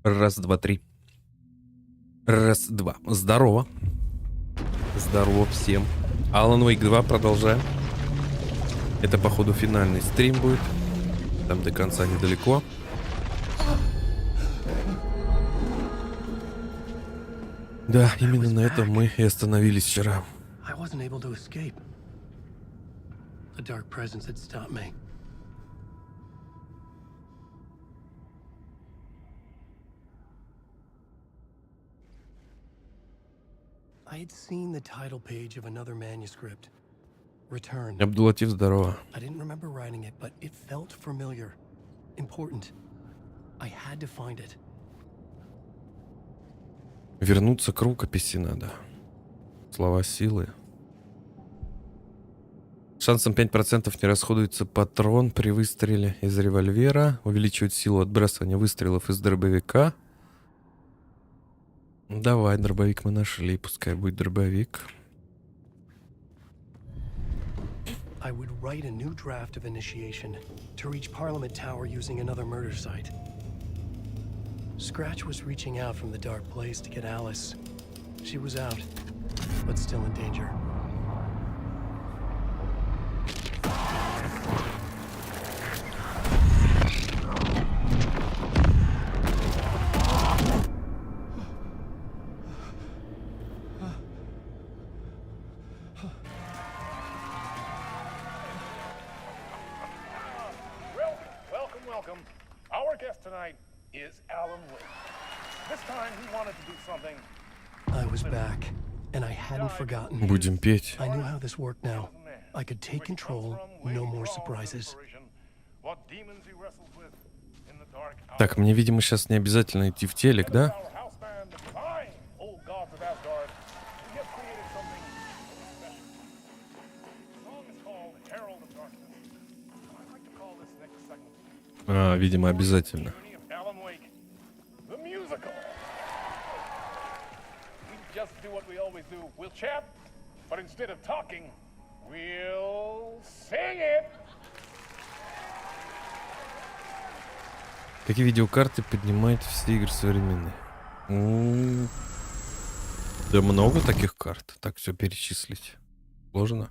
Раз, два, три. Раз, два. Здорово. Здорово всем. Alan Wake 2 продолжаем. Это, походу, финальный стрим будет. Там до конца недалеко. Да, именно на этом мы и остановились вчера. I had seen the title page of another manuscript. Return. Абдулатив, здорово. I didn't remember writing it, but it felt familiar. Important. I had to find it. Вернуться к рукописи надо. Слова силы. Шансом 5% не расходуется патрон при выстреле из револьвера. Увеличивает силу отбрасывания выстрелов из дробовика. Давай, дробовик мы нашли. Пускай будет дробовик. I would write a new draft of initiation to reach Parliament Tower using another murder site. Scratch was reaching out from the dark place to get Alice. She was out, but still in danger. Welcome. Our guest tonight is Alan Wake. This time he wanted to do something. I was back, and I hadn't forgotten. Будем петь. I knew how this worked now. I could take control, no more surprises. Так, мне, видимо, сейчас не обязательно идти в телек, да? А, видимо, обязательно. Какие видеокарты поднимают все игры современные? Да много таких карт. Так все перечислить сложно.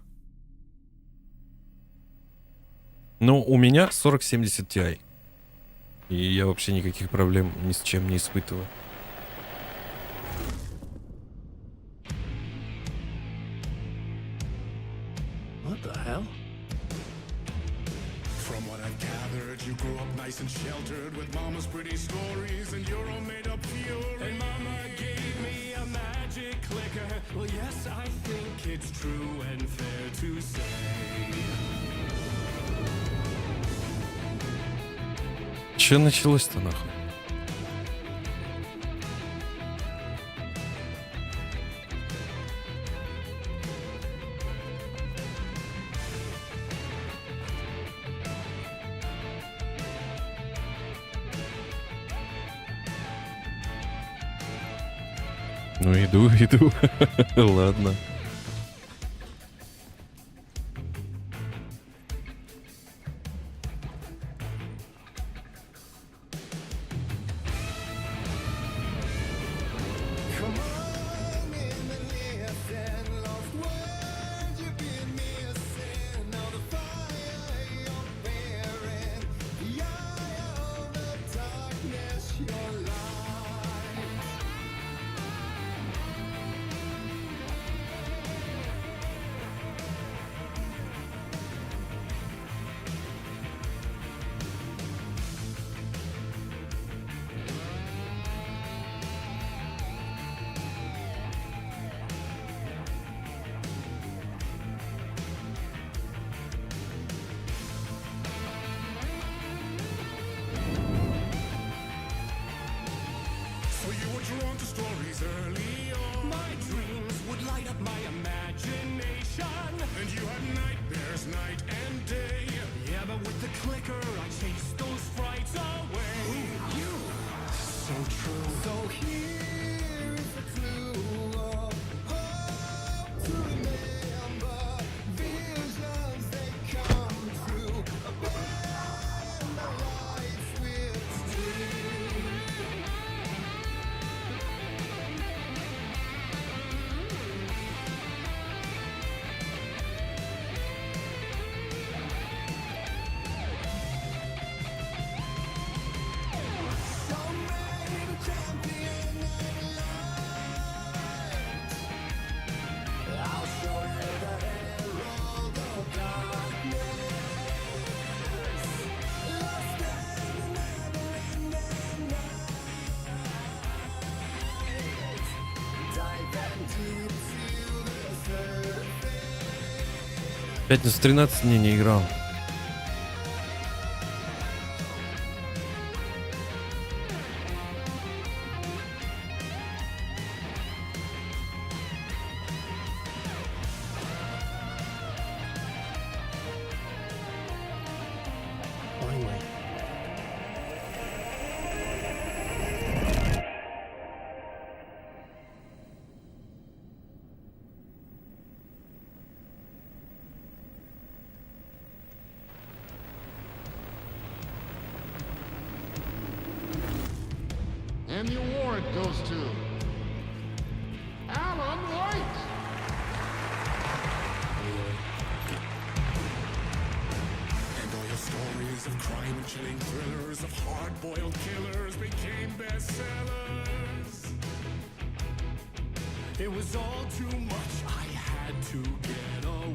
Ну, у меня 4070 Ti. И я вообще никаких проблем ни с чем не испытываю. What the hell? From what I've gathered, you grew up nice and sheltered with mama's pretty stories and your own made-up fury. And mama gave me a magic clicker. Well, yes, I think it's true and fair to say. Че началось-то нахуй? Ну, иду. Ладно. Drawn to stories early on. My dreams would light up my imagination. And you had nightmares night and day. Yeah, but with the clicker I chased those frights away. Ooh, you, so true. So here is a clue of hope to remember. Visions they come true. Burn the lights with steel. Пятницу 13 дней не играл. Finally. And the award goes to Alan White. And all your stories of crime and chilling thrillers of hard-boiled killers became bestsellers. It was all too much, I had to get away.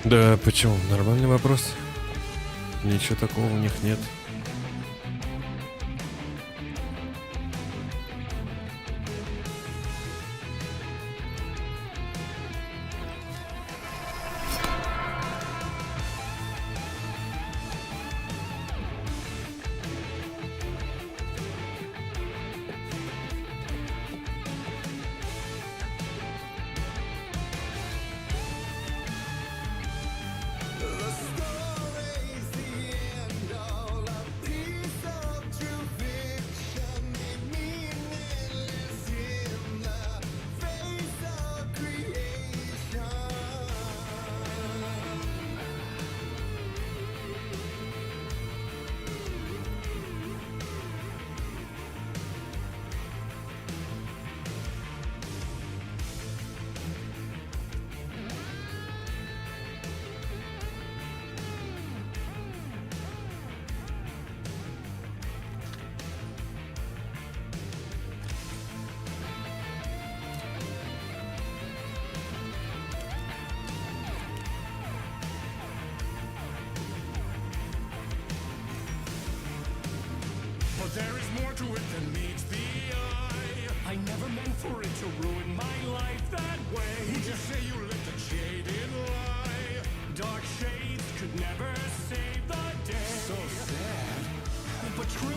Да, почему? Нормальный вопрос. Ничего такого у них нет. But there is more to it than meets the eye. I never meant for it to ruin my life that way. You just say you let the jaded lie. Dark shades could never save the day. So sad, but true.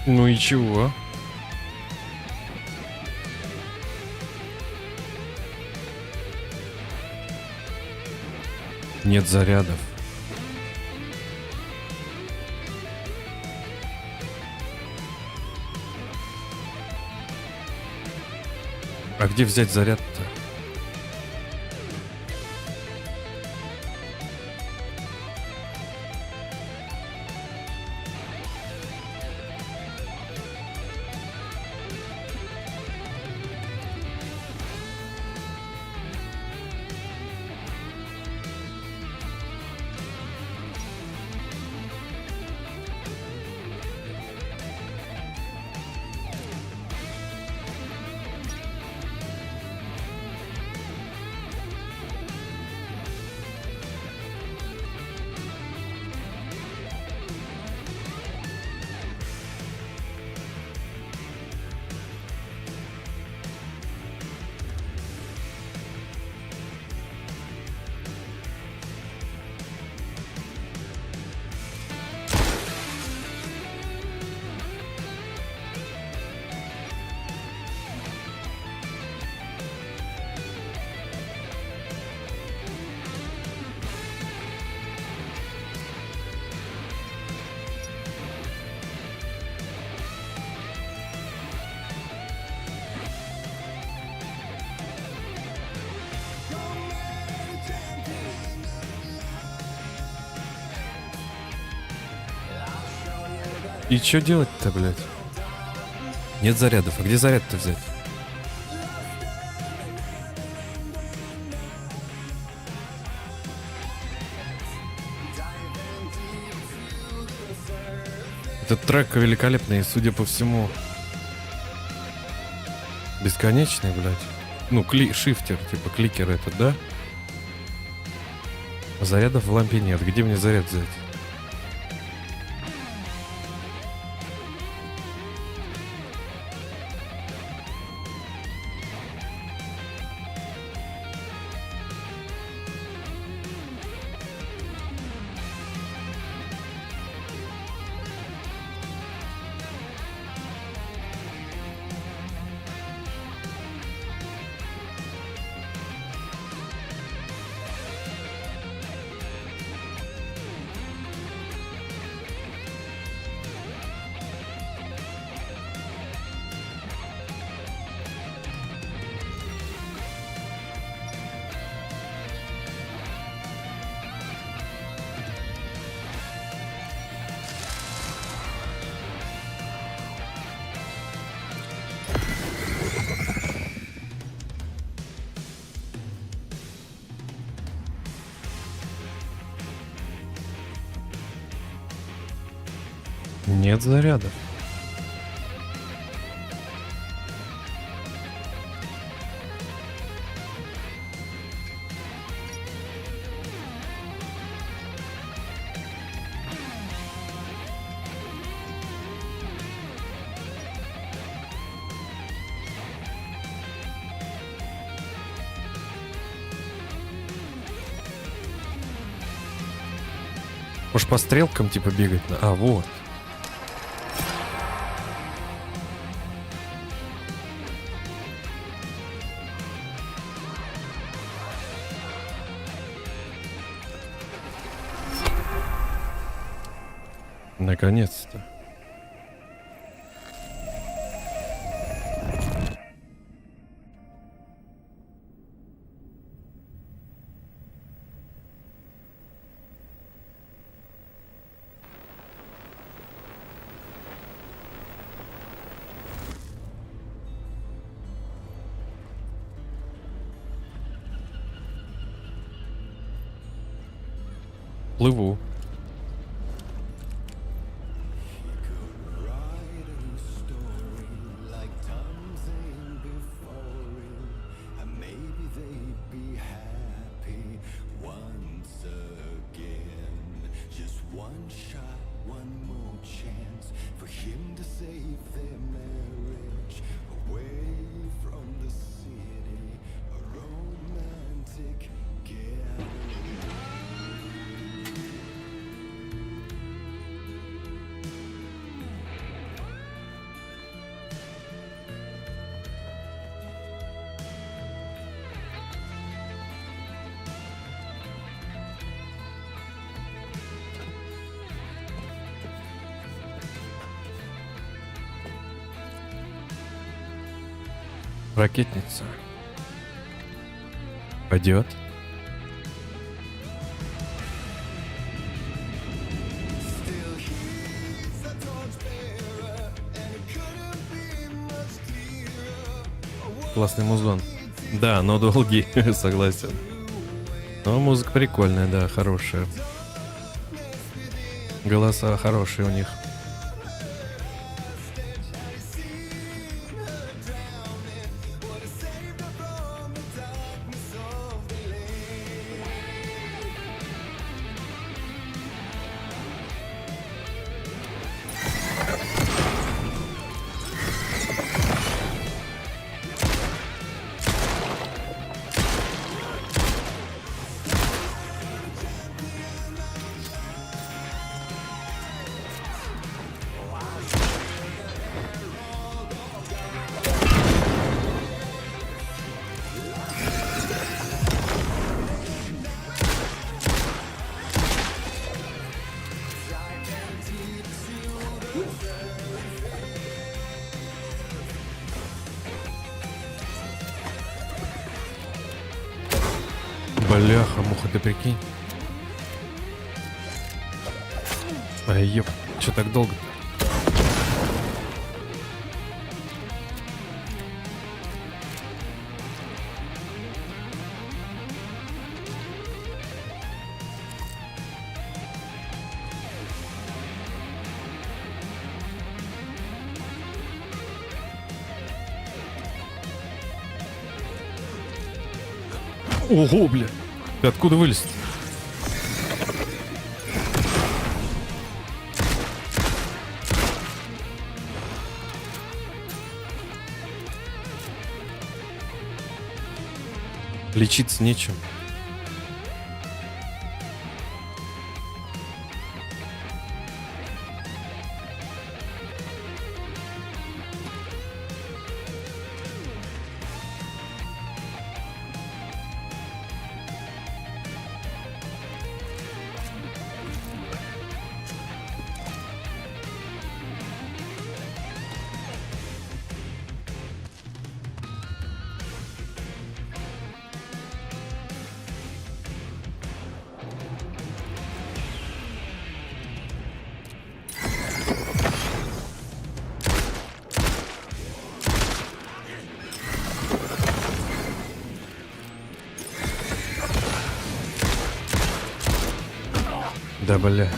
Ну и чего? Нет зарядов. А где взять заряд-то? И что делать-то, блядь? Нет зарядов. А где заряд-то взять? Этот трек великолепный, и, судя по всему, бесконечный, блядь. Ну, шифтер, типа кликер этот, да? А зарядов в лампе нет. Где мне заряд взять? Нет зарядов. Может, по стрелкам типа бегать? А, вот. Наконец-то. Плыву. Ракетница. Пойдет. Классный музон. Да, но долгий, согласен. Но музыка прикольная, да, хорошая. Голоса хорошие у них. Бляха, муха, ты прикинь. Ай, ёп, чё так долго-то? Ого, бля. Ты откуда вылез? Лечиться нечем. Да, бля.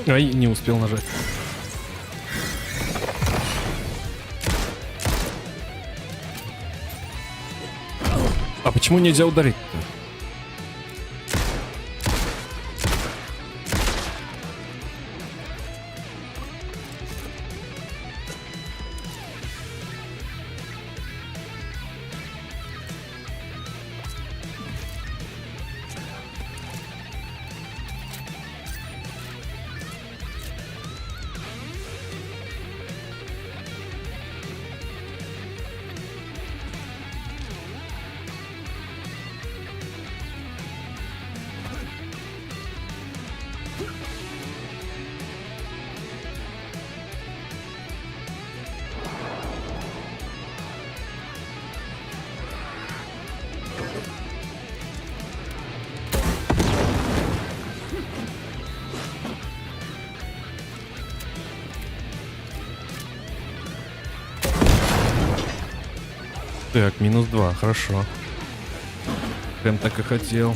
Ай, не успел нажать. А почему нельзя ударить-то? Так, -2, хорошо. Прям так и хотел.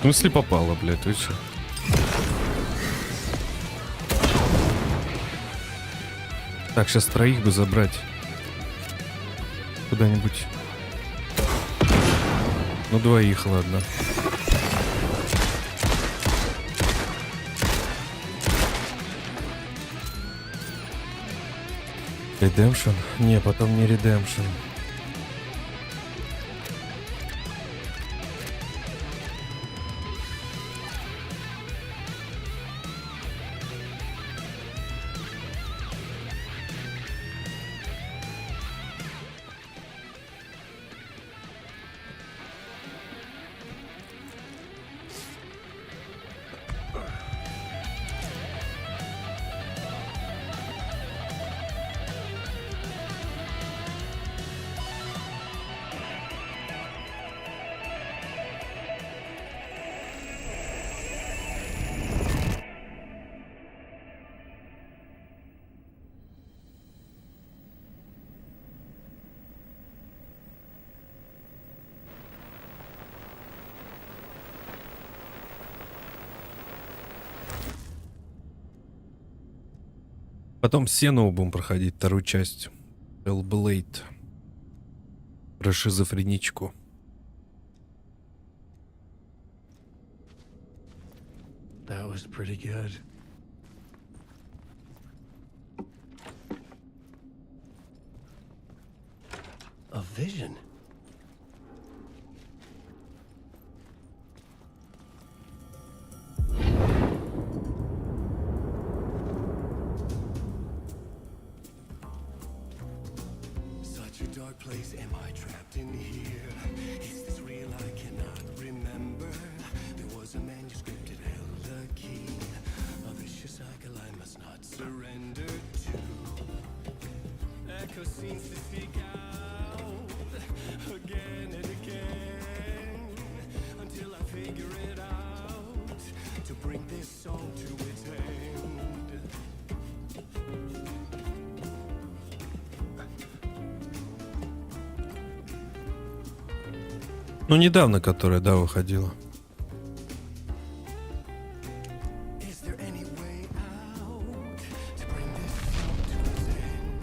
Ну, если попало, блядь, ты чё? Так, сейчас троих бы забрать. Куда-нибудь. Ну, двоих, ладно. Редемпшн? Не, потом не редемпшн. Потом Сену будем проходить вторую часть. Hellblade. Про шизофреничку. That was pretty good. A vision. Such a dark place, am I trapped in here? Is this real? I cannot remember. There was a manuscript, it held a key. A vicious cycle I must not surrender to. Echo seems to speak out again and again until I figure it out to bring this song to its end. Ну, недавно, которая, да, выходила. Is there any way out to bring this song to its end?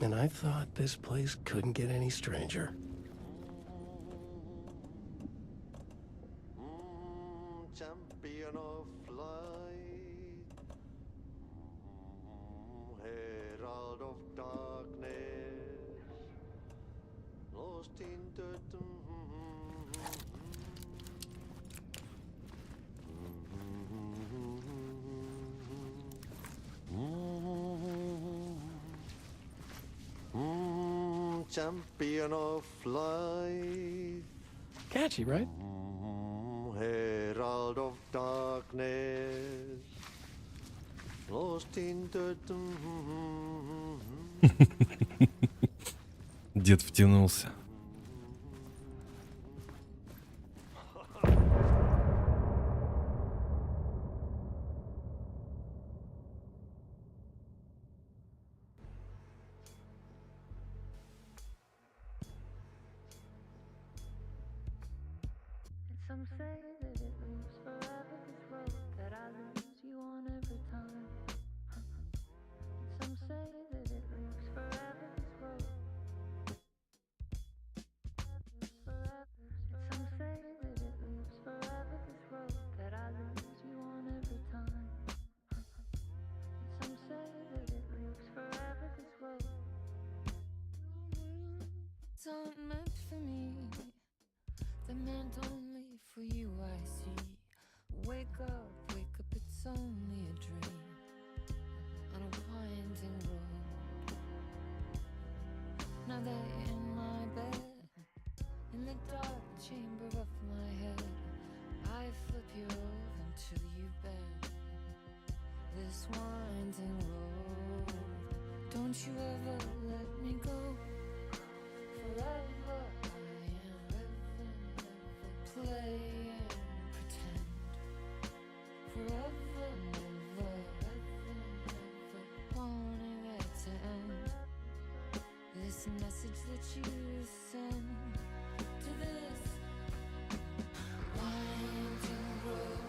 And I thought this place couldn't get any stranger. Champion of light, herald of darkness, lost in the champion of light, Catchy, right? herald of darkness, lost in the Дед втянулся. Some say that it lives forever, this road that I lose you on every time. Some say that it lives forever, this road. Some say that it lives forever, this road that I lose you on every time. Some say that it lives forever, this road. It's not meant for me. The meant only for you, I see. Wake up, it's only a dream on a winding road. Now that you're in my bed, in the dark chamber of my head, I flip you over until you bend this winding road. Don't you ever let me go. Forever play and pretend. Forever, never, want it It's a message that you send to this winding road.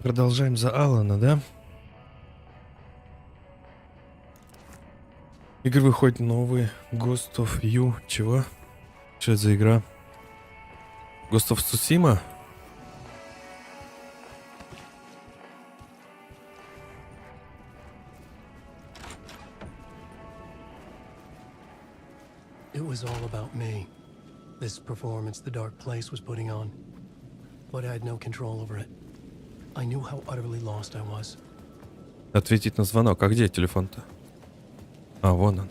Продолжаем за Алана, да? Игры выходят новые. Ghost of You. Чего? Что это за игра? Ghost of Tsushima? It was all about me. This performance the dark place was putting on. But I had no control over it. I knew how utterly lost I was. Ответить на звонок. А где телефон-то? А, вон он.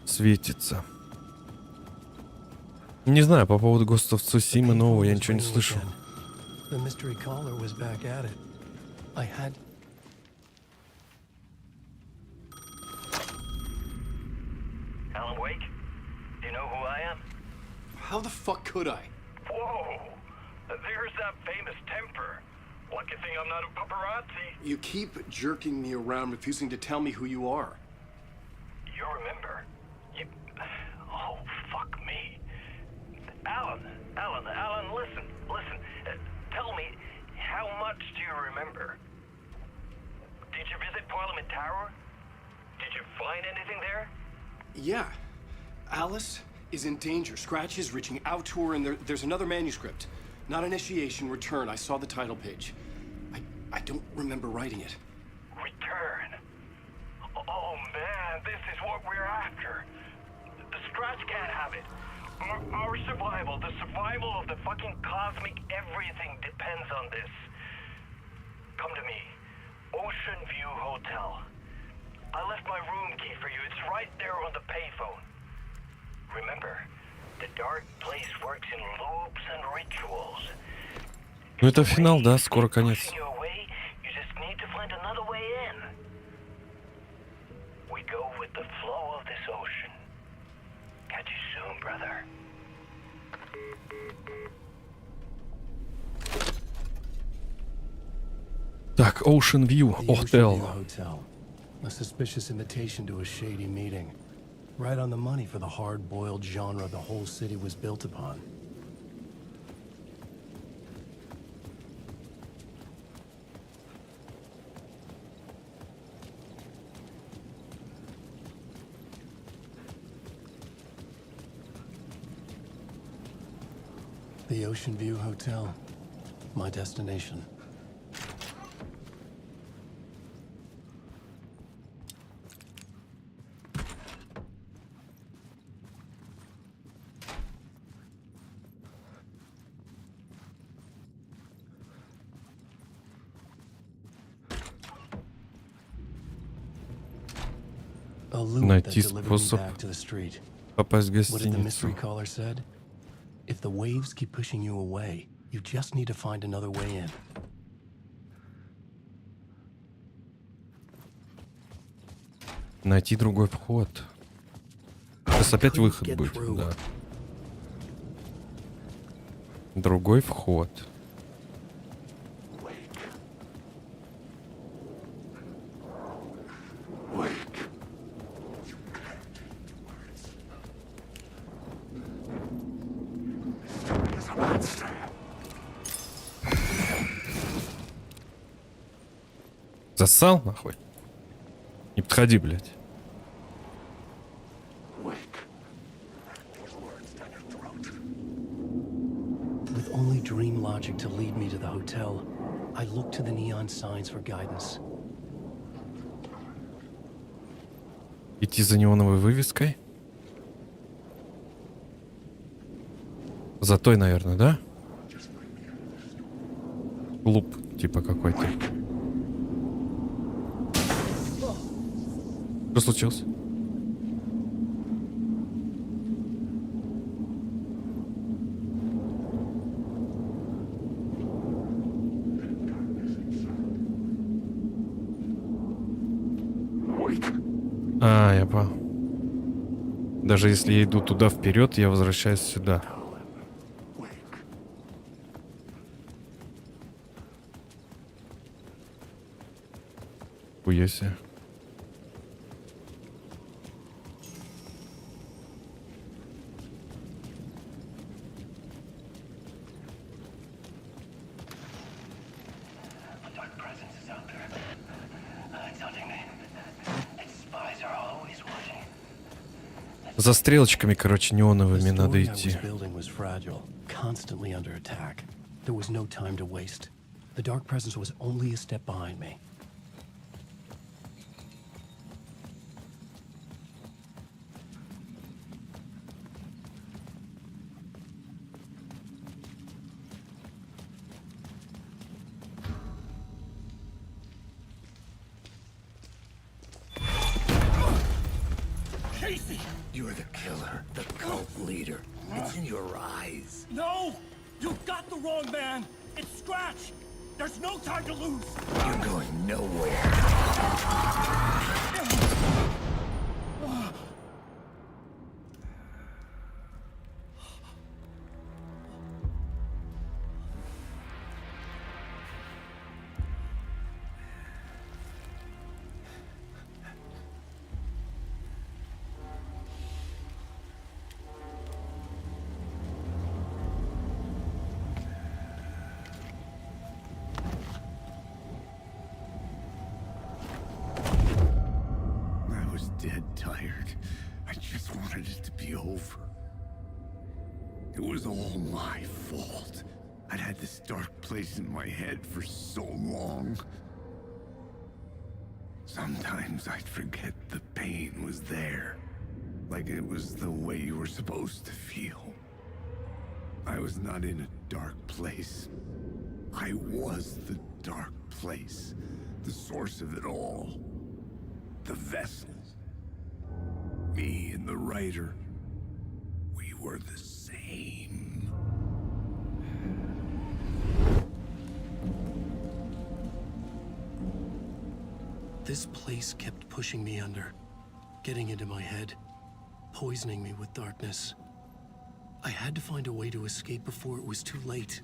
Светится. Не знаю, по поводу Ghost of Tsushima нового я ничего не слышал. The mystery caller was back at it. I had... Alan Wake? Do you know who I am? How the fuck could I? Whoa! There's that famous temper. Lucky thing I'm not a paparazzi. You keep jerking me around, refusing to tell me who you are. You remember? You... Oh, fuck me. Alan, listen. Tell me, how much do you remember? Did you visit Parliament Tower? Did you find anything there? Yeah. Alice is in danger. Scratch is reaching out to her, and there's another manuscript. Not initiation, return. I saw the title page. I don't remember writing it. Return? Oh man, this is what we're after. The Scratch can't have it. Our survival, the survival of the fucking cosmic everything depends on this. Come to me. Ocean View Hotel. I left my room key for you. It's right there on the payphone. Remember, the dark place works in loops and rituals. Ну это финал, да? Скоро конец. You just need to find another way in. We go with the flow of this ocean. Catch you soon, brother. Так, Ocean View The Ocean View Hotel. Hotel. A suspicious invitation to a shady meeting. Right on the money for the hard-boiled genre the whole city was built upon. The Ocean View Hotel. My destination. A loop that Найти delivered me способ back to the street. попасть в What did the гостиницу. mystery caller said? If the waves keep pushing you away, you just need to find another way in. Найти другой вход. Сейчас опять выход будет, да. Другой вход. Засал, нахуй? Не подходи, блядь. With only dream logic to lead me to the hotel, I looked to the neon signs for guidance. Идти за неоновой вывеской. За той, наверное, да? Клуб, типа какой-то. Что случилось? А, я понял. Даже если я иду туда вперед, я возвращаюсь сюда. Хуя себе. За стрелочками, короче, неоновыми надо идти. You're the killer, the cult leader. It's in your eyes. No! You've got the wrong man! It's Scratch! There's no time to lose! You're going nowhere. Dead tired. I just wanted it to be over. It was all my fault. I'd had this dark place in my head for so long. Sometimes I'd forget the pain was there. Like it was the way you were supposed to feel. I was not in a dark place. I was the dark place. The source of it all. The vessel. Me and the writer, we were the same. This place kept pushing me under, getting into my head, poisoning me with darkness. I had to find a way to escape before it was too late.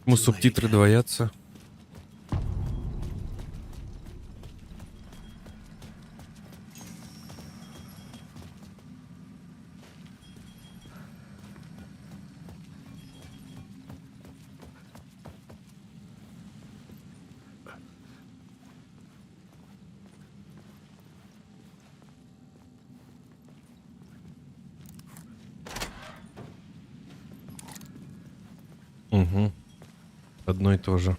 Почему субтитры двоятся? Угу. Одно и то же.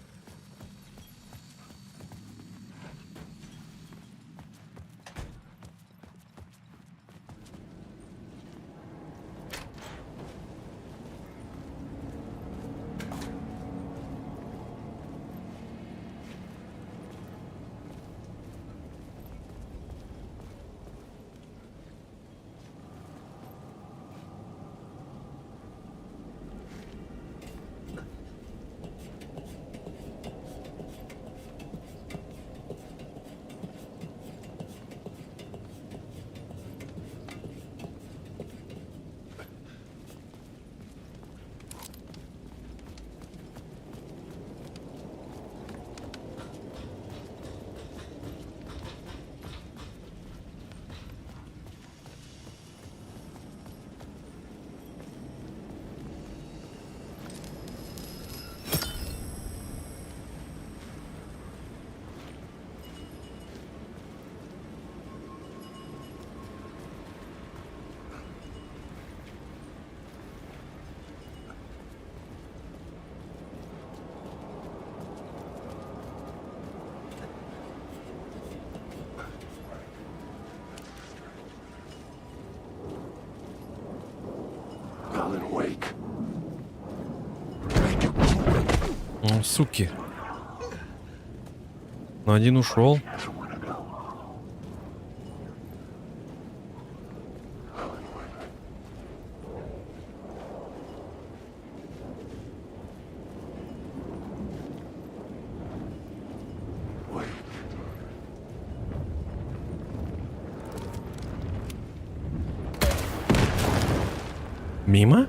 Суки. Но один ушел. Мимо?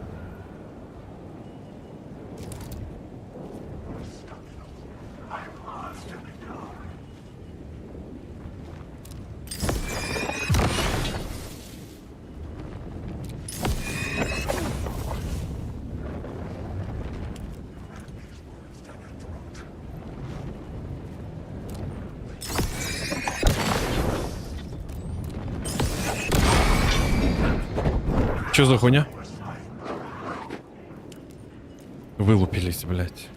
Что за хуйня? Вылупились, блядь.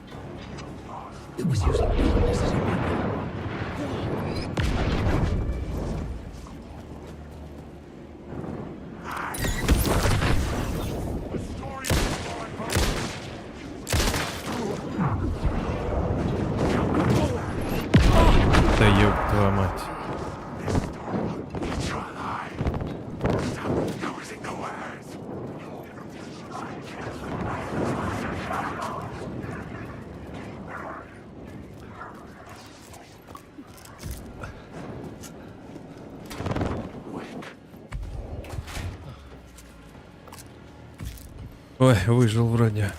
Да ёб твою мать. Ой, выжил вроде.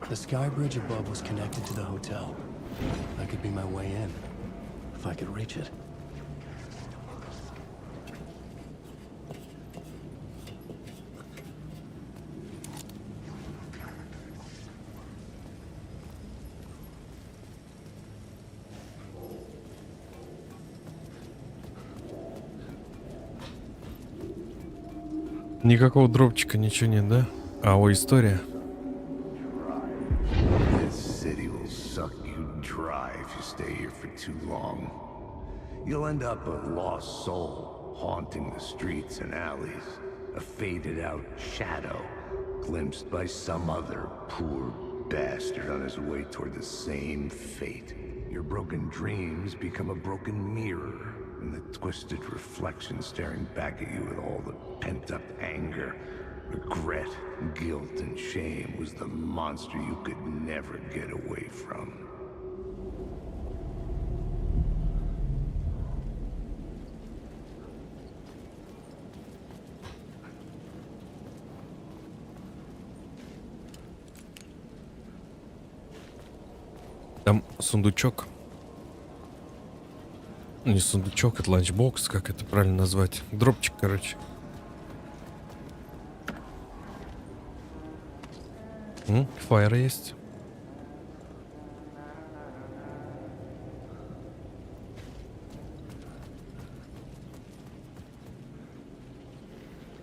The sky bridge above was connected to the hotel. That could be my way in, if I could reach it. Никакого дропчика, ничего нет, да? А, о, история. Stay here for too long. You'll end up a lost soul haunting the streets and alleys, a faded out shadow glimpsed by some other poor bastard on his way toward the same fate. Your broken dreams become a broken mirror, and the twisted reflection staring back at you with all the pent-up anger, regret, guilt, and shame was the monster you could never get away from. Там сундучок. Не сундучок, это ланчбокс, как это правильно назвать. Дропчик, короче. Фаер есть.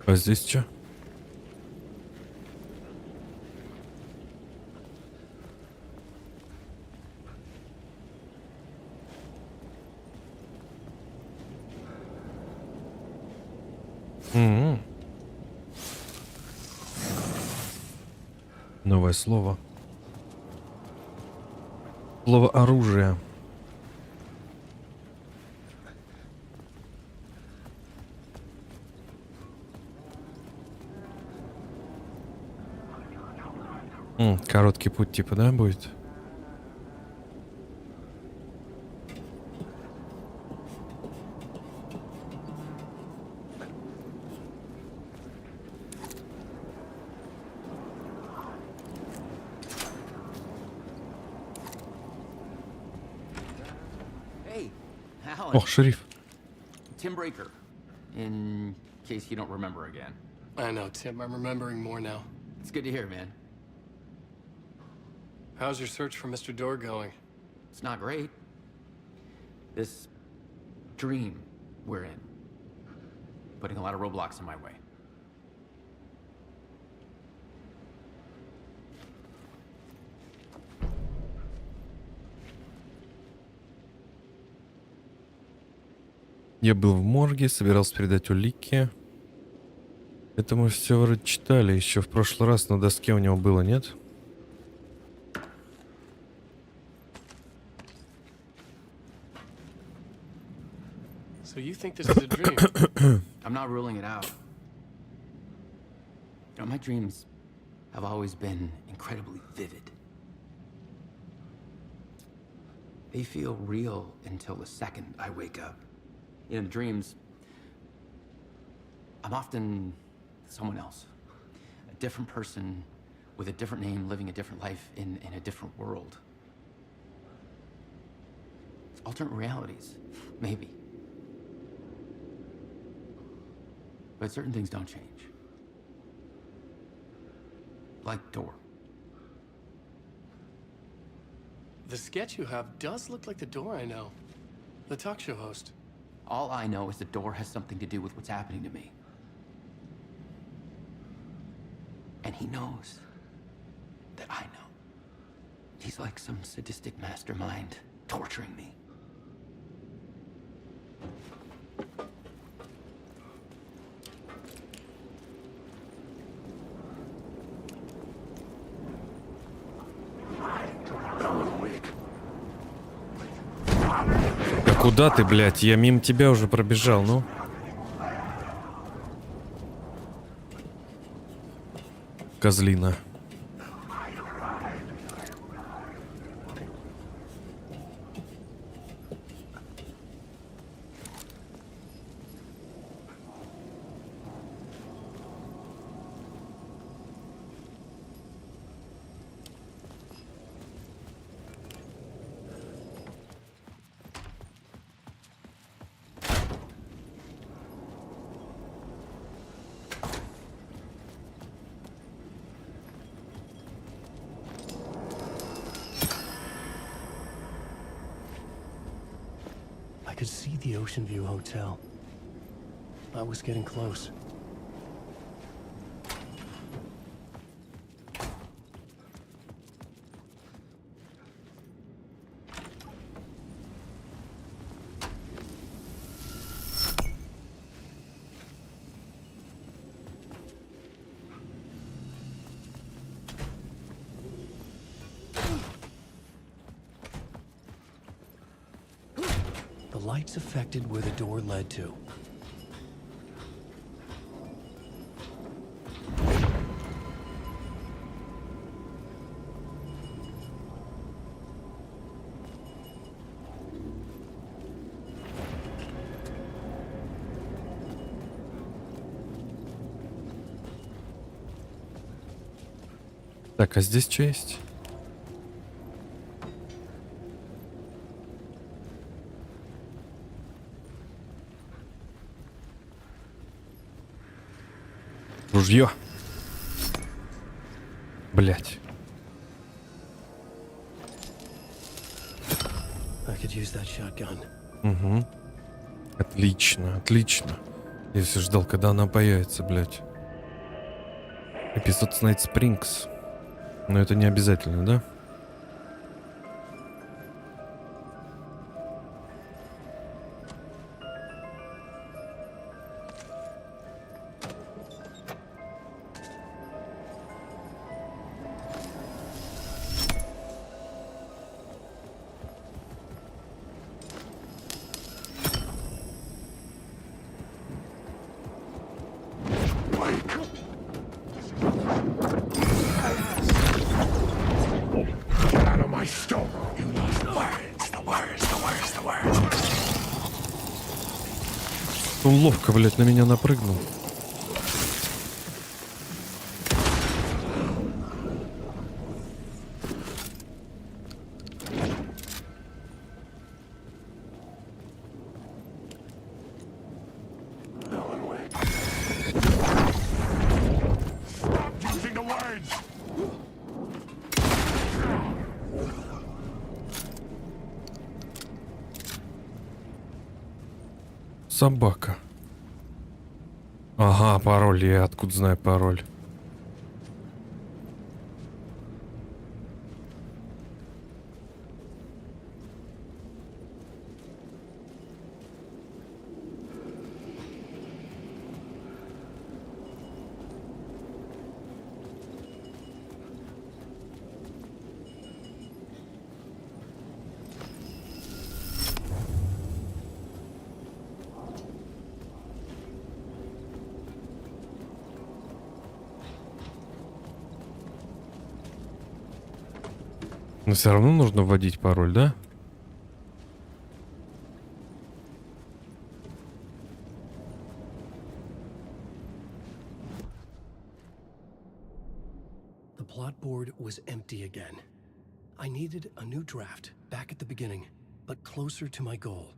А здесь что? Новое слово. Слово оружие. Короткий путь типа, да, будет? Ох, шериф. Tim Breaker, in case you don't remember again. I know, Tim. I'm remembering more now. It's good to hear, man. How's your search for Mr. Door going? It's not great. This dream we're in, putting a lot of roadblocks in my way. Я был в морге, собирался передать улики. Это мы все вроде читали еще в прошлый раз, на доске у него было, нет? So you think this is a dream? I'm not ruling it out. You know, my dreams have always been incredibly vivid. They feel real until the second I wake up. In dreams, I'm often someone else. A different person with a different name, living a different life in a different world. Alternate realities, maybe. But certain things don't change. Like Door. The sketch you have does look like the Door I know. The talk show host. All I know is the Door has something to do with what's happening to me. And he knows that I know. He's like some sadistic mastermind torturing me. Да куда ты, блядь? Я мимо тебя уже пробежал, ну. Козлина. I could see the Ocean View Hotel. I was getting close. The lights affected where the door led to. Так, а здесь что есть? Ружье. Блять. I could use that shotgun. Угу. Отлично, отлично. Я все ждал, когда она появится, блять. Эпизод Night Springs. Но это не обязательно, да? Он ловко, блядь, на меня напрыгнул. собака? Ага, пароль. Я откуда знаю пароль? Но все равно нужно вводить пароль, да? The plot board was empty again. I needed a new draft, back at the beginning, but closer to my goal.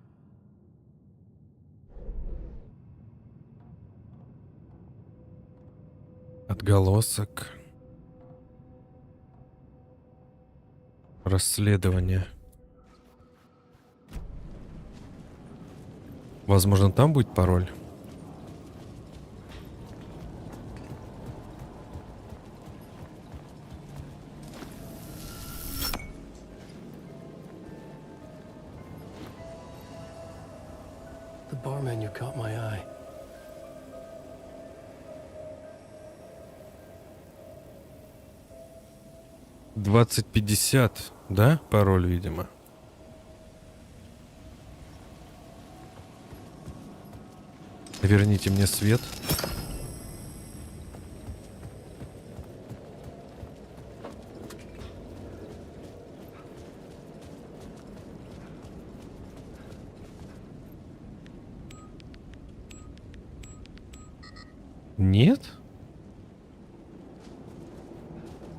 Отголосок. Расследование. Возможно, там будет пароль. The bar menu caught my eye. $20.50, да? Пароль, видимо. Верните мне свет. Нет?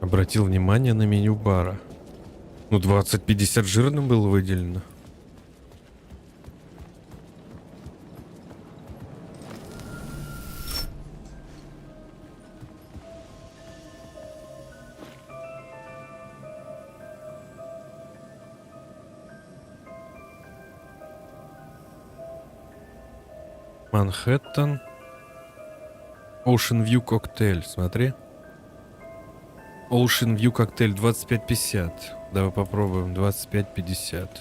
Обратил внимание на меню бара. Ну, 20.50 жирным было выделено. Манхэттен. Ocean View коктейль, смотри. Ocean View коктейль 25.50. Давай попробуем 25.50.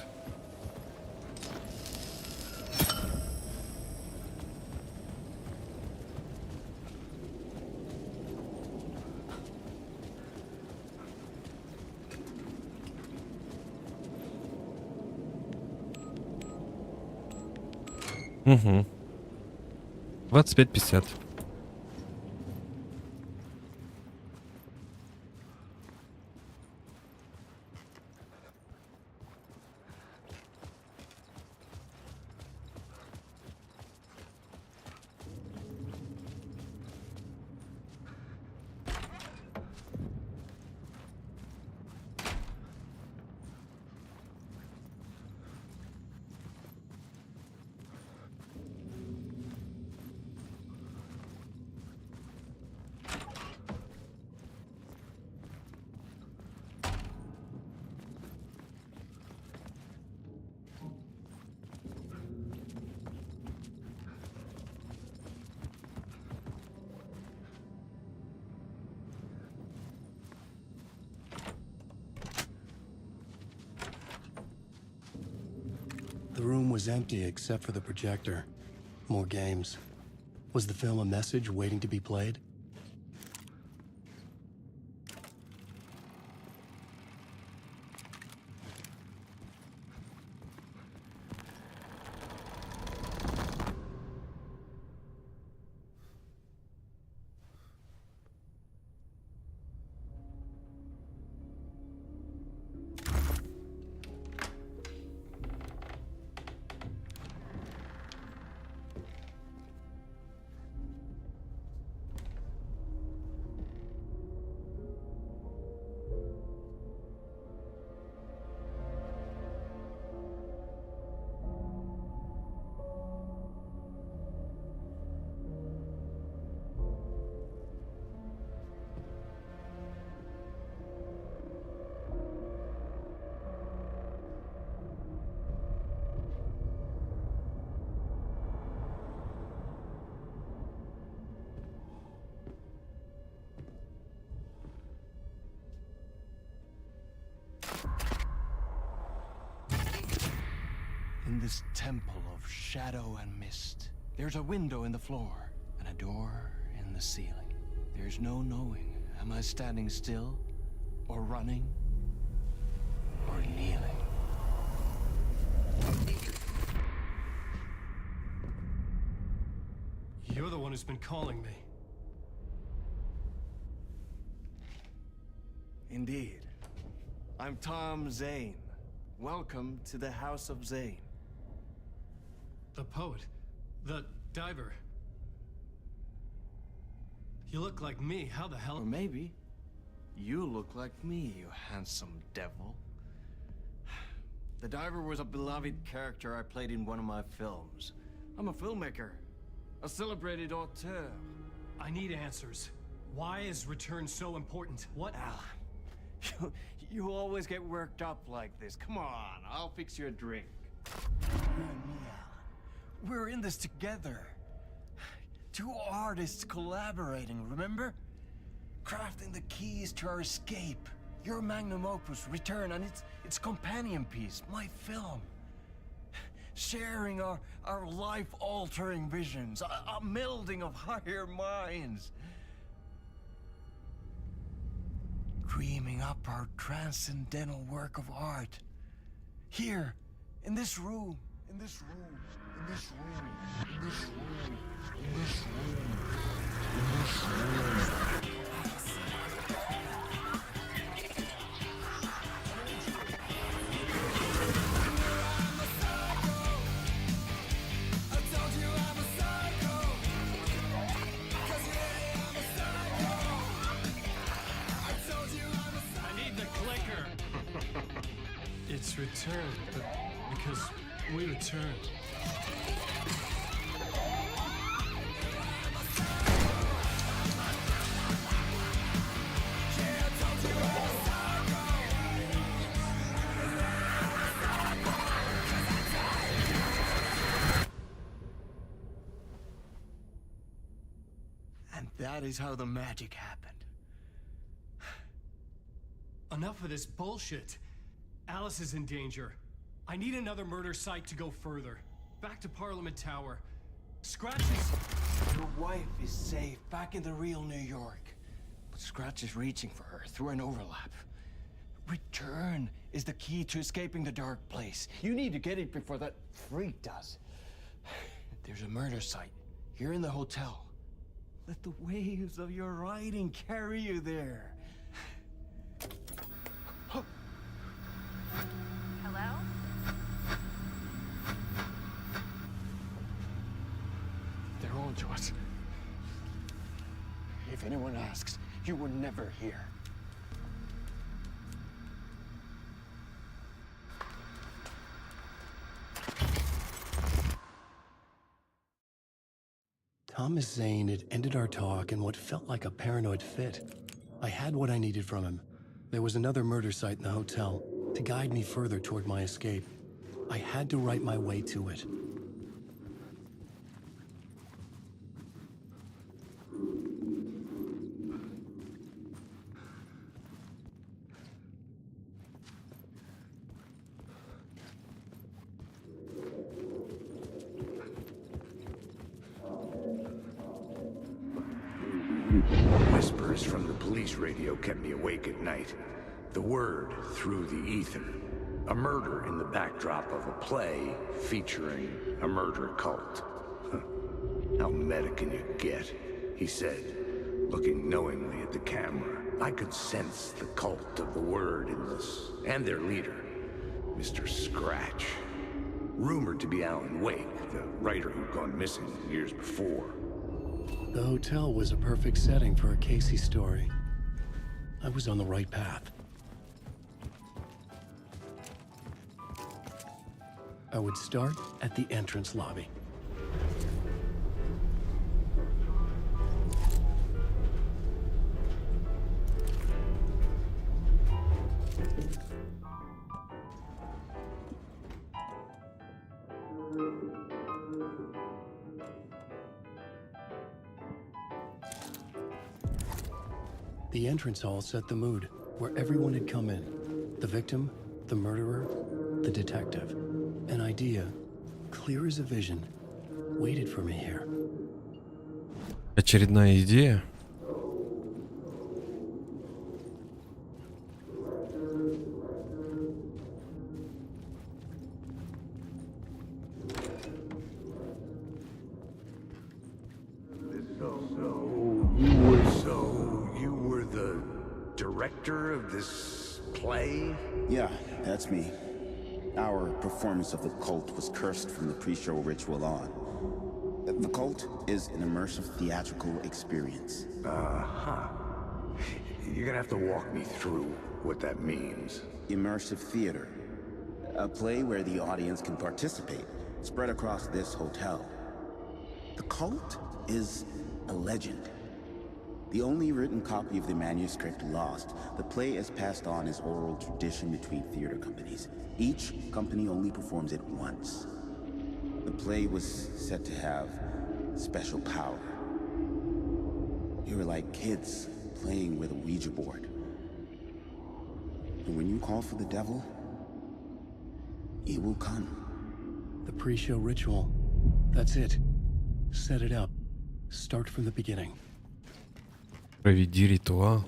Угу. 25.50. The room was empty except for the projector. More games. Was the film a message waiting to be played? in this temple of shadow and mist. There's a window in the floor and a door in the ceiling. There's no knowing, am I standing still, or running, or kneeling? You're the one who's been calling me. Indeed. I'm Tom Zane. Welcome to the House of Zane. The poet. The diver. You look like me. How the hell? Or maybe you look like me, you handsome devil. The diver was a beloved character I played in one of my films. I'm a filmmaker, a celebrated auteur. I need answers. Why is Return so important? What? Al, you always get worked up like this. Come on, I'll fix you a drink. We're in this together. Two artists collaborating, remember? Crafting the keys to our escape. Your magnum opus, Return, and its companion piece, my film. Sharing our life-altering visions, a melding of higher minds. Dreaming up our transcendental work of art. Here, in this room, in this room, in this room, in this room, in this room, in this room. It's Return, but because we returned. And that is how the magic happened. Enough of this bullshit. Alice is in danger. I need another murder site to go further. Back to Parliament Tower. Scratch is... Your wife is safe, back in the real New York. But Scratch is reaching for her through an overlap. Return is the key to escaping the dark place. You need to get it before that freak does. There's a murder site here in the hotel. Let the waves of your writing carry you there. Hello? They're on to us. If anyone asks, you were never here. Thomas Zane had ended our talk in what felt like a paranoid fit. I had what I needed from him. There was another murder site in the hotel to guide me further toward my escape. I had to write my way to it. Whispers from the police radio kept me awake at night. The word through the ether. A murder in the backdrop of a play featuring a murder cult. How meta can you get? He said, looking knowingly at the camera. I could sense the cult of the word in this, and their leader, Mr. Scratch. Rumored to be Alan Wake, the writer who'd gone missing years before. The hotel was a perfect setting for a Casey story. I was on the right path. I would start at the entrance lobby. The entrance hall set the mood, where everyone had come in. The victim, the murderer, the detective. An idea clear as a vision, waited for me here. Очередная идея. So you were the director of this play? Yeah, that's me. Our performance of The Cult was cursed from the pre-show ritual on. The Cult is an immersive theatrical experience. Uh-huh. You're gonna have to walk me through what that means. Immersive theater. A play where the audience can participate, spread across this hotel. The Cult is a legend. The only written copy of the manuscript lost, the play is passed on as oral tradition between theater companies. Each company only performs it once. The play was said to have special power. You were like kids playing with a Ouija board. And when you call for the devil, he will come. The pre-show ritual. That's it. Set it up. Start from the beginning. Проведи ритуал.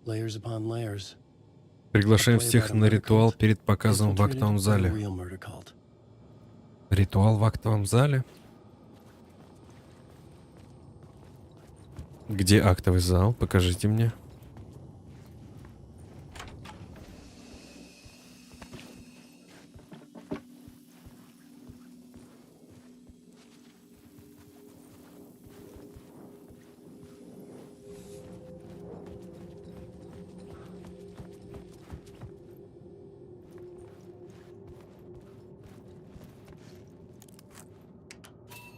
Layers upon layers. Приглашаем всех на ритуал перед показом в актовом зале. Ритуал в актовом зале? Где актовый зал? Покажите мне.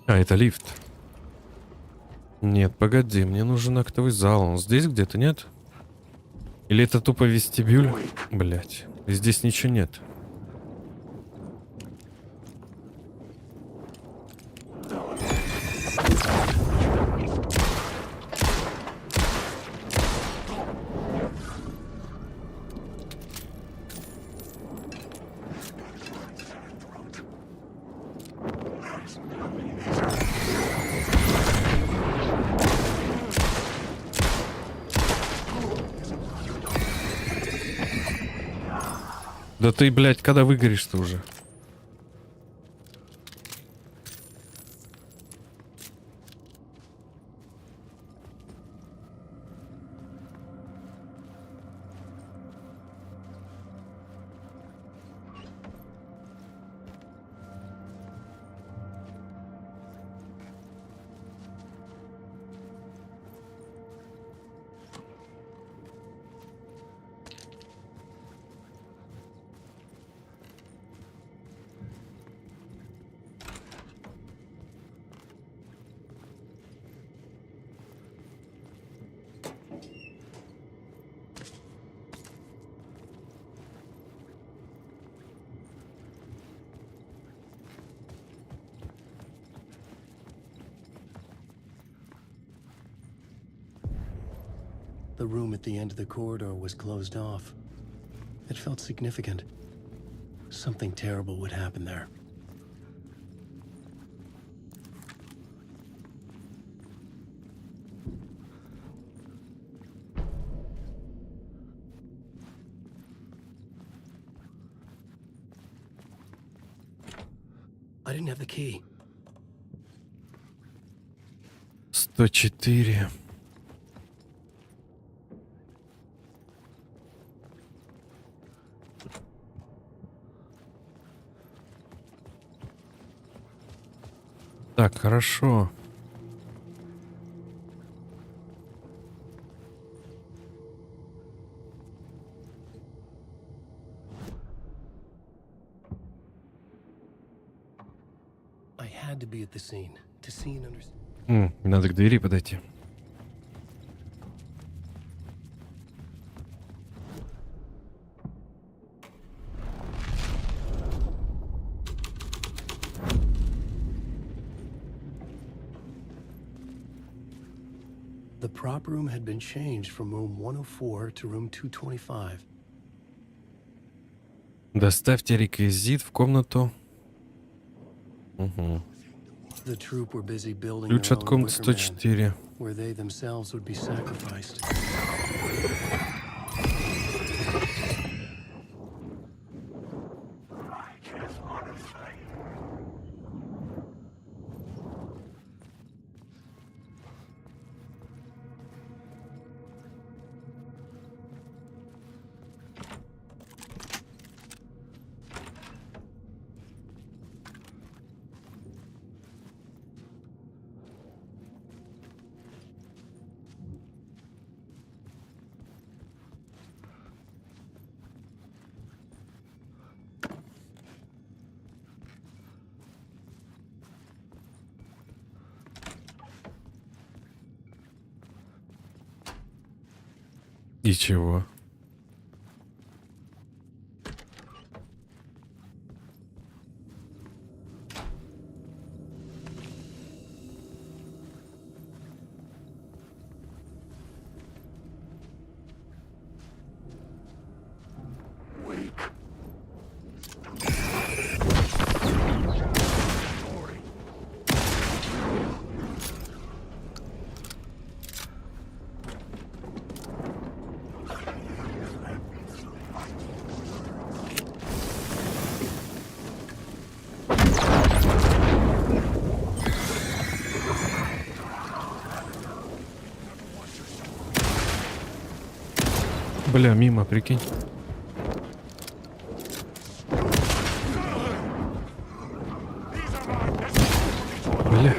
А, это лифт. Нет, погоди, мне нужен актовый зал. Он здесь где-то, нет? Или это тупо вестибюль? Блять, здесь ничего нет. Да ты, блядь, когда выгоришь-то уже? The room at the end of the corridor was closed off. It felt significant. Something terrible would happen there. I didn't have the key. 104. Так, хорошо. I had to be at the scene to see and understand. Надо к двери подойти. prop room had been changed from room 104 to room 225. Доставьте реквизит в комнату. Угу. The troop were busy building Ключ their от own комнаты wicker man, 104. where they themselves would be sacrificed. И чего? Бля, мимо, прикинь. Бля.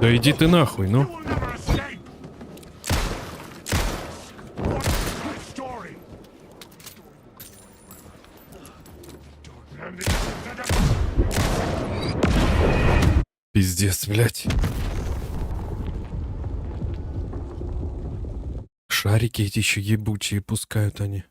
Да иди ты нахуй, ну. Пиздец, блядь. Шарики эти еще ебучие пускают они.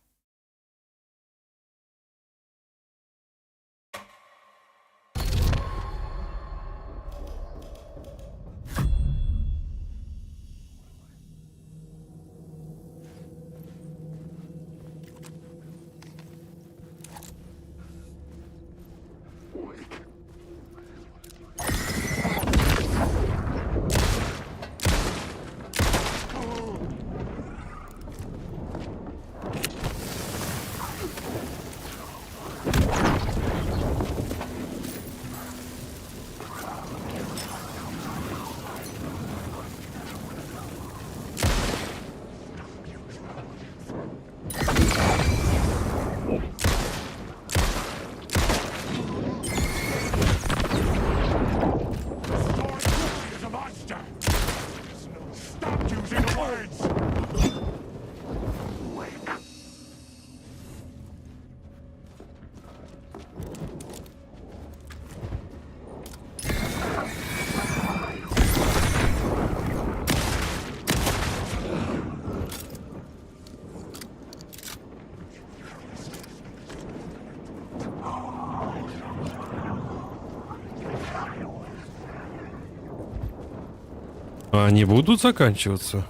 А они будут заканчиваться?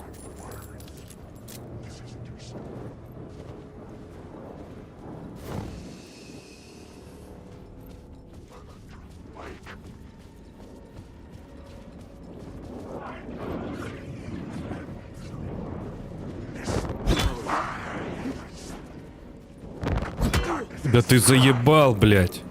Да ты заебал, блядь.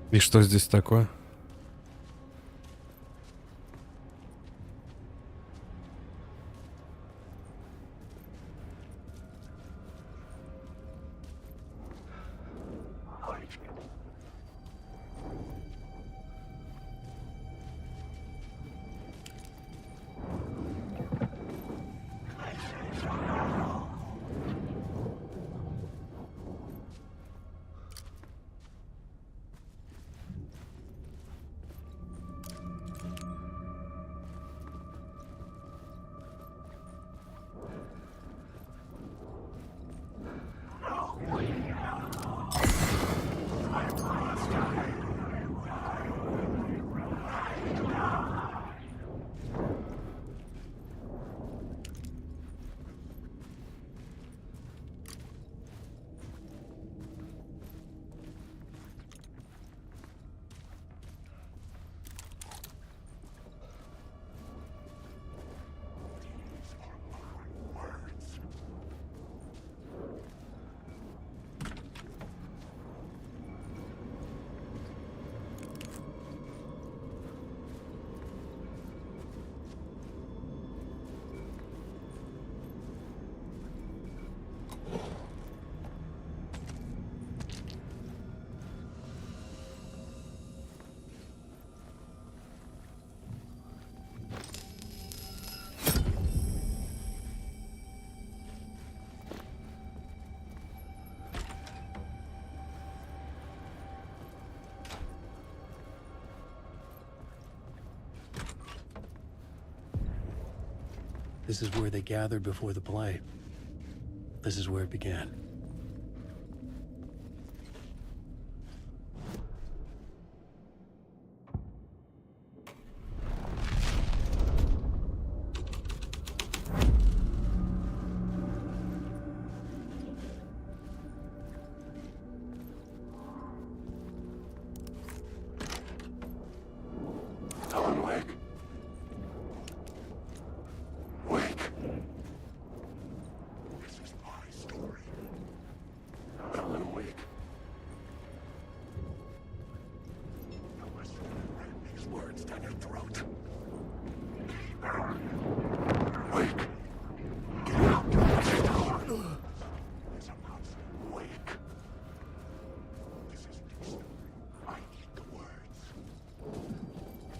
И что здесь такое? This is where they gathered before the play. This is where it began.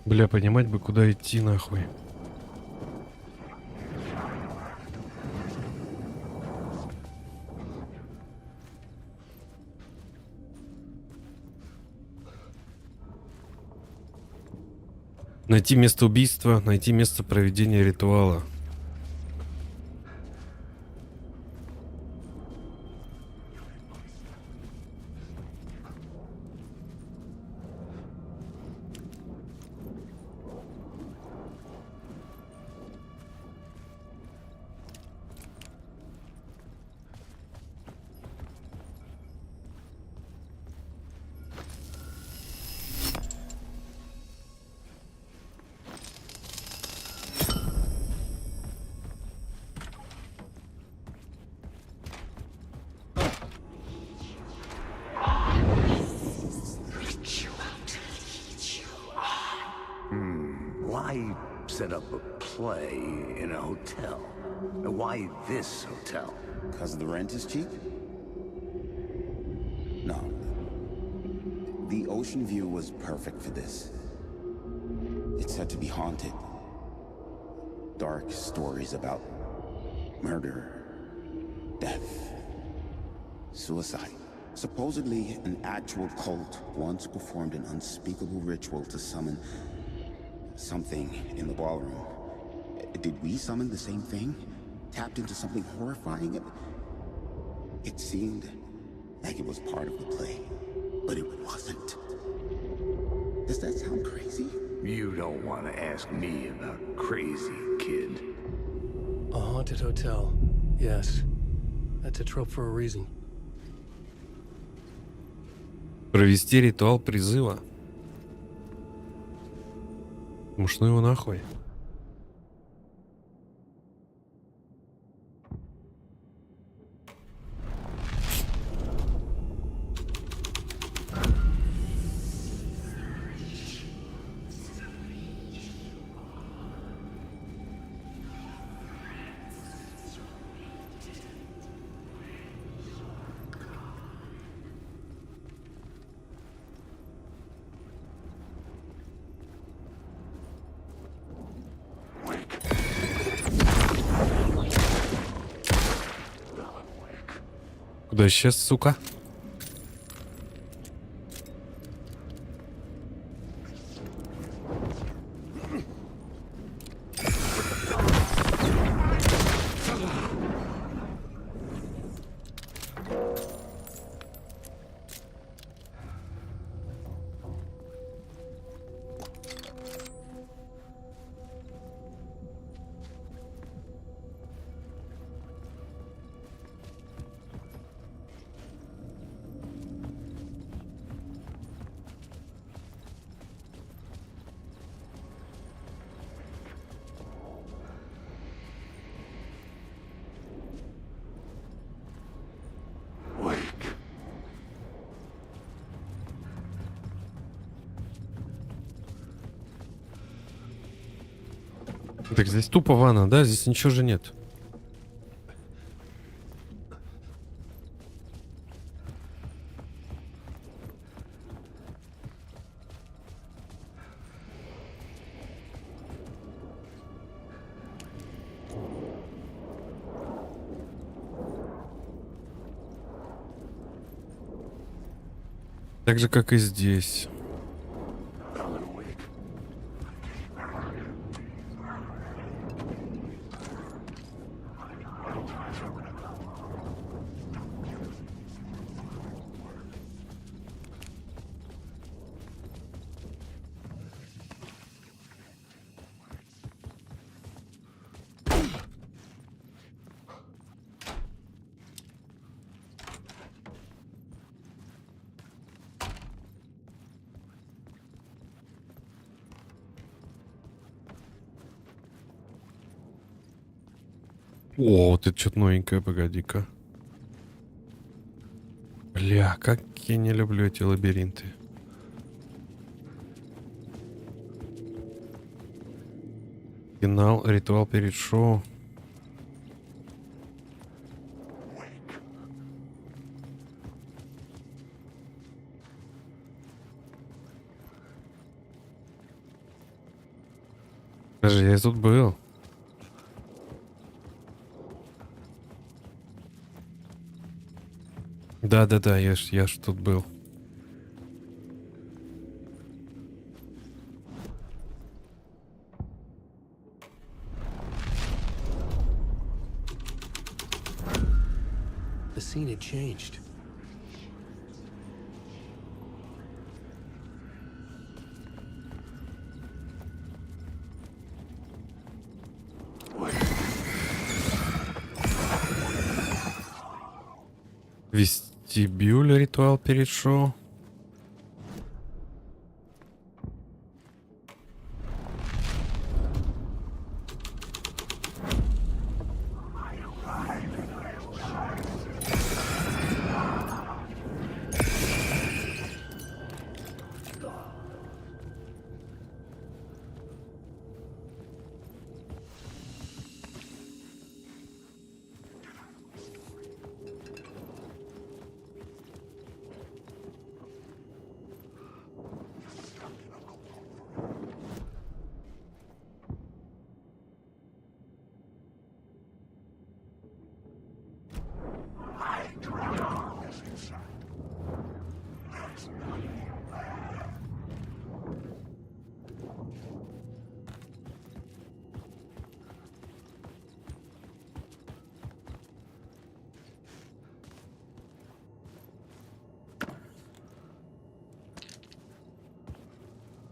Бля, понимать бы, куда идти нахуй. Найти место убийства, найти место проведения ритуала. Why set up a play in a hotel? Why this hotel? Because the rent is cheap? No. The ocean view was perfect for this. It's said to be haunted. Dark stories about murder, death, suicide. Supposedly, an actual cult once performed an unspeakable ritual to summon something in the ballroom. Did we summon the same thing? Tapped into something horrifying? It seemed like it was part of the play, but it wasn't. Does that sound crazy? You don't want to ask me about crazy, kid. A haunted hotel. Yes. That's a trope for a reason. Провести ритуал призыва. Может, ну его нахуй. Куда исчез, сука? Так здесь тупо ванна, да? Здесь ничего же нет. Так же, как и здесь. О, вот это что-то новенькое, погоди-ка. Бля, как я не люблю эти лабиринты. Финал, ритуал перед шоу. Даже я тут был. Да-да-да, я ж тут был. The scene had changed. Вестибюль, ритуал перед шоу.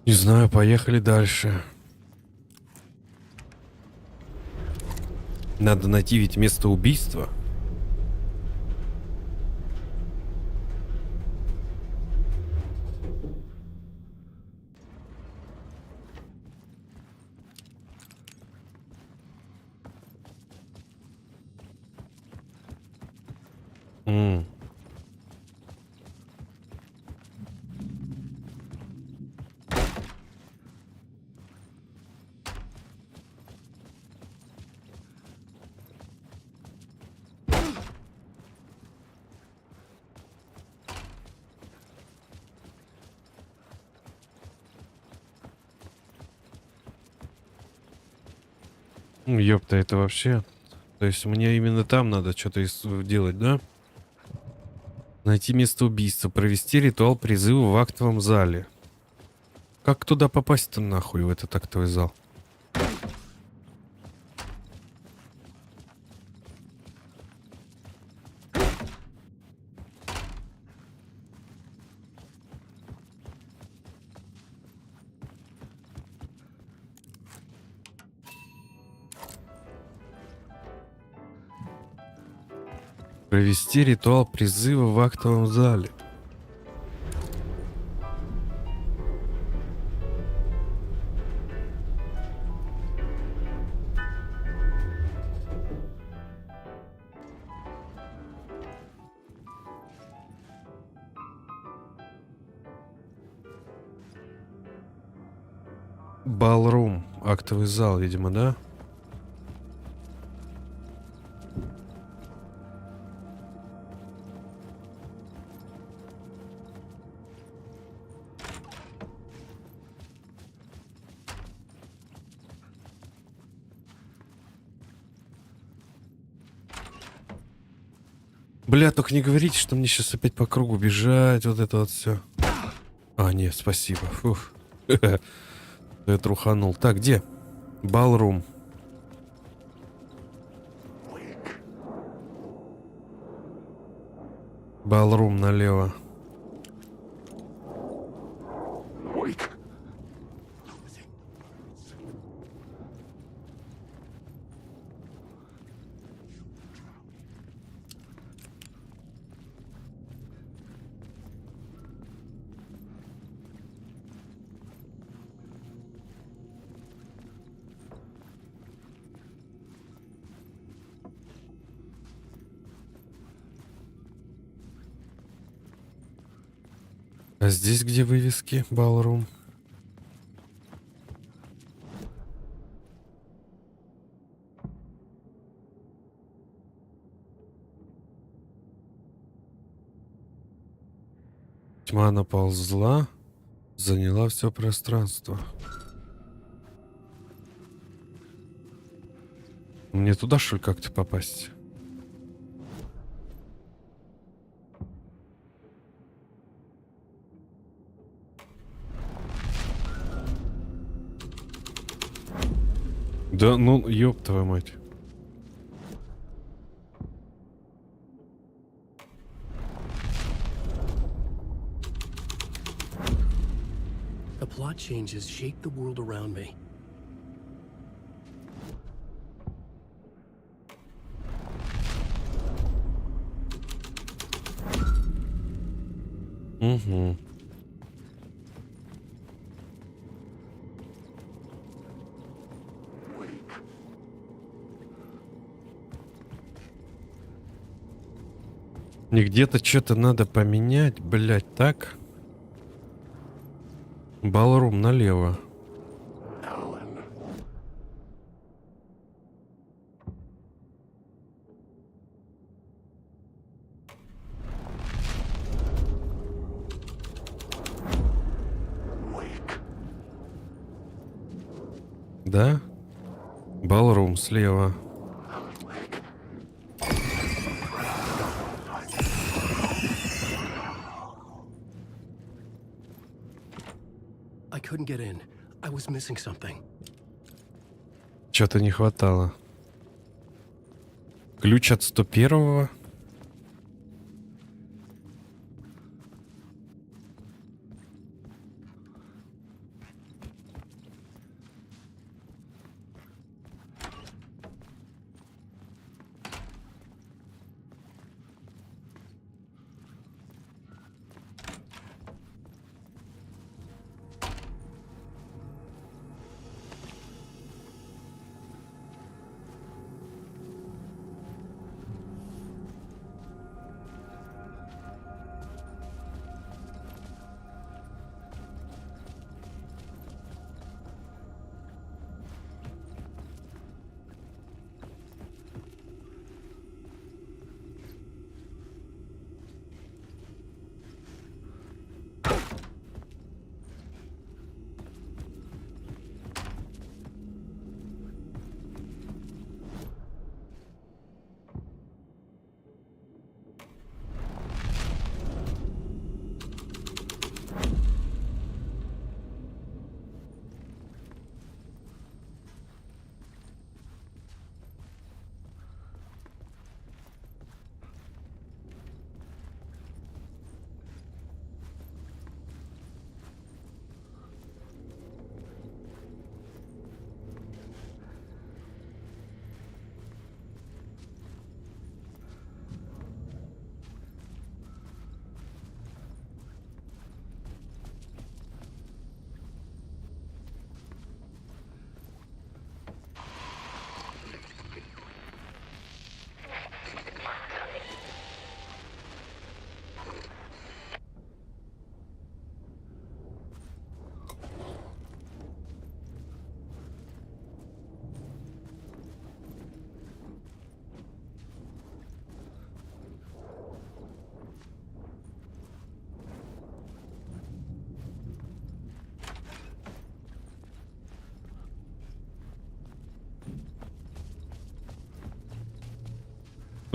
Не знаю, поехали дальше. Надо найти ведь место убийства. Ёпта, это вообще... То есть мне именно там надо что-то делать, да? Найти место убийства. Провести ритуал призыва в актовом зале. Как туда попасть-то нахуй, в этот актовый зал? Провести ритуал призыва в актовом зале. Балрум. Актовый зал, видимо, да? Бля, только не говорите, что мне сейчас опять по кругу бежать, вот это вот все. А, нет, спасибо. Фух. Я труханул. Так, где? Балрум. Балрум налево. А здесь где вывески? Балрум. Тьма наползла, заняла все пространство. Мне туда, что ли, как-то попасть? Да ну, ёб твою мать. The plot changes shape the world around me. Угу. Мне где-то что-то надо поменять, блять, так? Балрум налево. Да? Балрум слева. I couldn't get in. I was missing something. Что-то не хватало. Ключ от 101-го.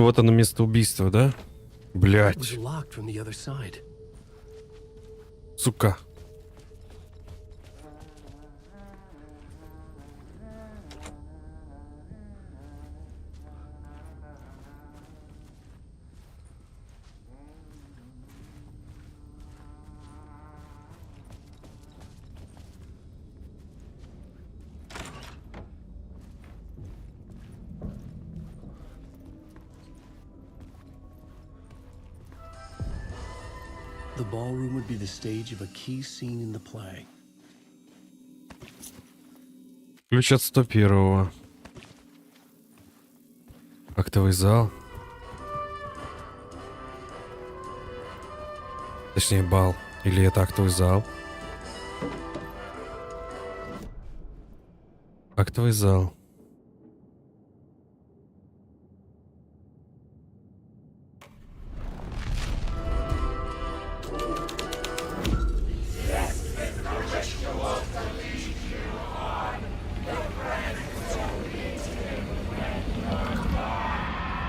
Вот оно место убийства, да? It was Блять. locked from the other side. Сука. The ballroom would be the stage of a key scene in the play. Ключ от 101-го. Актовый зал. Точнее, бал. Или это актовый зал? Актовый зал.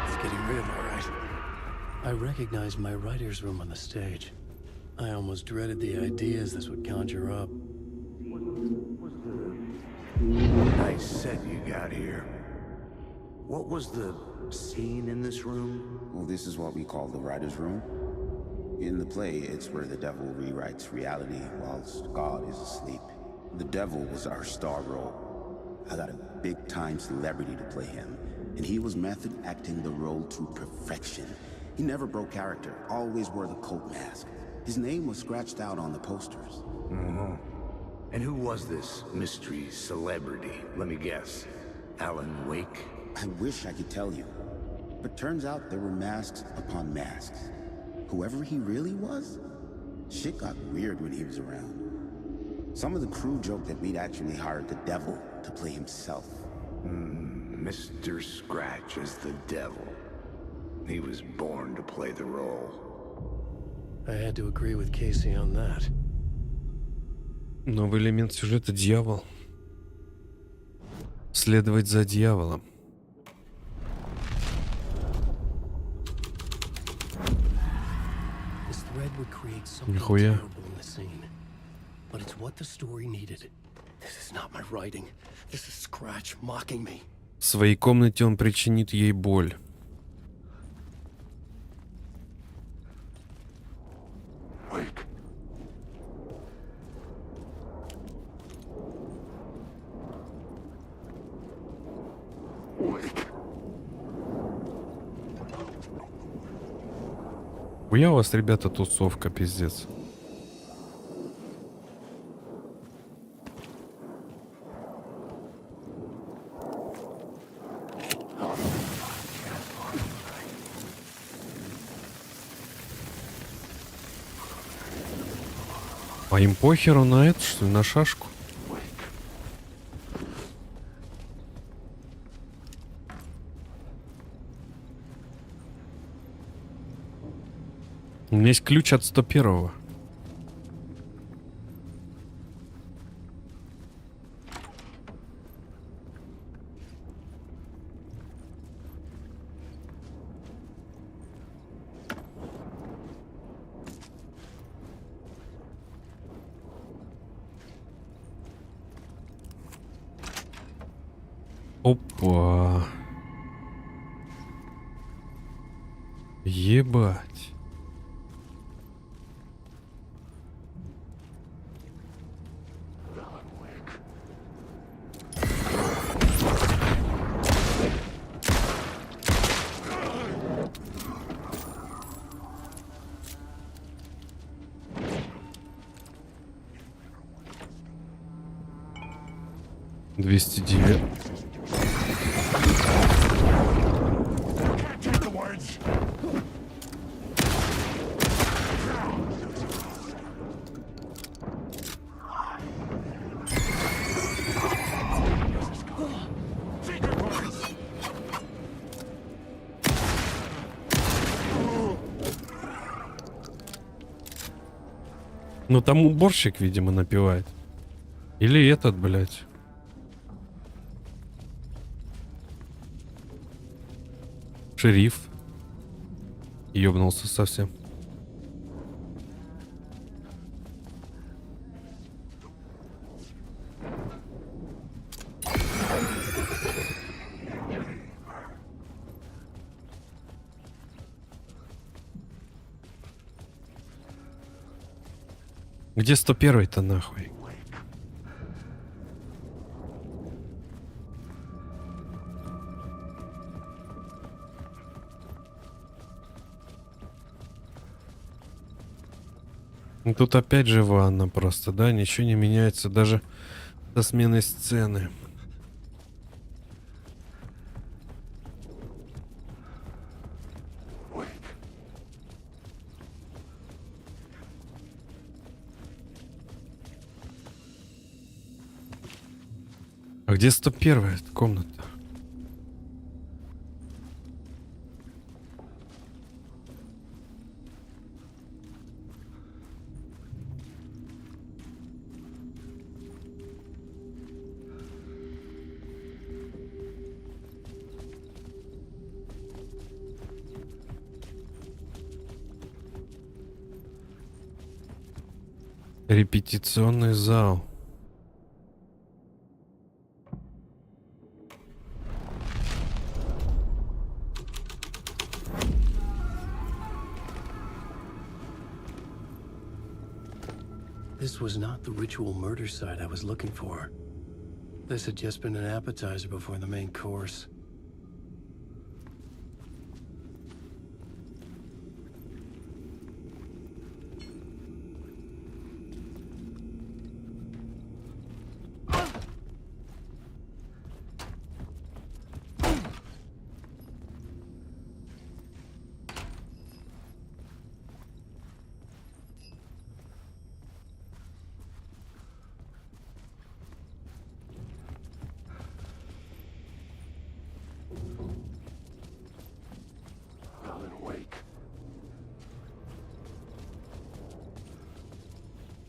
It's getting real, all right. I recognized my writer's room on the stage. I almost dreaded the ideas this would conjure up. Nice set you got here. What was the scene in this room? Well, this is what we call the writer's room. In the play, it's where the devil rewrites reality whilst God is asleep. The devil was our star role. I got a big-time celebrity to play him, and he was method acting the role to perfection. He never broke character, always wore the cult mask. His name was scratched out on the posters. Mm-hmm. And who was this mystery celebrity? Let me guess. Alan Wake? I wish I could tell you, but turns out there were masks upon masks. Whoever he really was, shit got weird when he was around. Some of the crew joked that we'd actually hired the devil to play himself. Mr. Scratch as the devil. He was born to play the role. I had to agree with Casey on that. Новый элемент сюжета — дьявол. Следовать за дьяволом. This thread would create something Нихуя. terrible in the scene. But it's what the story needed. This is not my writing. This is Scratch mocking me. В своей комнате он причинит ей боль. Wake. Wake. Хуя у вас, ребята, тусовка, пиздец. А им похеру на это, что ли, на шашку? У меня есть ключ от 101-го. Опа. Ебать. Двести девять. Ну там уборщик, видимо, напевает. Или этот, блядь. Шериф. Ёбнулся совсем. Где 101-й-то нахуй? Ну, тут опять же ванна просто, да? Ничего не меняется даже со сменой сцены. А где 101-я комната? Репетиционный зал. This was not the ritual murder site I was looking for. This had just been an appetizer before the main course.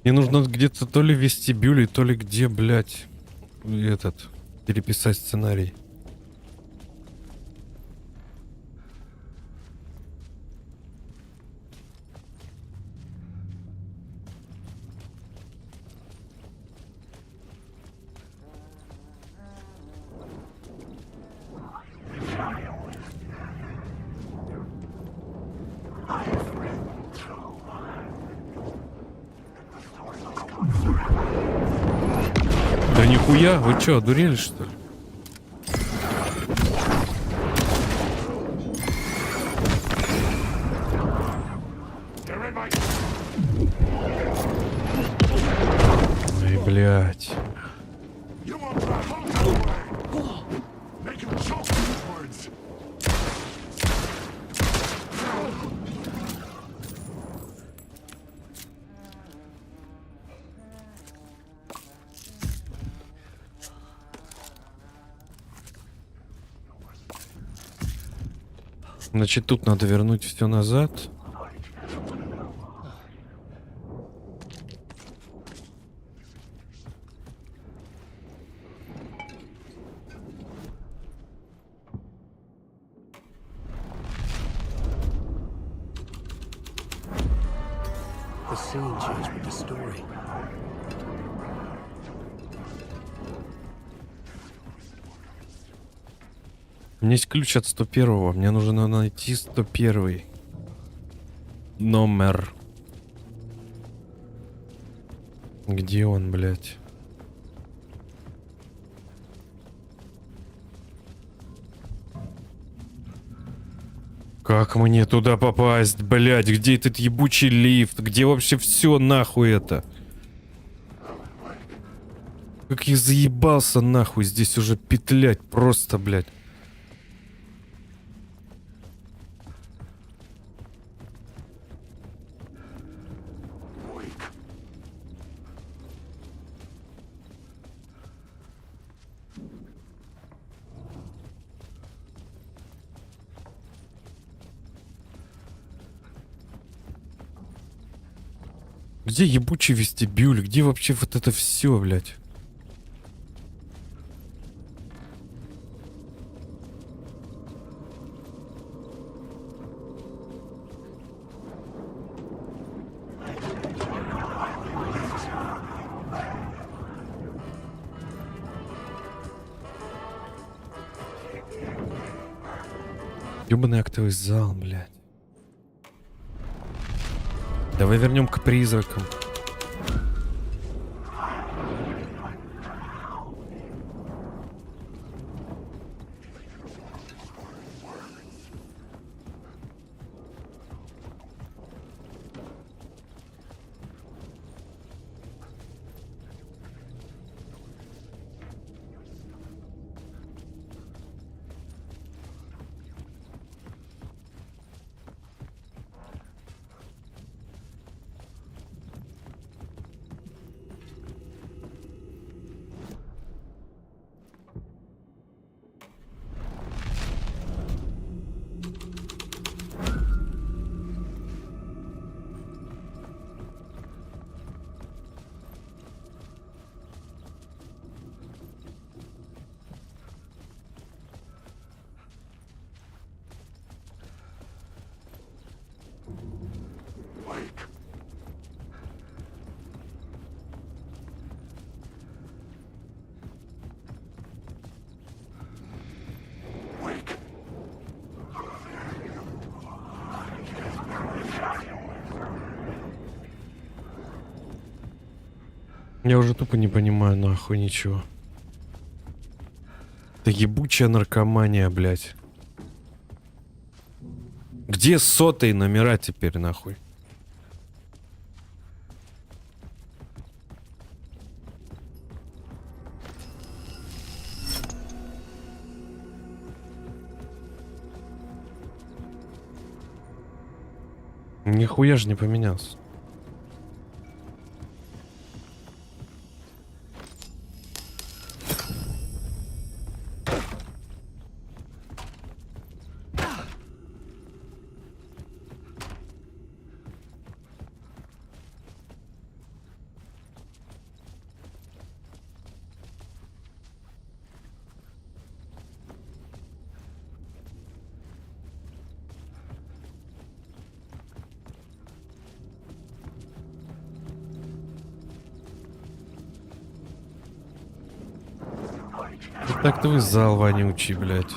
Мне нужно где-то то ли в вестибюле, то ли где, блядь, этот, переписать сценарий. Да нихуя, вы чё, одурели что ли? Ай, блядь. Значит, тут надо вернуть все назад. The scene changed with the story. У меня есть ключ от 101-го. Мне нужно найти 101-й номер. Где он, блядь? Как мне туда попасть, блядь? Где этот ебучий лифт? Где вообще все нахуй это? Как я заебался нахуй здесь уже петлять просто, блядь. Где ебучий вестибюль? Где вообще вот это все, блядь? Ёбаный актовый зал, блядь. Давай вернем к призракам. Я уже тупо не понимаю нахуй ничего. Это ебучая наркомания, блядь. Где сотые номера теперь нахуй? Нихуя же не поменялся. Так-то вы зал вонючий, блядь.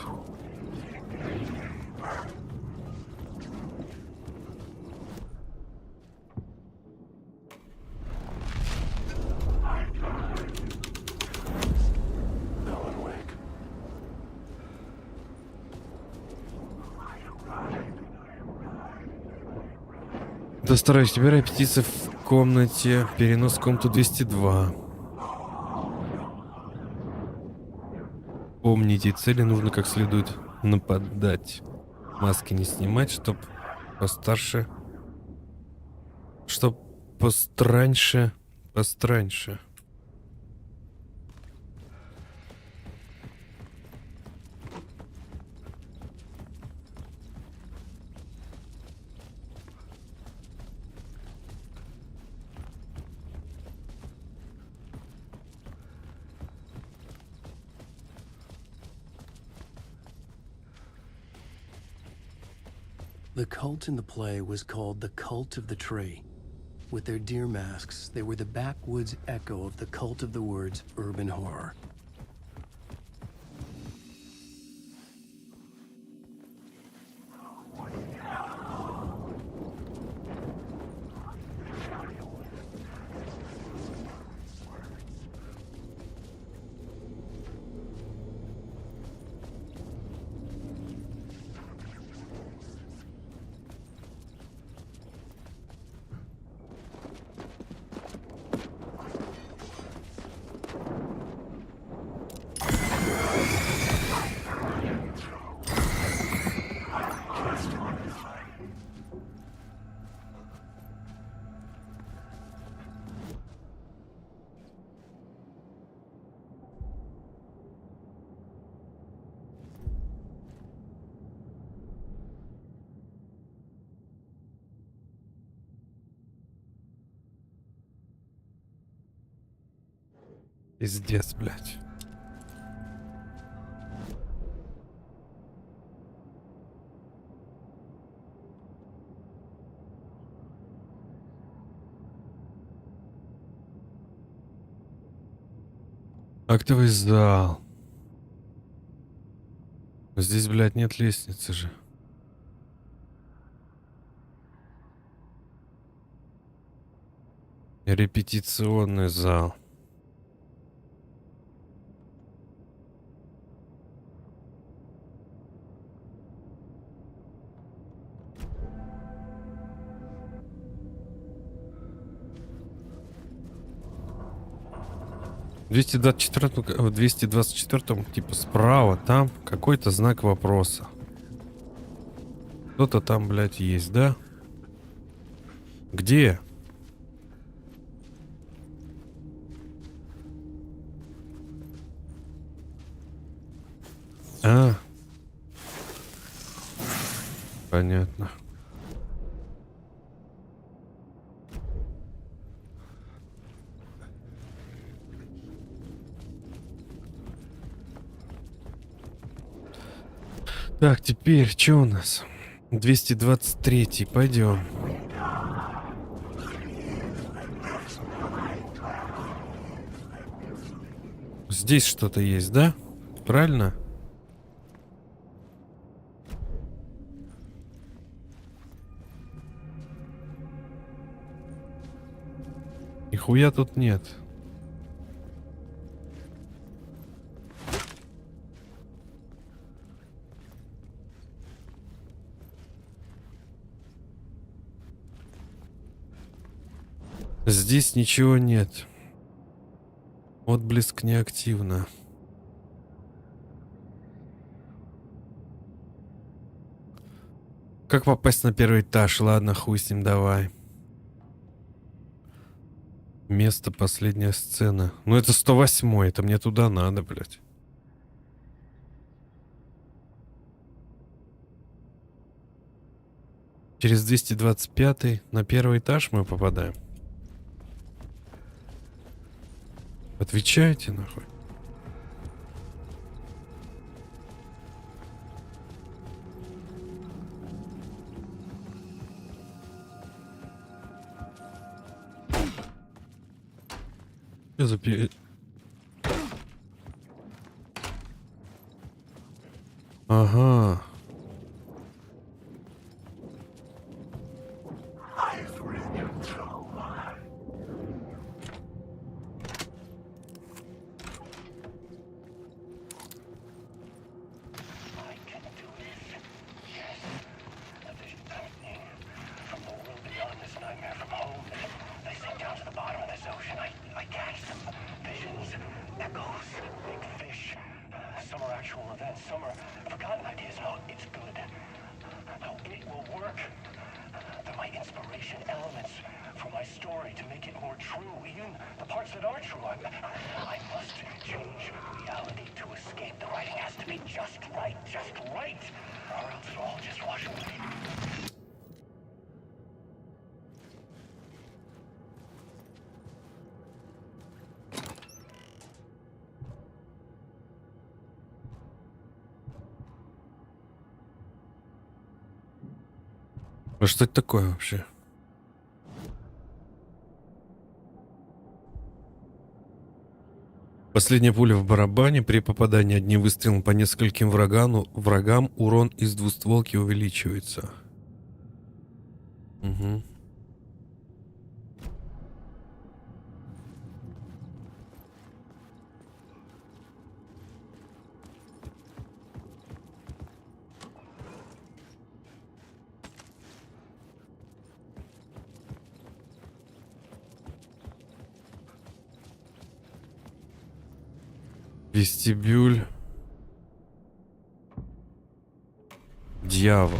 Да стараюсь, тебя репетиция в комнате, перенос в комнату 202. Помните, цели нужно как следует нападать. Маски не снимать, чтоб постарше. Чтоб постраньше. Постраньше. The cult in the play was called the Cult of the Tree. With their deer masks, they were the backwoods echo of the cult of the words urban horror. Пиздец, блядь. Актовый зал. Здесь, блядь, нет лестницы же. Репетиционный зал. В 224 типа справа там какой-то знак вопроса. Кто-то там, блядь, есть, да? Где? А. Понятно. Так, теперь что у нас? 223, пойдем. Здесь что-то есть, да? Правильно? Нихуя тут нет. Здесь ничего нет. Отблеск неактивно. Как попасть на первый этаж? Ладно, хуй с ним, давай. Место, последняя сцена. Ну это 108-й, это мне туда надо, блядь. Через 225-й на первый этаж мы попадаем. Отвечайте, нахуй. Что за Ага. А что это такое вообще? Последняя пуля в барабане. При попадании одним выстрелом по нескольким врагам урон из двустволки увеличивается. Угу. Вестибюль. Дьявол.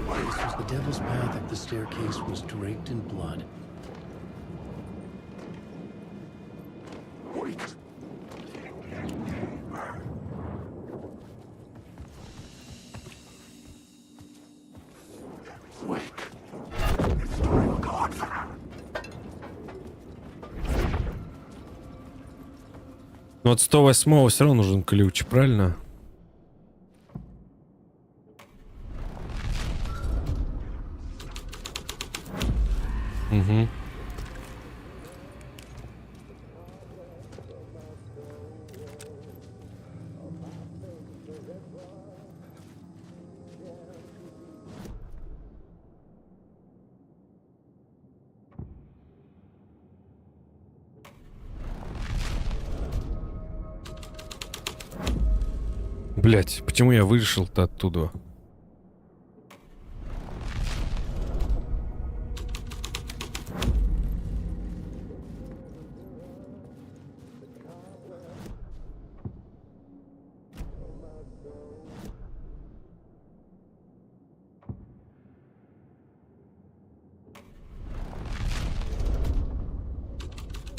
This was the devil's path up the staircase was draped in blood. Но от 108-го все равно нужен ключ, правильно? Угу. Блять, почему я вышел-то оттуда?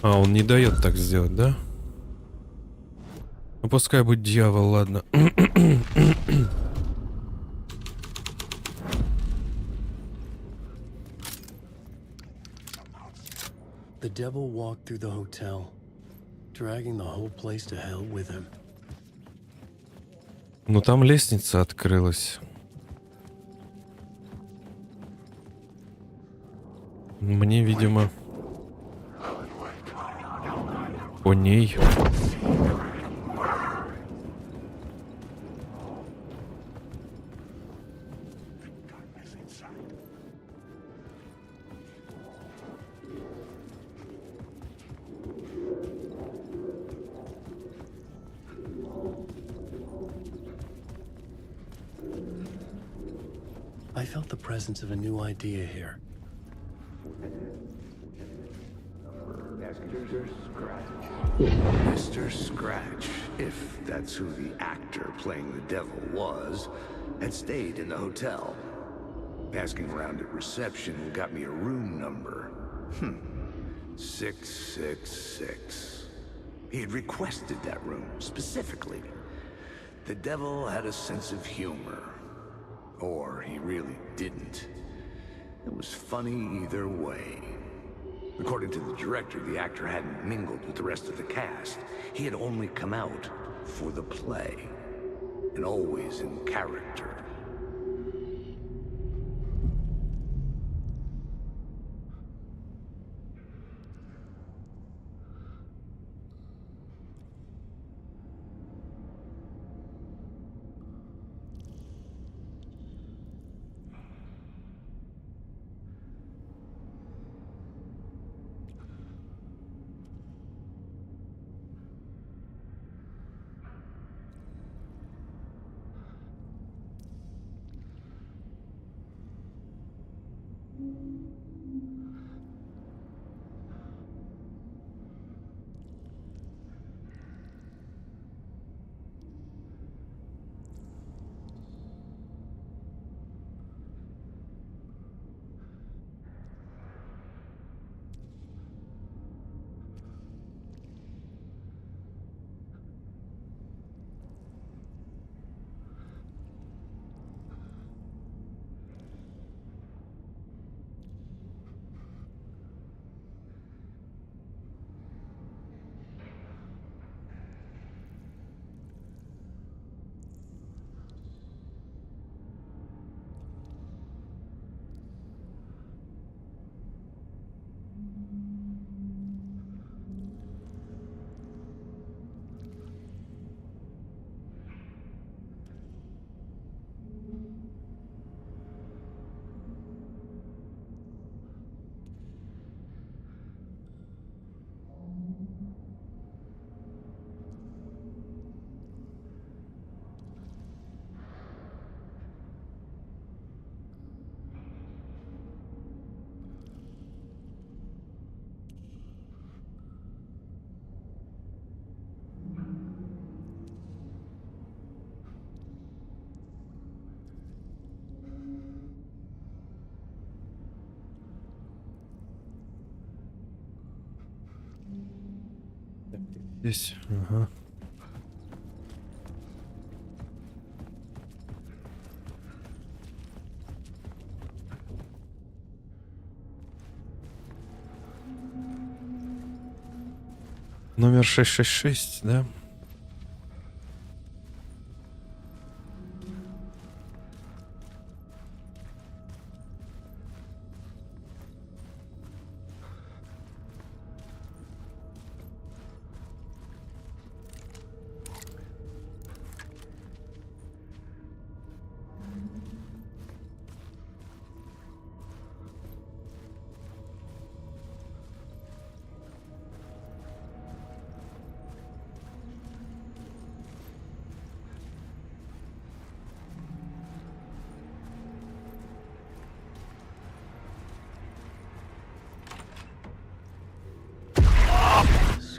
А, он не дает так сделать, да? Ну пускай будет дьявол, ладно. The devil walked through the hotel, dragging the whole place to hell with him. Ну там лестница открылась. Мне, видимо, по ней. I felt the presence of a new idea here. Mr. Scratch, if that's who the actor playing the devil was, had stayed in the hotel. Asking around at reception got me a room number. 666. He had requested that room specifically. The devil had a sense of humor. Or he really didn't. It was funny either way. According to the director, the actor hadn't mingled with the rest of the cast. He had only come out for the play, and always in character. Здесь, ага. Номер 666, да?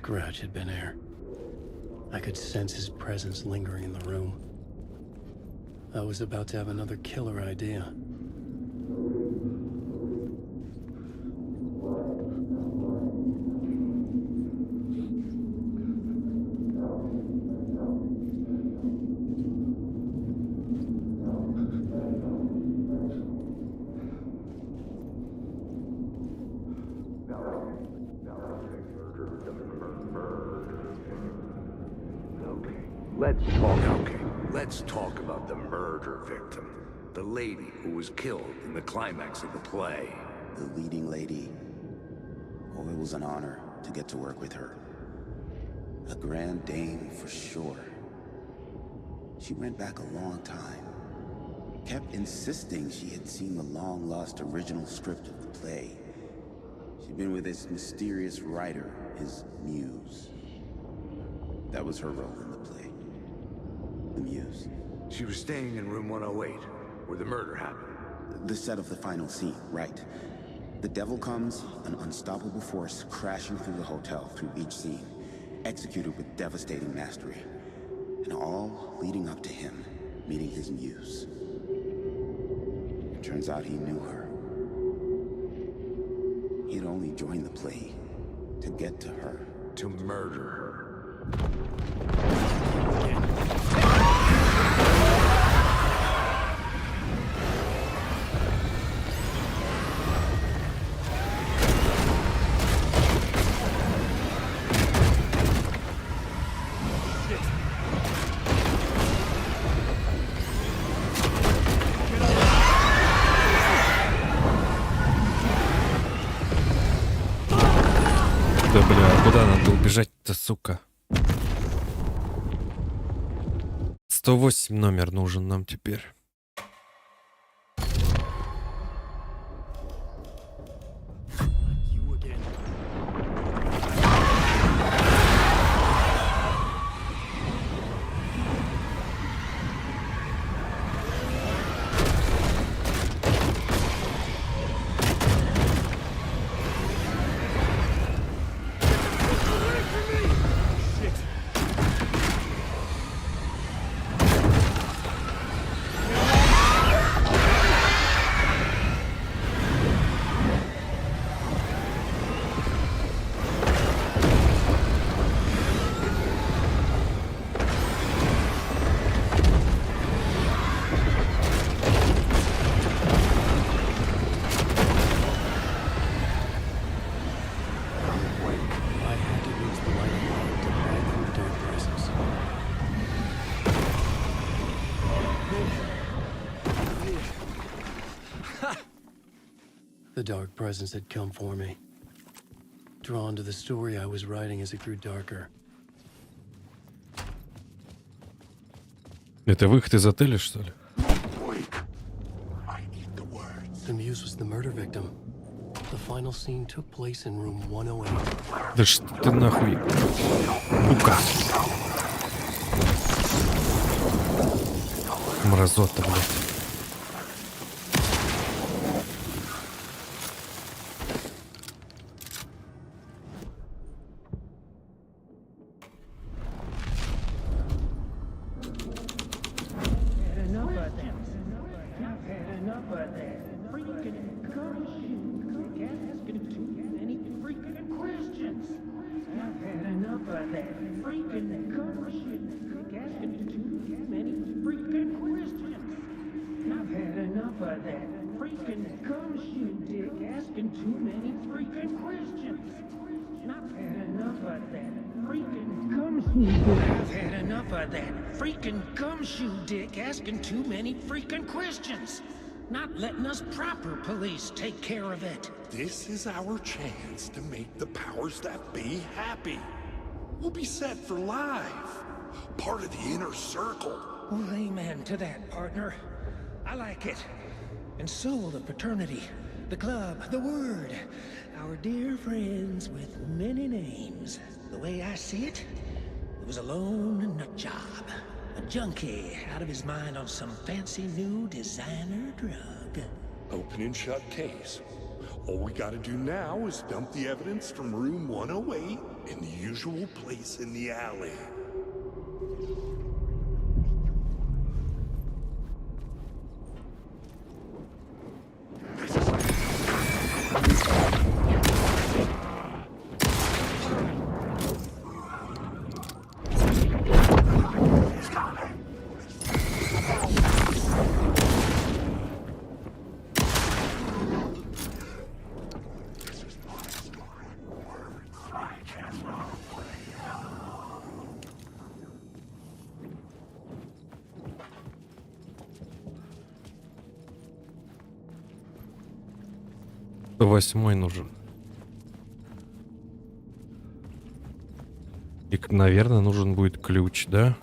Scratch had been here. I could sense his presence lingering in the room. I was about to have another killer idea. Let's talk about the murder victim. The lady who was killed in the climax of the play. The leading lady. Oh, it was an honor to get to work with her. A grand dame for sure. She went back a long time. Kept insisting she had seen the long-lost original script of the play. She'd been with this mysterious writer, his muse. That was her role in the play. The muse. She was staying in room 108, where the murder happened. The set of the final scene, right. The devil comes, an unstoppable force crashing through the hotel through each scene, executed with devastating mastery. And all leading up to him meeting his muse. It turns out he knew her. He'd only joined the play to get to her. To murder her. Да бля, куда надо убежать-то, сука? 108 номер нужен нам теперь. The dark presence had come for me. Drawn to the story I was writing as it grew darker. Это выход из отеля, что ли? The muse was the murder victim. The final scene took place in room 108. Да что ты нахуй? Сука. Мразота, блядь. I've had enough of that freaking gumshoe dick asking too many freaking questions. Not letting us proper police take care of it. This is our chance to make the powers that be happy. We'll be set for life. Part of the inner circle. Well, amen to that, partner. I like it. And so the fraternity, the club, the word. Our dear friends with many names. The way I see it, it was a lone nut job. A junkie out of his mind on some fancy new designer drug. Open and shut case. All we gotta do now is dump the evidence from room 108 in the usual place in the alley. Восьмой нужен. И, наверное, нужен будет ключ, да?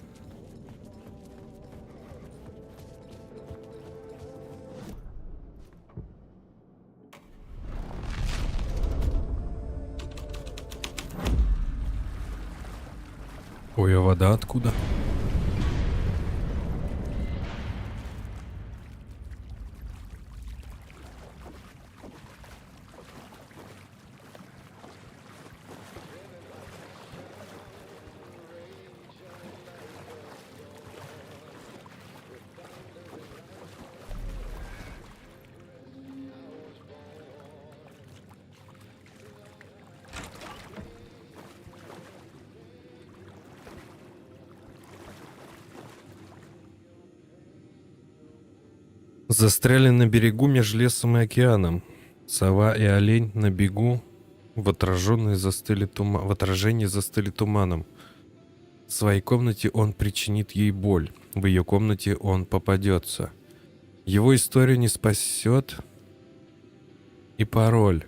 Ой, а вода откуда? Застряли на берегу между лесом и океаном. Сова и олень на бегу в отражении застыли туманом. В своей комнате он причинит ей боль. В ее комнате он попадется. Его историю не спасет и пароль.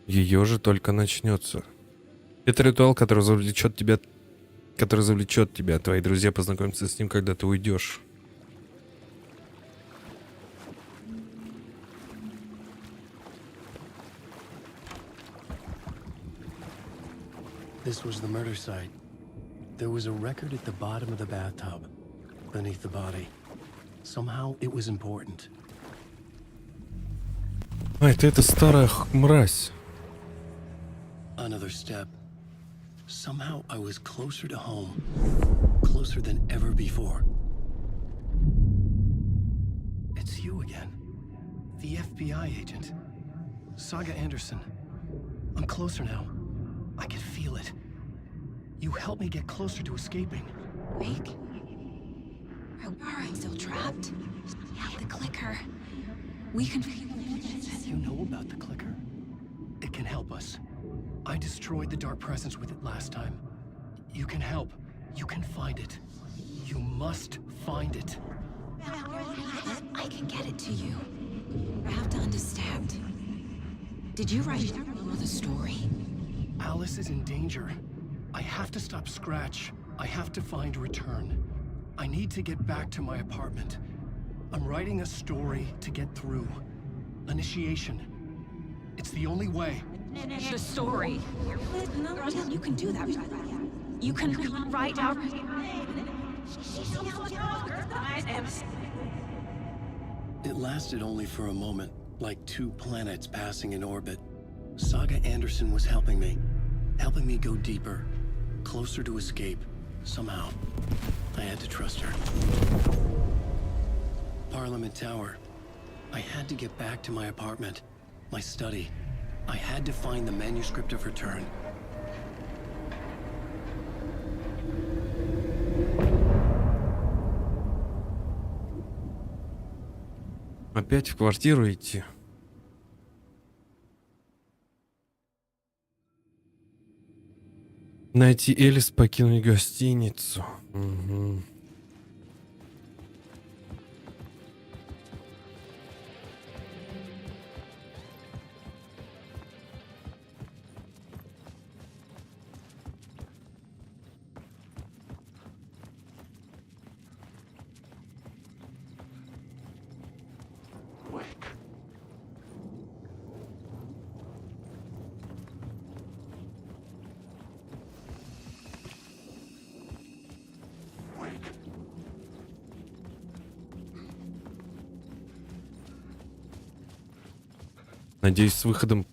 Ее же только начнется. Это ритуал, который завлечет тебя. Твои друзья познакомятся с ним, когда ты уйдешь. This was the murder site. There was a record at the bottom of the bathtub, beneath the body. Somehow it was important. А, это старая мразь. Another step. Somehow I was closer to home. Closer than ever before. It's you again. The FBI agent. Saga Anderson. I'm closer now. I can feel it. You helped me get closer to escaping. Wake? Are I still trapped? We have the clicker. We can... You know about the clicker? It can help us. I destroyed the dark presence with it last time. You can help. You can find it. You must find it. I can get it to you. I have to understand. Did you write the story? Alice is in danger. I have to stop Scratch. I have to find Return. I need to get back to my apartment. I'm writing a story to get through. Initiation. It's the only way. The story. You can do that. You can write out... It lasted only for a moment, like two planets passing in orbit. Saga Anderson was helping me go deeper, closer to escape, somehow. I had to trust her. Parliament Tower. I had to get back to my apartment, my study. I had to find the manuscript of Return. Опять в квартиру идти. Найти Элис, покинуть гостиницу. Угу. Wake. Надеюсь, с выходом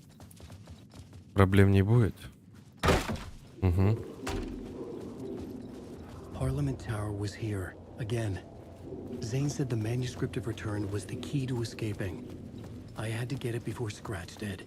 проблем не будет. Угу. Parliament Tower was here, again. Zane said the manuscript of return was the key to escaping. I had to get it before Scratch did.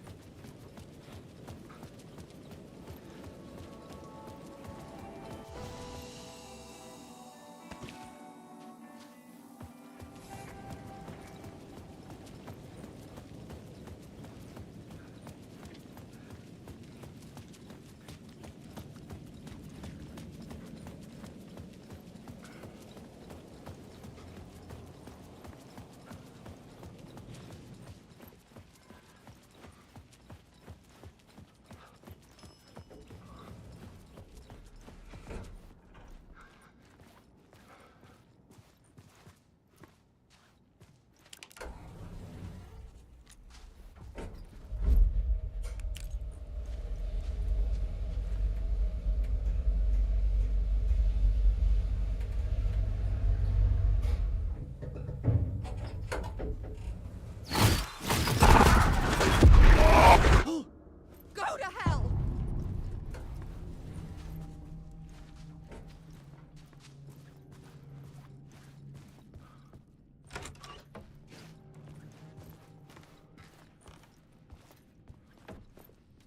Go to hell!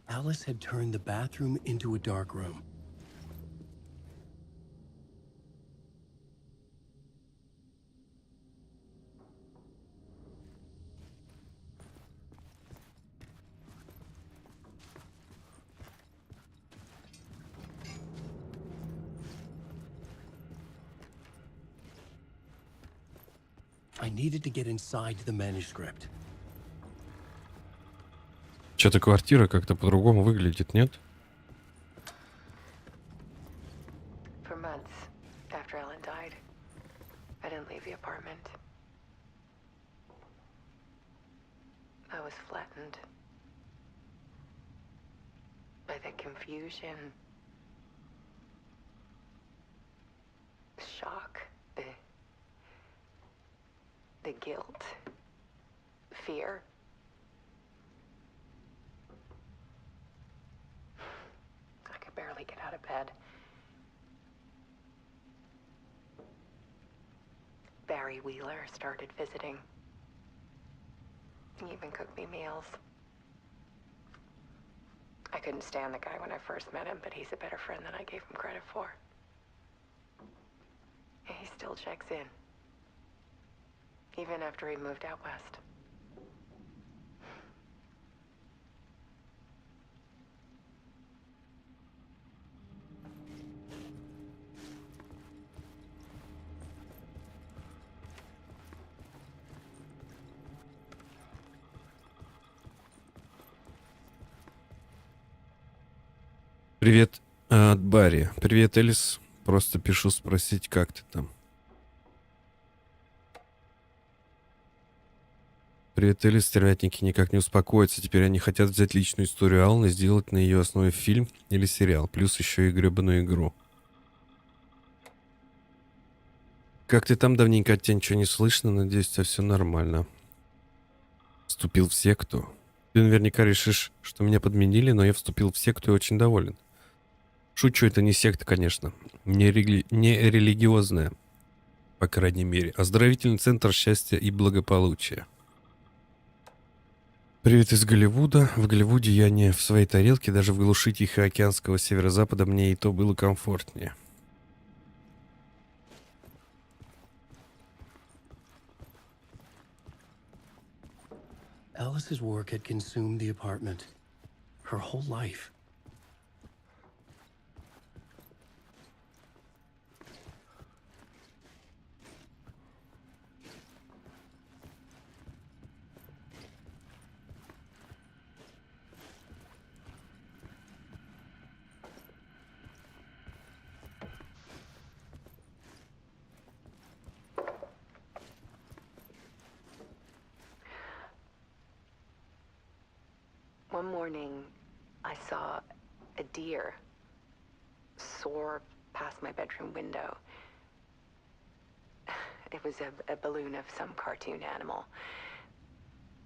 Alice had turned the bathroom into a dark room. I needed to get inside the manuscript. Что-то квартира как-то по-другому выглядит, нет? For months after Ellen died, I didn't leave the apartment. I was flattened by the confusion, shock, the guilt, fear. I could barely get out of bed. Barry Wheeler started visiting. He even cooked me meals. I couldn't stand the guy when I first met him, but he's a better friend than I gave him credit for. And he still checks in, even after he moved out west. Привет от Барри. Привет, Элис. Просто пишу спросить, как ты там. Привет, Элис. Стервятники никак не успокоятся. Теперь они хотят взять личную историю Аллы и сделать на ее основе фильм или сериал. Плюс еще и гребаную игру. Как ты там? Давненько от тебя ничего не слышно. Надеюсь, у тебя все нормально. Вступил в секту. Ты наверняка решишь, что меня подменили, но я вступил в секту и очень доволен. Шучу, это не секта, конечно. Не религиозная, по крайней мере. Оздоровительный центр счастья и благополучия. Привет из Голливуда. В Голливуде я не в своей тарелке. Даже в глуши Тихоокеанского северо-запада мне и то было комфортнее. Alice's work had consumed the apartment. Her whole life. One morning, I saw a deer soar past my bedroom window. It was a balloon of some cartoon animal.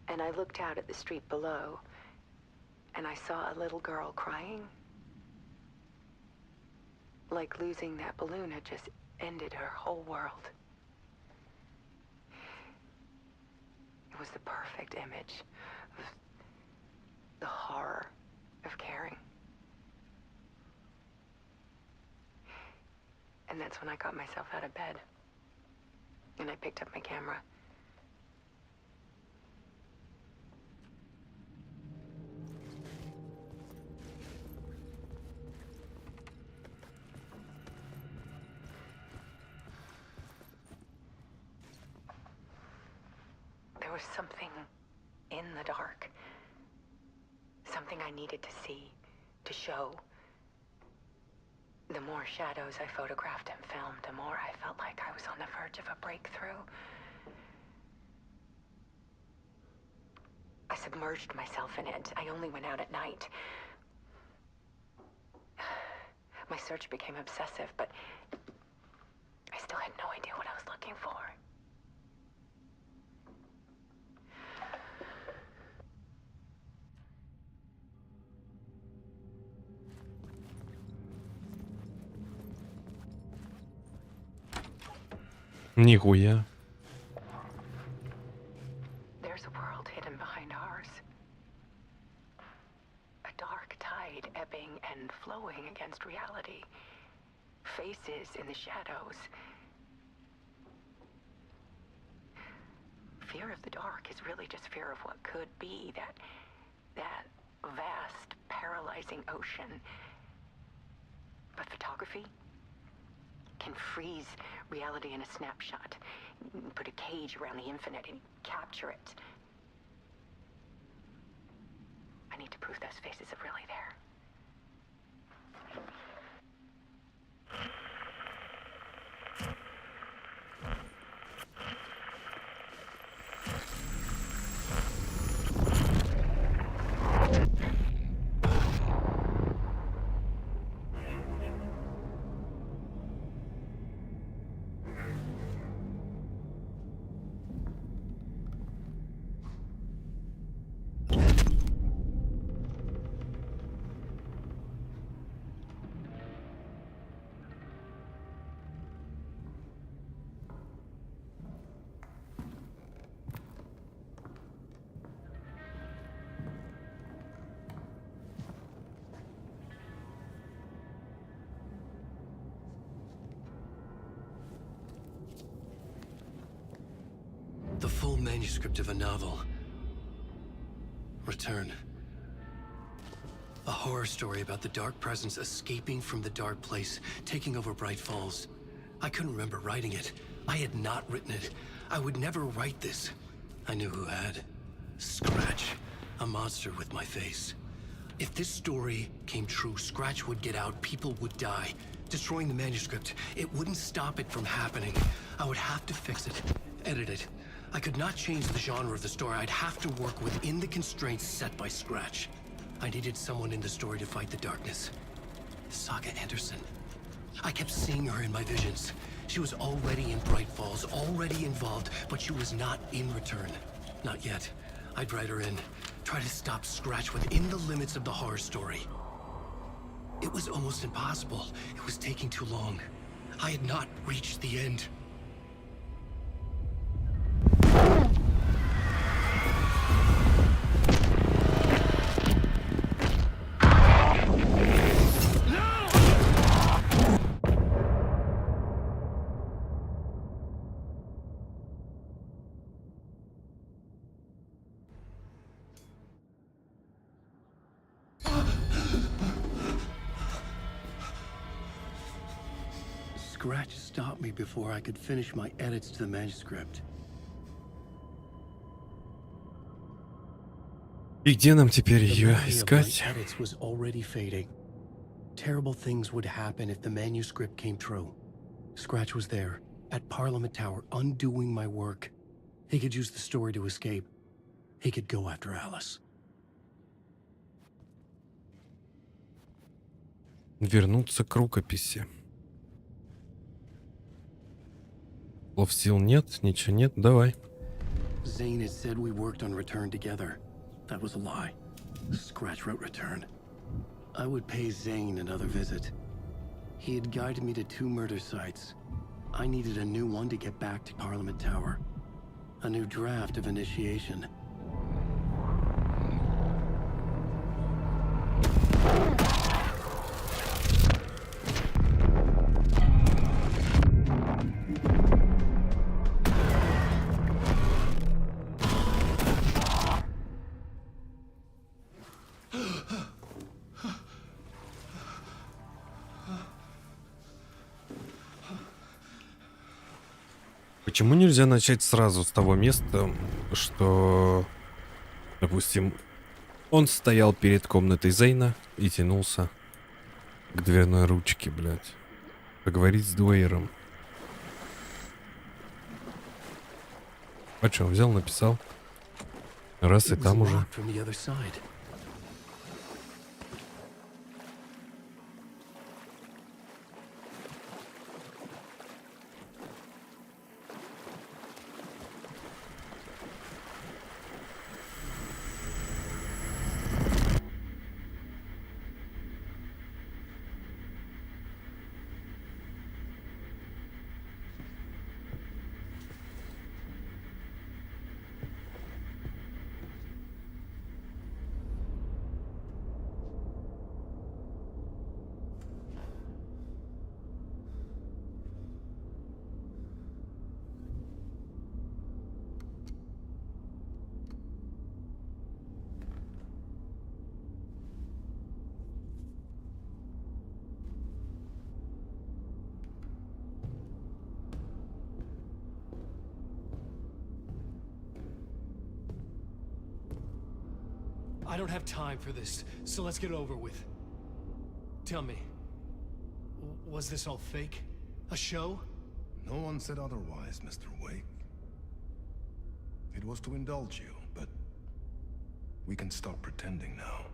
And I looked out at the street below, and I saw a little girl crying. Like losing that balloon had just ended her whole world. It was the perfect image of the horror of caring. And that's when I got myself out of bed. And I picked up my camera. There was something in the dark. Something I needed to see, to show. The more shadows I photographed and filmed, the more I felt like I was on the verge of a breakthrough. I submerged myself in it. I only went out at night. My search became obsessive, but I still had no idea what I was looking for. Нихуя. There's a world hidden behind ours. A dark tide ebbing and flowing against reality. Faces in the shadows. Fear of the dark is really just fear of what could be, that vast, paralyzing ocean. But photography can freeze reality in a snapshot. Put a cage around the infinite and capture it. I need to prove those faces are really there. The full manuscript of a novel. Return. A horror story about the dark presence escaping from the dark place, taking over Bright Falls. I couldn't remember writing it. I had not written it. I would never write this. I knew who had. Scratch. A monster with my face. If this story came true, Scratch would get out, people would die. Destroying the manuscript, it wouldn't stop it from happening. I would have to fix it, edit it. I could not change the genre of the story. I'd have to work within the constraints set by Scratch. I needed someone in the story to fight the darkness. Saga Anderson. I kept seeing her in my visions. She was already in Bright Falls, already involved, but she was not in Return. Not yet. I'd write her in, try to stop Scratch within the limits of the horror story. It was almost impossible. It was taking too long. I had not reached the end. Scratch stopped me before I could finish my edits to the manuscript. И где нам теперь The ее memory of my искать? edits was already fading. Terrible things would happen if the manuscript came true. Scratch was there, at Parliament Tower, undoing my work. He could use the story to escape. He could go after Alice. Вернуться к рукописи. Слов сил нет, ничего нет, давай. Zane had said we worked on Return together. That was a lie. Scratch wrote Return. I would pay Zane another visit. He had guided me to 2 murder sites. I needed a new one to get back to Parliament Tower. A new draft of initiation. Почему нельзя начать сразу с того места, что, допустим, он стоял перед комнатой Зейна и тянулся к дверной ручке, блядь, поговорить с Дуэйром. А что, взял, написал, раз и там уже. I don't have time for this, so let's get it over with. Tell me, was this all fake? A show? No one said otherwise, Mr. Wake. It was to indulge you, but we can stop pretending now.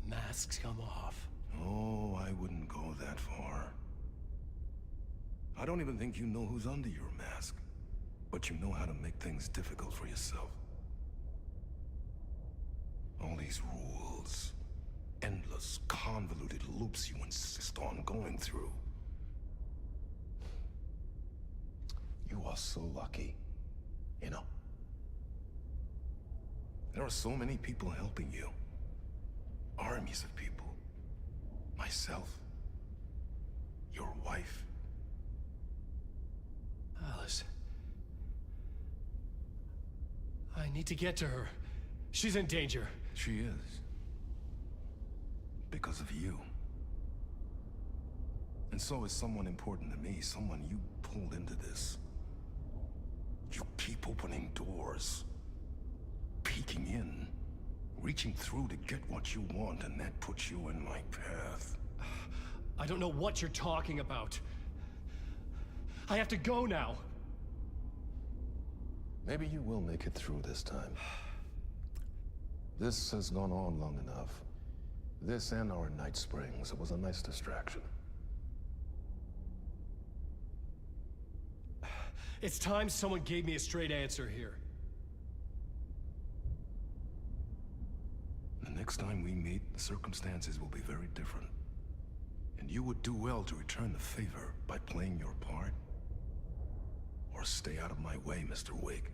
Masks come off. Oh, I wouldn't go that far. I don't even think you know who's under your mask, but you know how to make things difficult for yourself. All these rules, endless, convoluted loops you insist on going through. You are so lucky, you know. There are so many people helping you. Armies of people. Myself. Your wife. Alice. I need to get to her. She's in danger. She is. Because of you. And so is someone important to me, someone you pulled into this. You keep opening doors. Peeking in. Reaching through to get what you want, and that puts you in my path. I don't know what you're talking about. I have to go now. Maybe you will make it through this time. This has gone on long enough. This and our night springs. It was a nice distraction. It's time someone gave me a straight answer here. The next time we meet, the circumstances will be very different. And you would do well to return the favor by playing your part. Or stay out of my way, Mr. Wake.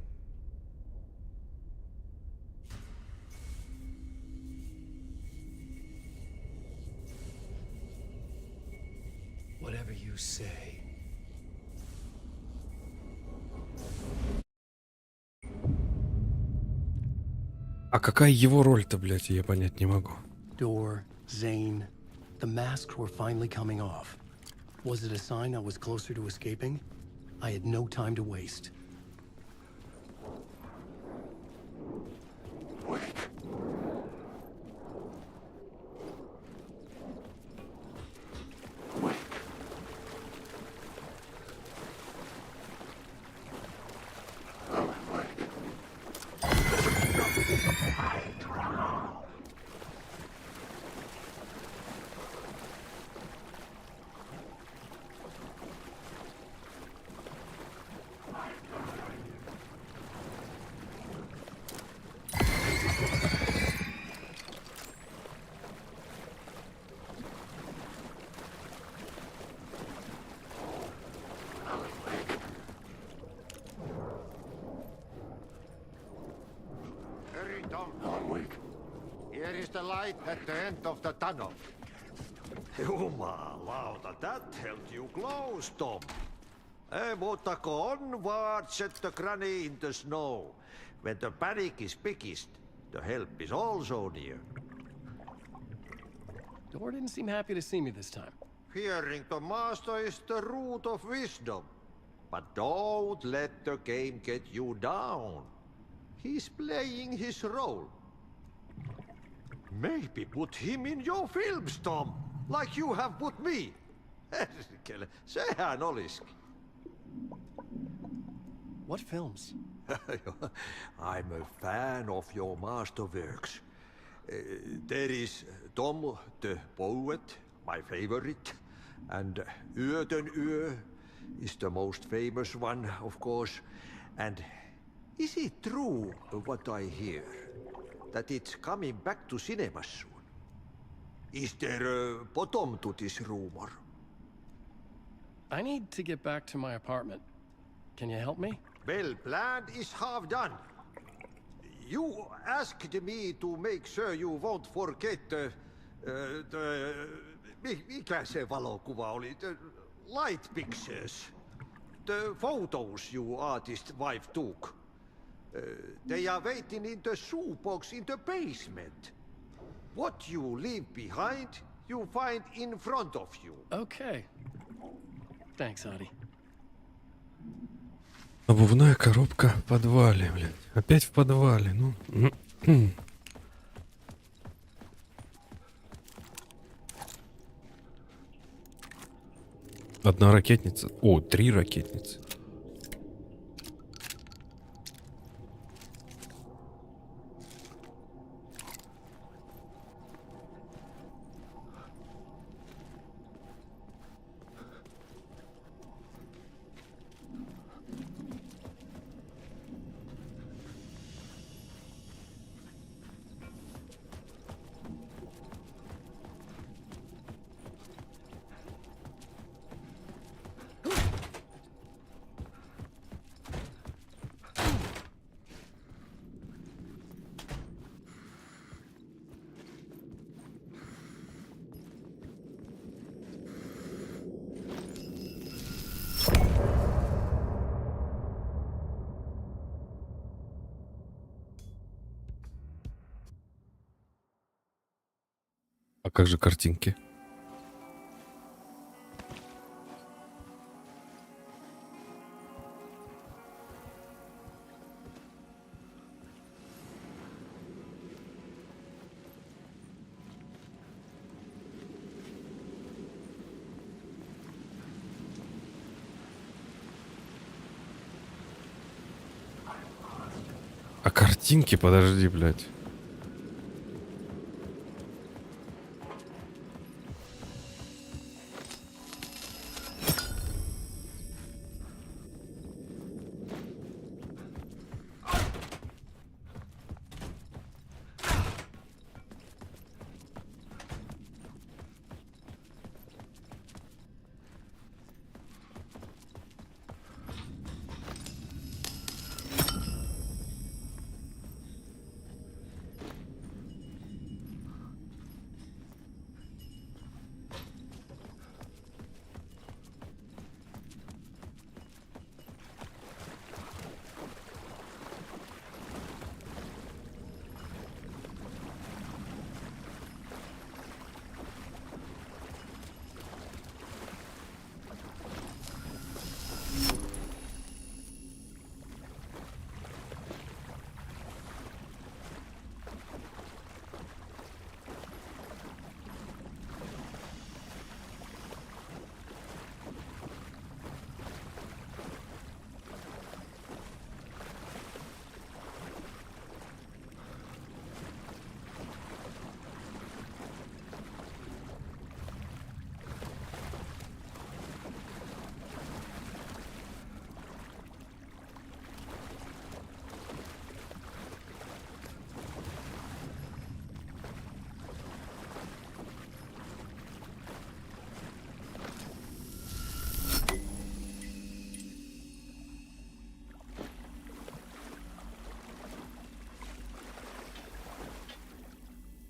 Whatever you say. А какая его роль-то, блядь, я понять не могу. Door, Zane, the masks were finally coming off. Was it a sign I was closer to escaping? I had no time to waste. Tom. Awake. Here is the light at the end of the tunnel. Jumalauta, that held you close, Tom. Mutta onward, set the granny in the snow. When the panic is biggest, the help is also near. Door didn't seem happy to see me this time. Fearing the master is the root of wisdom. But don't let the game get you down. He's playing his role. Maybe put him in your films, Tom, like you have put me. Herkele, sehän olisikin. What films? I'm a fan of your masterworks. There is Tom the Poet, my favorite, and Yöden Yö is the most famous one, of course. And is it true what I hear, that it's coming back to cinemas soon? Is there a bottom to this rumor? I need to get back to my apartment. Can you help me? Well, plan is half done. You asked me to make sure you won't forget mikä se valokuva oli? The light pictures. The photos you artist wife took. They are waiting in the shoebox in the basement. What you leave behind, you find in front of you. Okay. Thanks, Adi. Обувная коробка в подвале, блядь. Опять в подвале, ну. Одна ракетница. О, 3 ракетницы. А как же картинки? А картинки, подожди, блядь.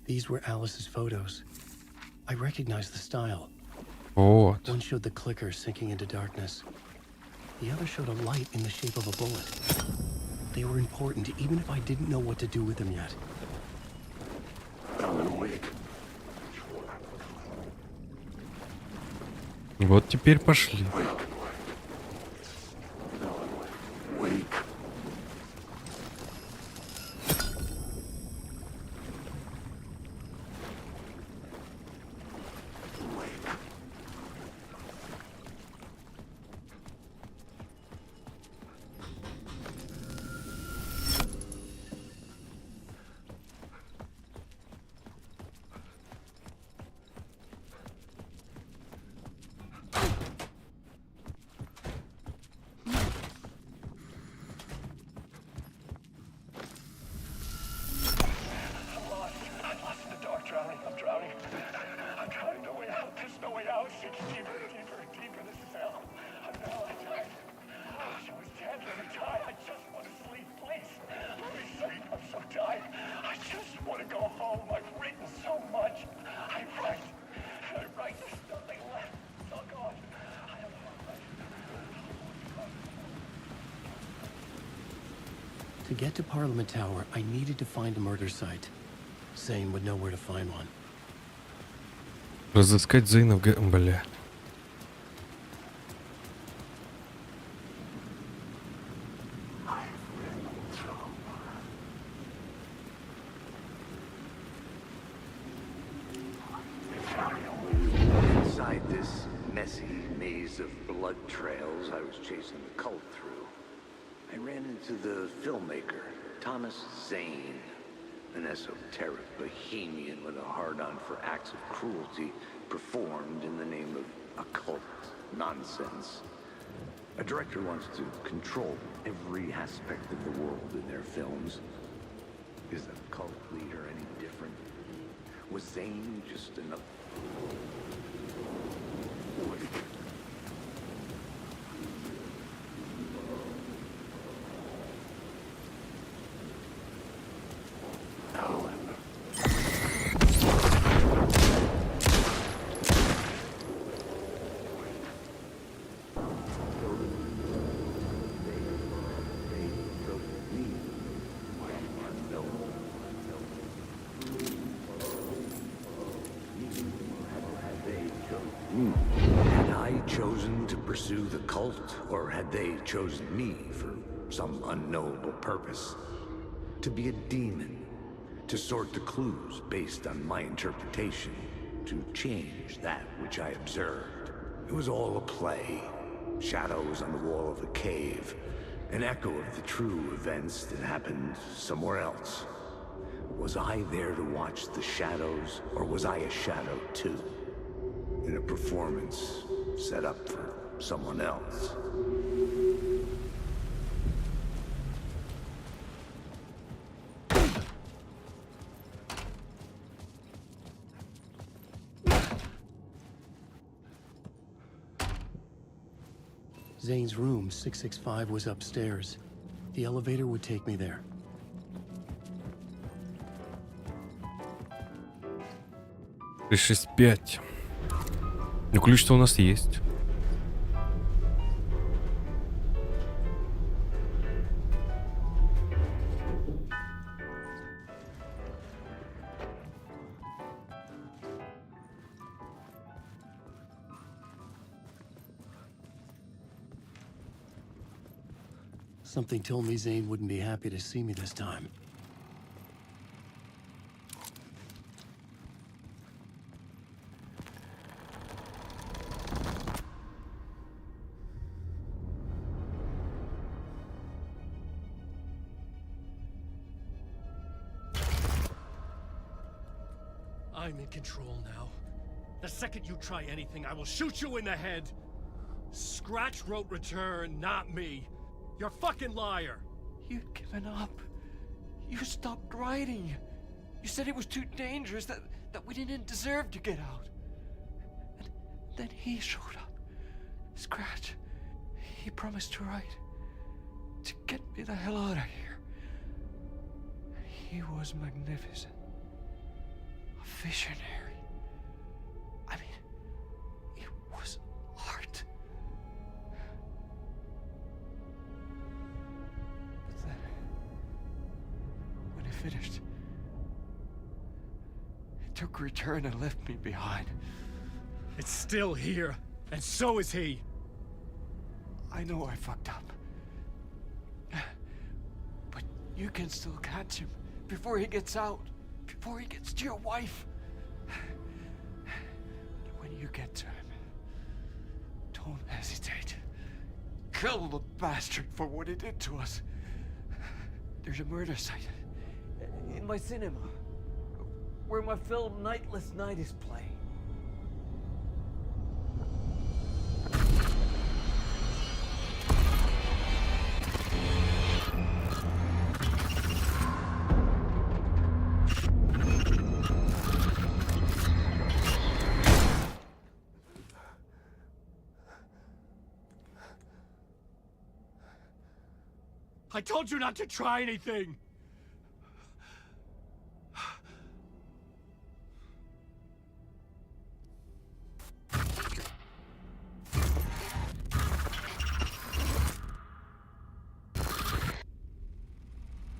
These were Alice's photos. I recognized the style. Вот. One showed the clicker sinking into darkness. The other showed a light in the shape of a bullet. They were important, even if I didn't know what to do with them yet. Вот теперь пошли. To get to Parliament Tower, I needed to find a murder site. Zane would know where to find one. Разыскать Зейна в бля. Inside this messy maze of blood trails I was chasing the cult through, I ran into the filmmaker, Thomas Zane, an esoteric bohemian with a hard-on for acts of cruelty performed in the name of occult nonsense. A director wants to control every aspect of the world in their films. Is the cult leader any different? Was Zane just another... Had I chosen to pursue the cult, or had they chosen me for some unknowable purpose? To be a demon, to sort the clues based on my interpretation, to change that which I observed. It was all a play. Shadows on the wall of the cave, an echo of the true events that happened somewhere else. Was I there to watch the shadows, or was I a shadow too? In a performance set up for someone else. Zane's room, 665, was upstairs. The elevator would take me there. 365. Ну, ключ-то у нас есть. Something told me Zane wouldn't be happy to see me this time. I'm in control now. The second you try anything, I will shoot you in the head. Scratch wrote return, not me. You're a fucking liar. You'd given up. You stopped writing. You said it was too dangerous, that we didn't deserve to get out. And then he showed up. Scratch. He promised to write. To get me the hell out of here. He was magnificent. visionary. I mean, it was art. But then, when it finished, it took a return and left me behind. It's still here, and so is he. I know I fucked up. But you can still catch him before he gets out, before he gets to your wife. When you get to him, don't hesitate. Kill the bastard for what he did to us. There's a murder site in my cinema where my film Nightless Night is playing. I told you not to try anything!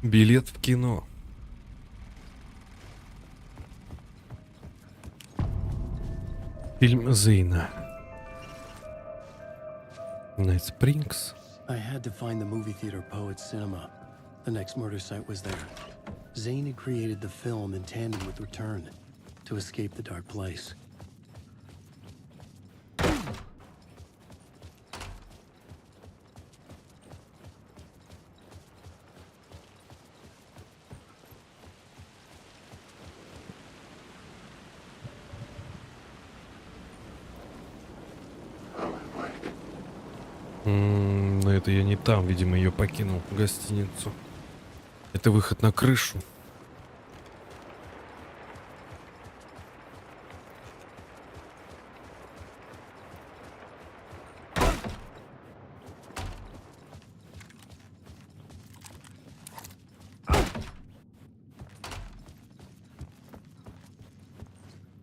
Билет в кино. Фильм Зейна. Night Springs. I had to find the movie theater Poet Cinema. The next murder site was there. Zane had created the film in tandem with Return to escape the dark place. Но это я не там, видимо, ее покинул, гостиницу. Это выход на крышу.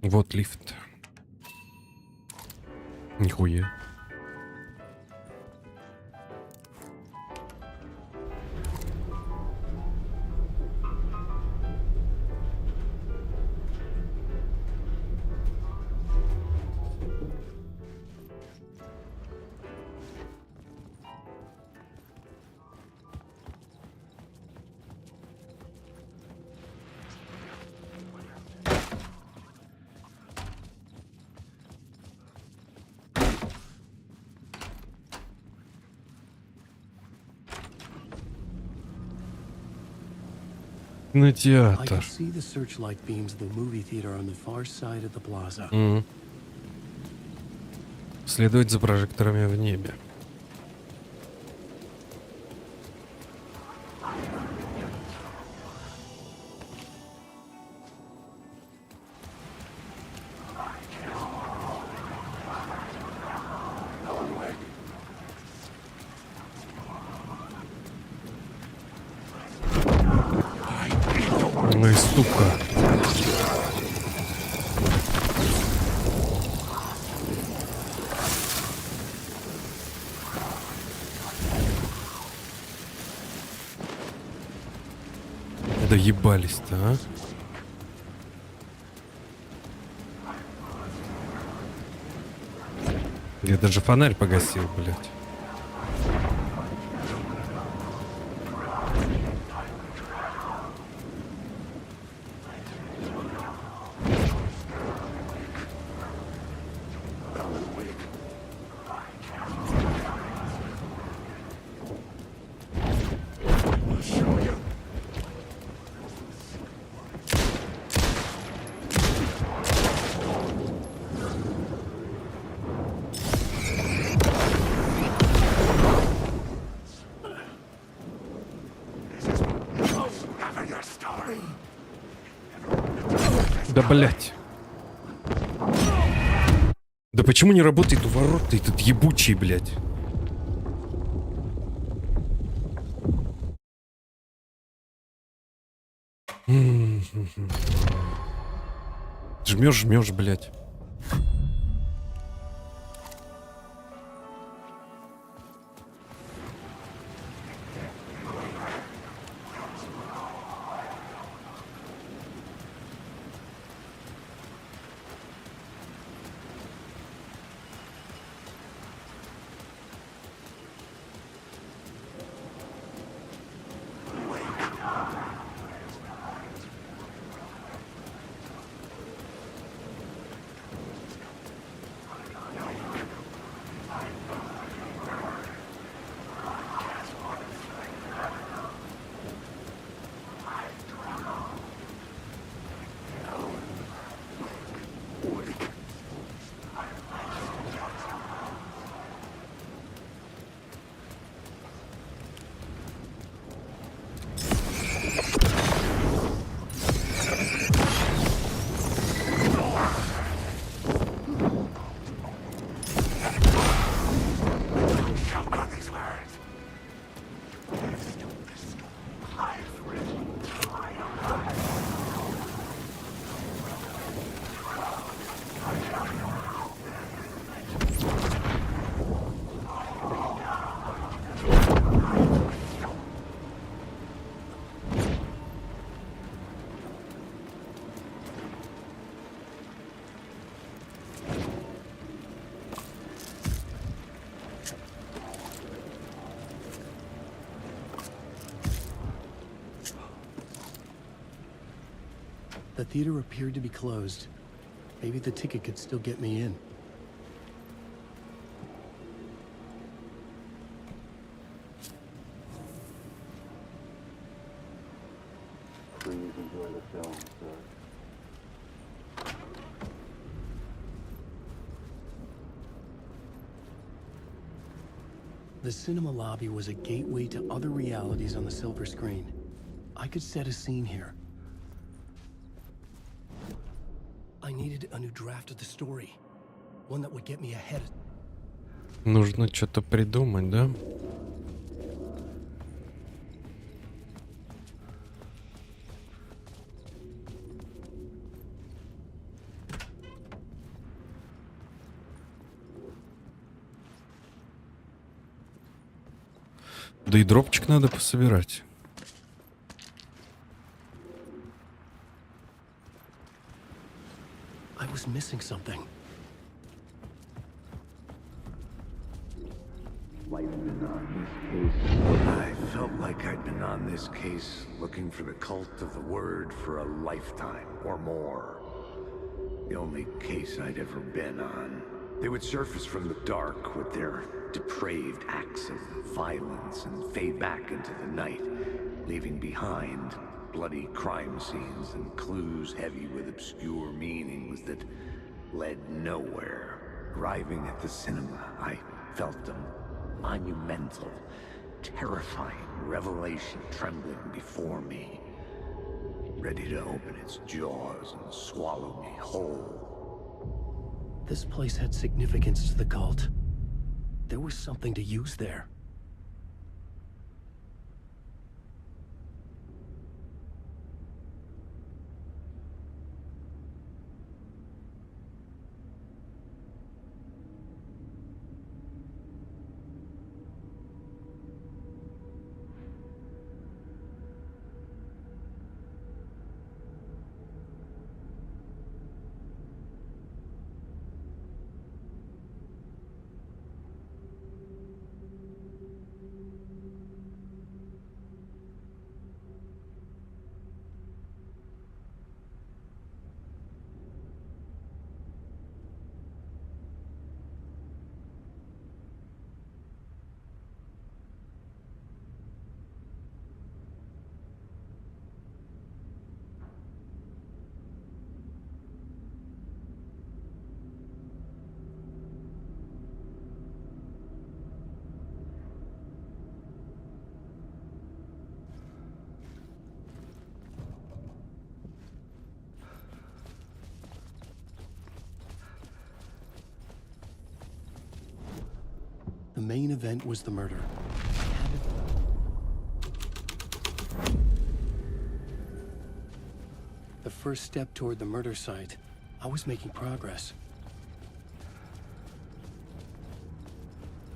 Вот лифт. Нихуя. I Кинотеатр. could see the searchlight beams of the movie theater on the far side of the plaza. Следовать за прожекторами в небе. Ой, сука. Доебались-то, а? Я даже фонарь погасил, блядь. Да блять. Да почему не работает у ворот этот ебучий, блядь? Жмешь, блядь. The theater appeared to be closed. Maybe the ticket could still get me in. Please enjoy the film, sir. The cinema lobby was a gateway to other realities on the silver screen. I could set a scene here. I needed a new draft of the story. One that would get me ahead. Нужно что-то придумать, да? Да и дропчик надо пособирать. I was missing something. I felt like I'd been on this case looking for the cult of the word for a lifetime or more. The only case I'd ever been on. They would surface from the dark with their depraved acts of violence and fade back into the night, leaving behind bloody crime scenes and clues heavy with obscure meanings that led nowhere. Arriving at the cinema, I felt a monumental, terrifying revelation trembling before me, ready to open its jaws and swallow me whole. This place had significance to the cult. There was something to use there. The main event was the murder. The first step toward the murder site I was making progress.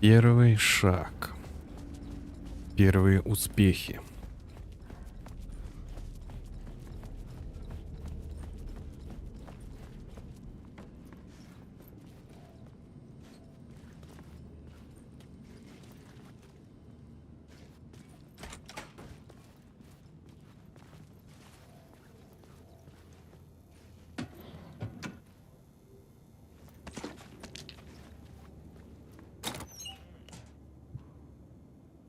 Первый шаг. Первые успехи.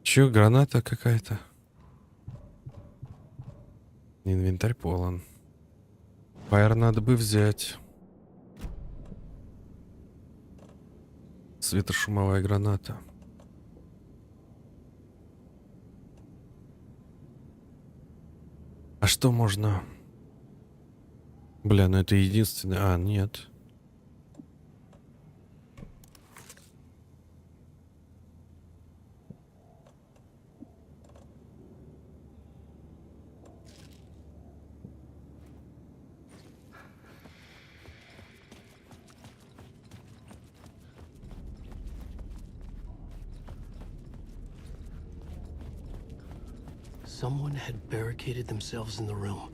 Чё, граната какая-то? Инвентарь полон. Фаер надо бы взять. Светошумовая граната. А что можно? Бля, ну это единственное. А, нет. Someone had barricaded themselves in the room.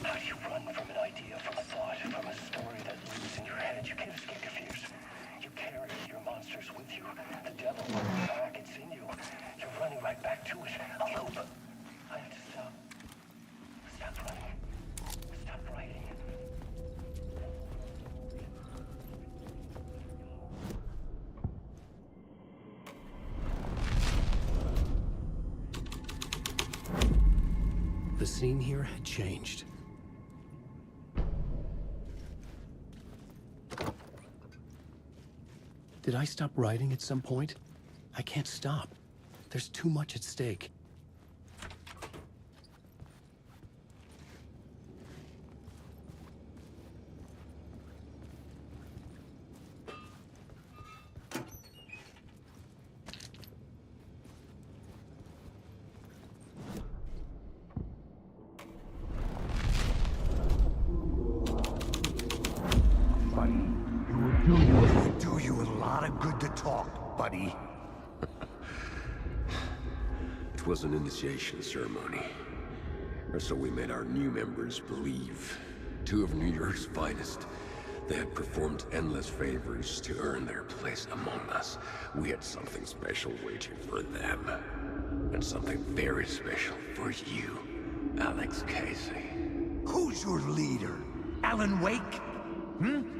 How do you run from an idea, from a thought, from a story that lives in your head? You can't escape your fears. You carry your monsters with you. The devil runs back, it's in you. You're running right back to it. A loop. I have to stop. Stop running. Stop writing. The scene here had changed. Did I stop writing at some point? I can't stop. There's too much at stake. Do you a lot of good to talk, buddy. It was an initiation ceremony. Or so we made our new members believe. Two of New York's finest. They had performed endless favors to earn their place among us. We had something special waiting for them. And something very special for you, Alex Casey. Who's your leader? Alan Wake?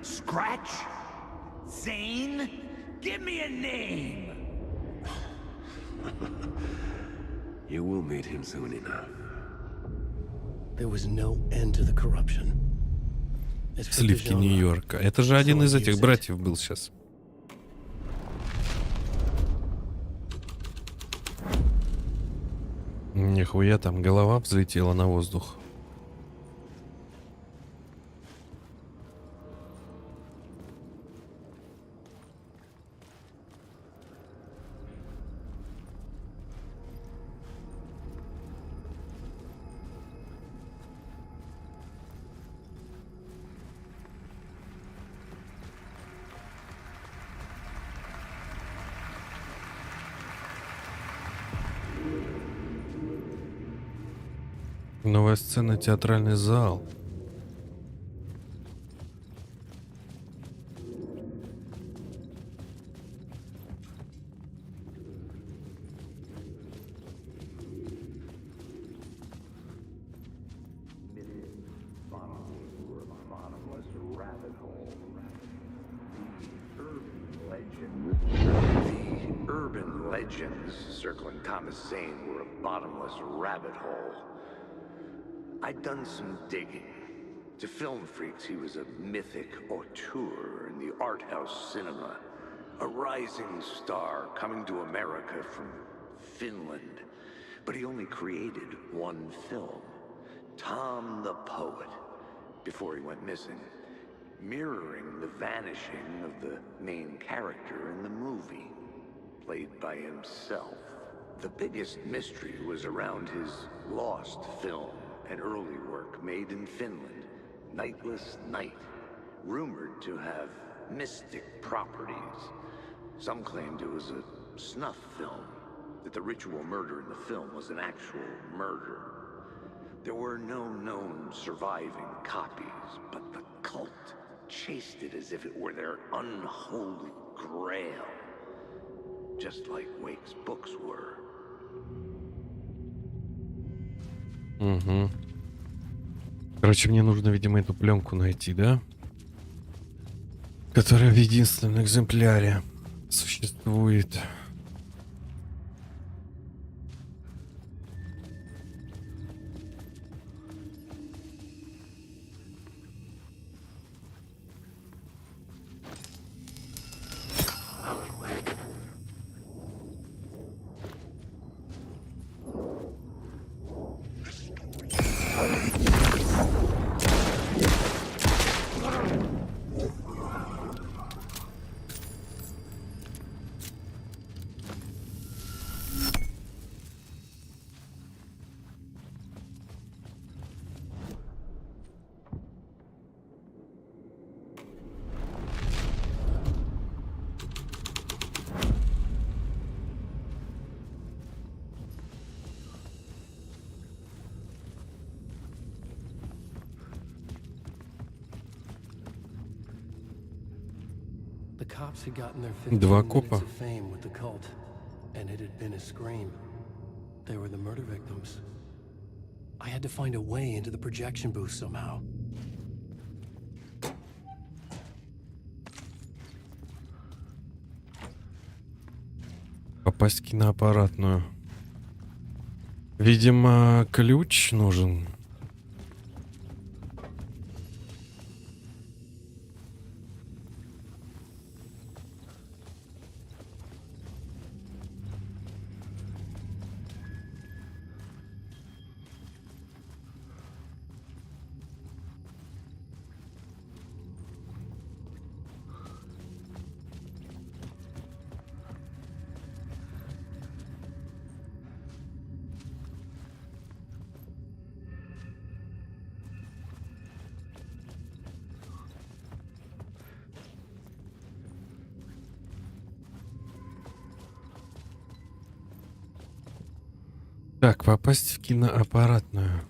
Scratch? Zane? Give me a name! You will meet him soon enough. There was no end to the corruption. Сливки Нью-Йорка. Это же один из этих братьев был сейчас. Нихуя, там голова взлетела на воздух. Новая сцена, театральный зал. The urban legends circling Thomas Zane were a bottomless rabbit hole. I'd done some digging. To film freaks, he was a mythic auteur in the art house cinema. A rising star coming to America from Finland. But he only created one film, Tom the Poet, before he went missing, mirroring the vanishing of the main character in the movie, played by himself. The biggest mystery was around his lost film, an early work made in Finland, Nightless Night, rumored to have mystic properties. Some claimed it was a snuff film, that the ritual murder in the film was an actual murder. There were no known surviving copies, but the cult chased it as if it were their unholy grail, just like Wake's books were. Угу. Короче, мне нужно, видимо, эту пленку найти, да? Которая в единственном экземпляре существует. The cops had gotten their 15 Два minutes копа. of fame with the cult, and it had been a scream. They were the murder victims. I had to find a way into the projection booth somehow. Попасть в киноаппаратную. Видимо, ключ нужен. Так, попасть в киноаппаратную.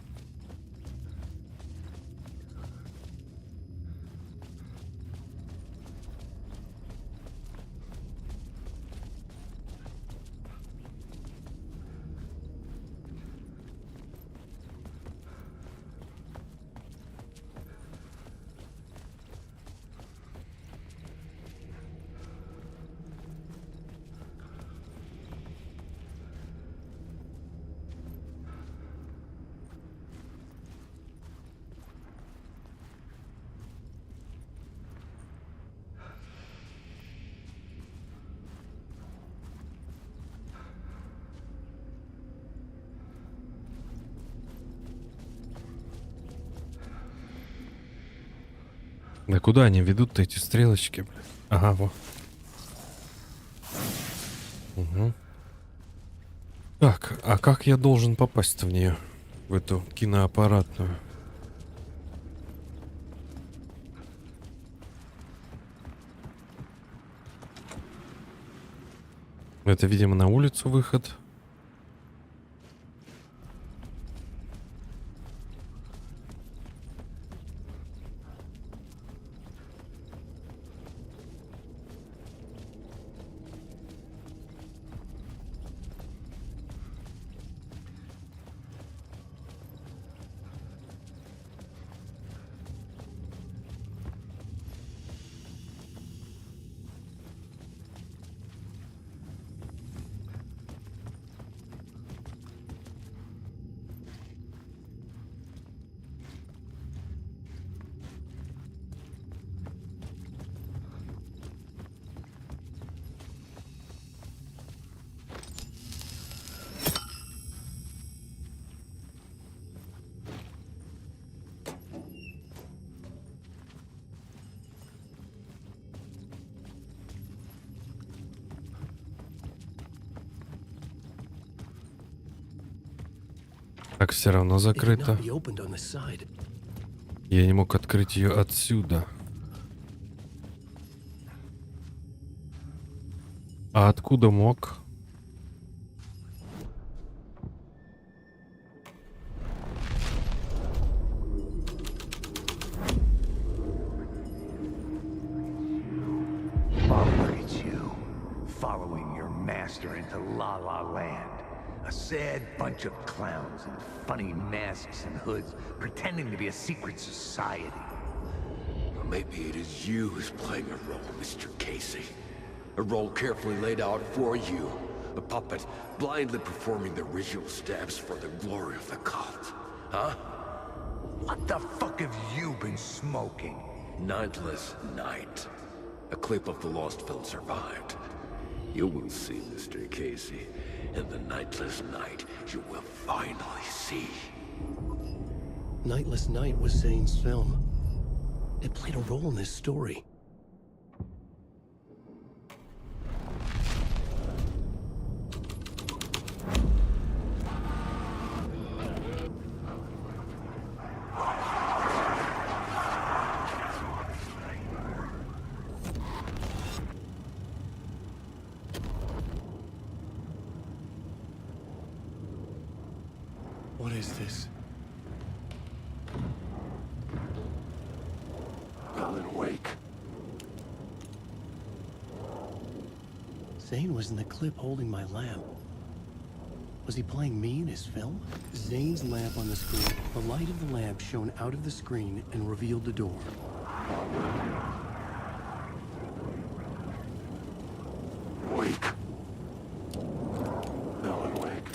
Да куда они ведут-то, эти стрелочки, блин? Ага, во. Угу. Так, а как я должен попасть-то в нее? В эту киноаппаратную? Это, видимо, на улицу выход. все равно закрыта. Я не мог открыть ее отсюда. А откуда мог? Following your master into La La Land. A sad bunch of clowns in funny masks and hoods, pretending to be a secret society. Well, maybe it is you who's playing a role, Mr. Casey. A role carefully laid out for you. A puppet blindly performing the ritual steps for the glory of the cult. Huh? What the fuck have you been smoking? Nightless Night. A clip of the lost film survived. You will see, Mr. Casey. In the Nightless Night, you will finally see. Nightless Night was Zane's film. It played a role in this story. What is this? Alan, wake. Zane was in the clip holding my lamp. Was he playing me in his film? Zane's lamp on the screen. The light of the lamp shone out of the screen and revealed the door. Wake. Alan, wake.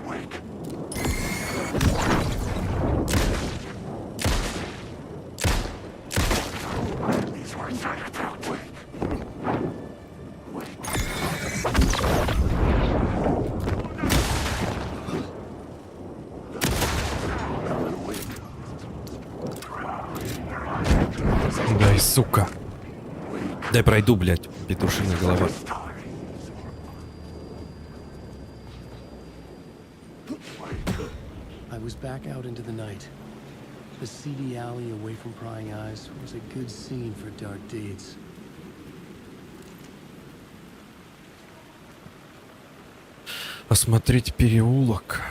Wake. These were inside a throat. Wake. Дай, сука. Дай пройду, блядь, петушиная голова. I was back out into the night. The seedy alley away from prying eyes was a good scene for dark deeds. Осмотреть переулок.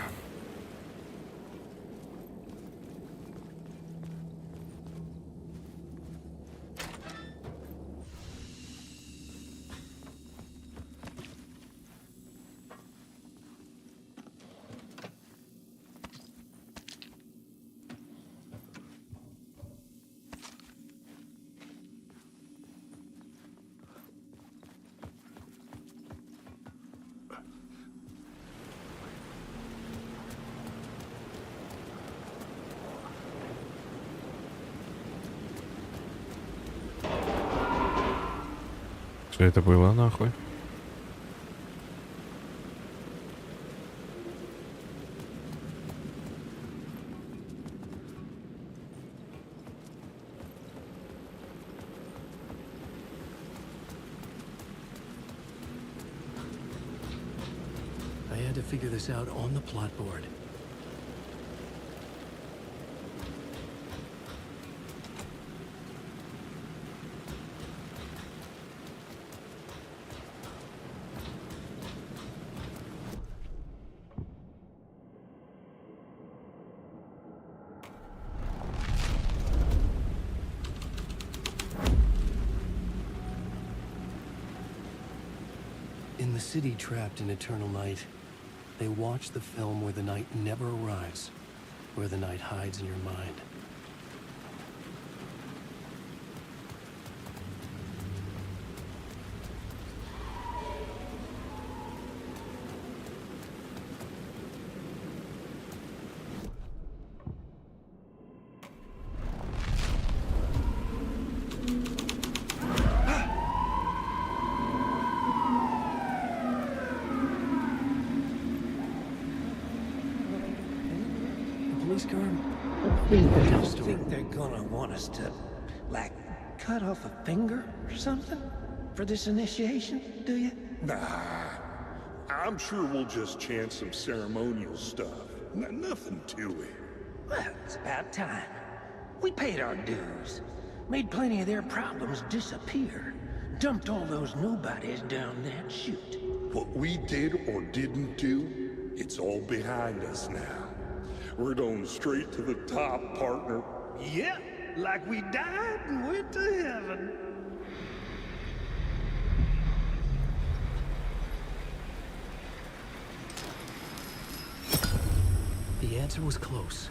Что это было, нахуй? I had to figure this out on the plot board. In the city trapped in eternal night, they watch the film where the night never arrives, where the night hides in your mind. I think they're gonna want us to, like, cut off a finger or something for this initiation, do you? Nah. I'm sure we'll just chant some ceremonial stuff. Nothing to it. Well, it's about time. We paid our dues. Made plenty of their problems disappear. Dumped all those nobodies down that chute. What we did or didn't do, it's all behind us now. We're going straight to the top, partner. Yeah, like we died and went to heaven. The answer was close.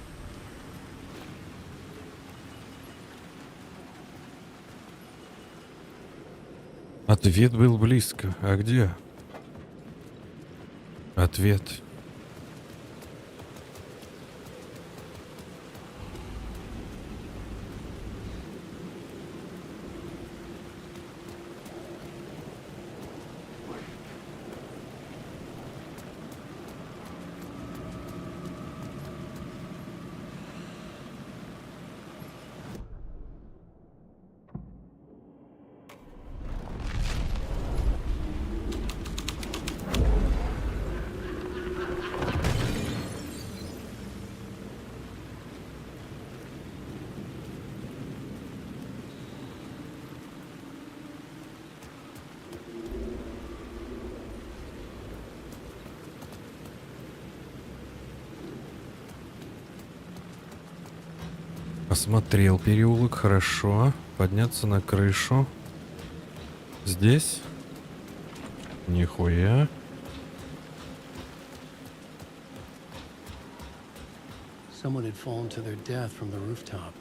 Ответ был близко. А где? Ответ. Осмотрел переулок, хорошо. Подняться на крышу. Здесь? Нихуя. Someone had fallen to their death from the rooftop.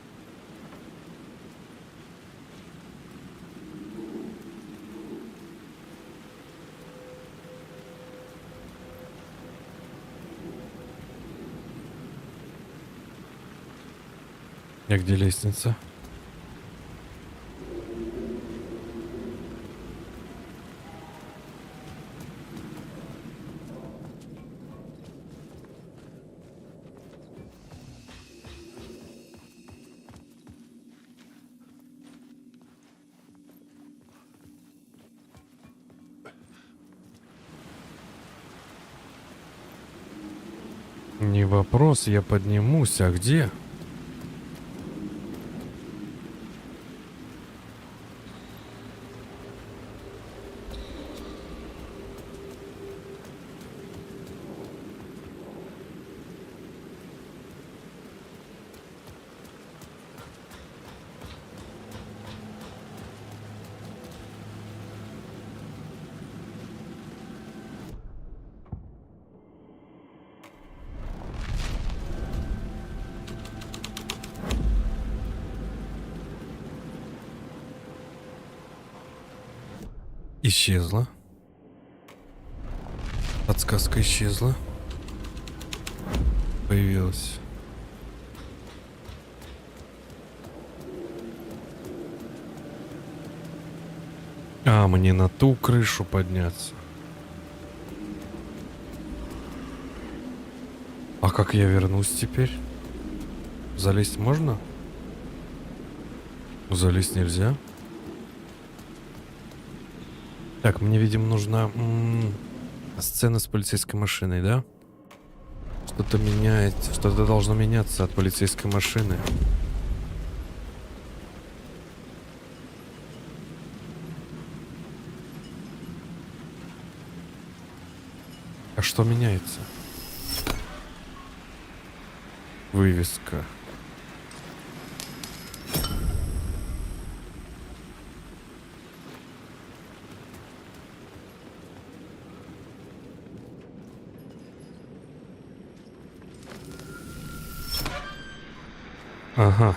А где лестница? Не вопрос, я поднимусь, а где? Исчезла. Подсказка исчезла. Появилась. А, мне на ту крышу подняться. А как я вернусь теперь? Залезть можно? Залезть нельзя. Так, мне, видимо, нужна сцена с полицейской машиной, да? Что-то меняется, что-то должно меняться от полицейской машины. А что меняется? Вывеска. Ага.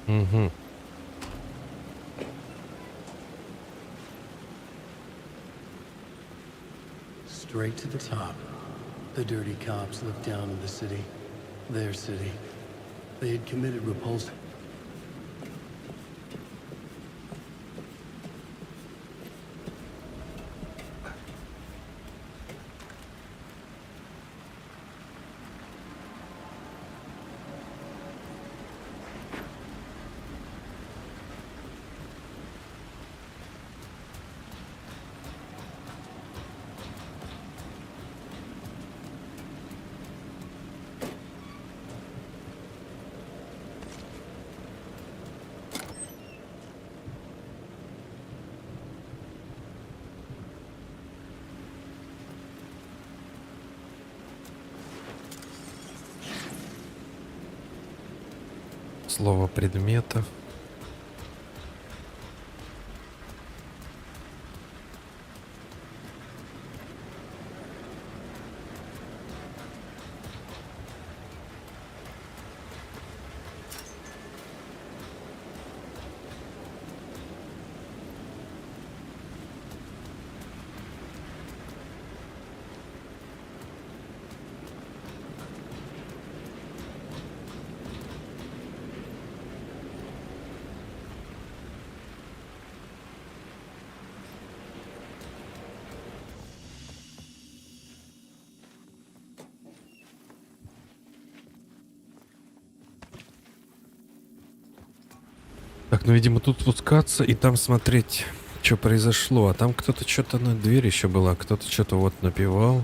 Угу. Straight to the top. The dirty cops looked down on the city. Their city. They had committed repulsive. Слово предметов. Так, ну, видимо, тут спускаться и там смотреть, что произошло. А там кто-то что-то на дверь еще была. Кто-то что-то вот напевал.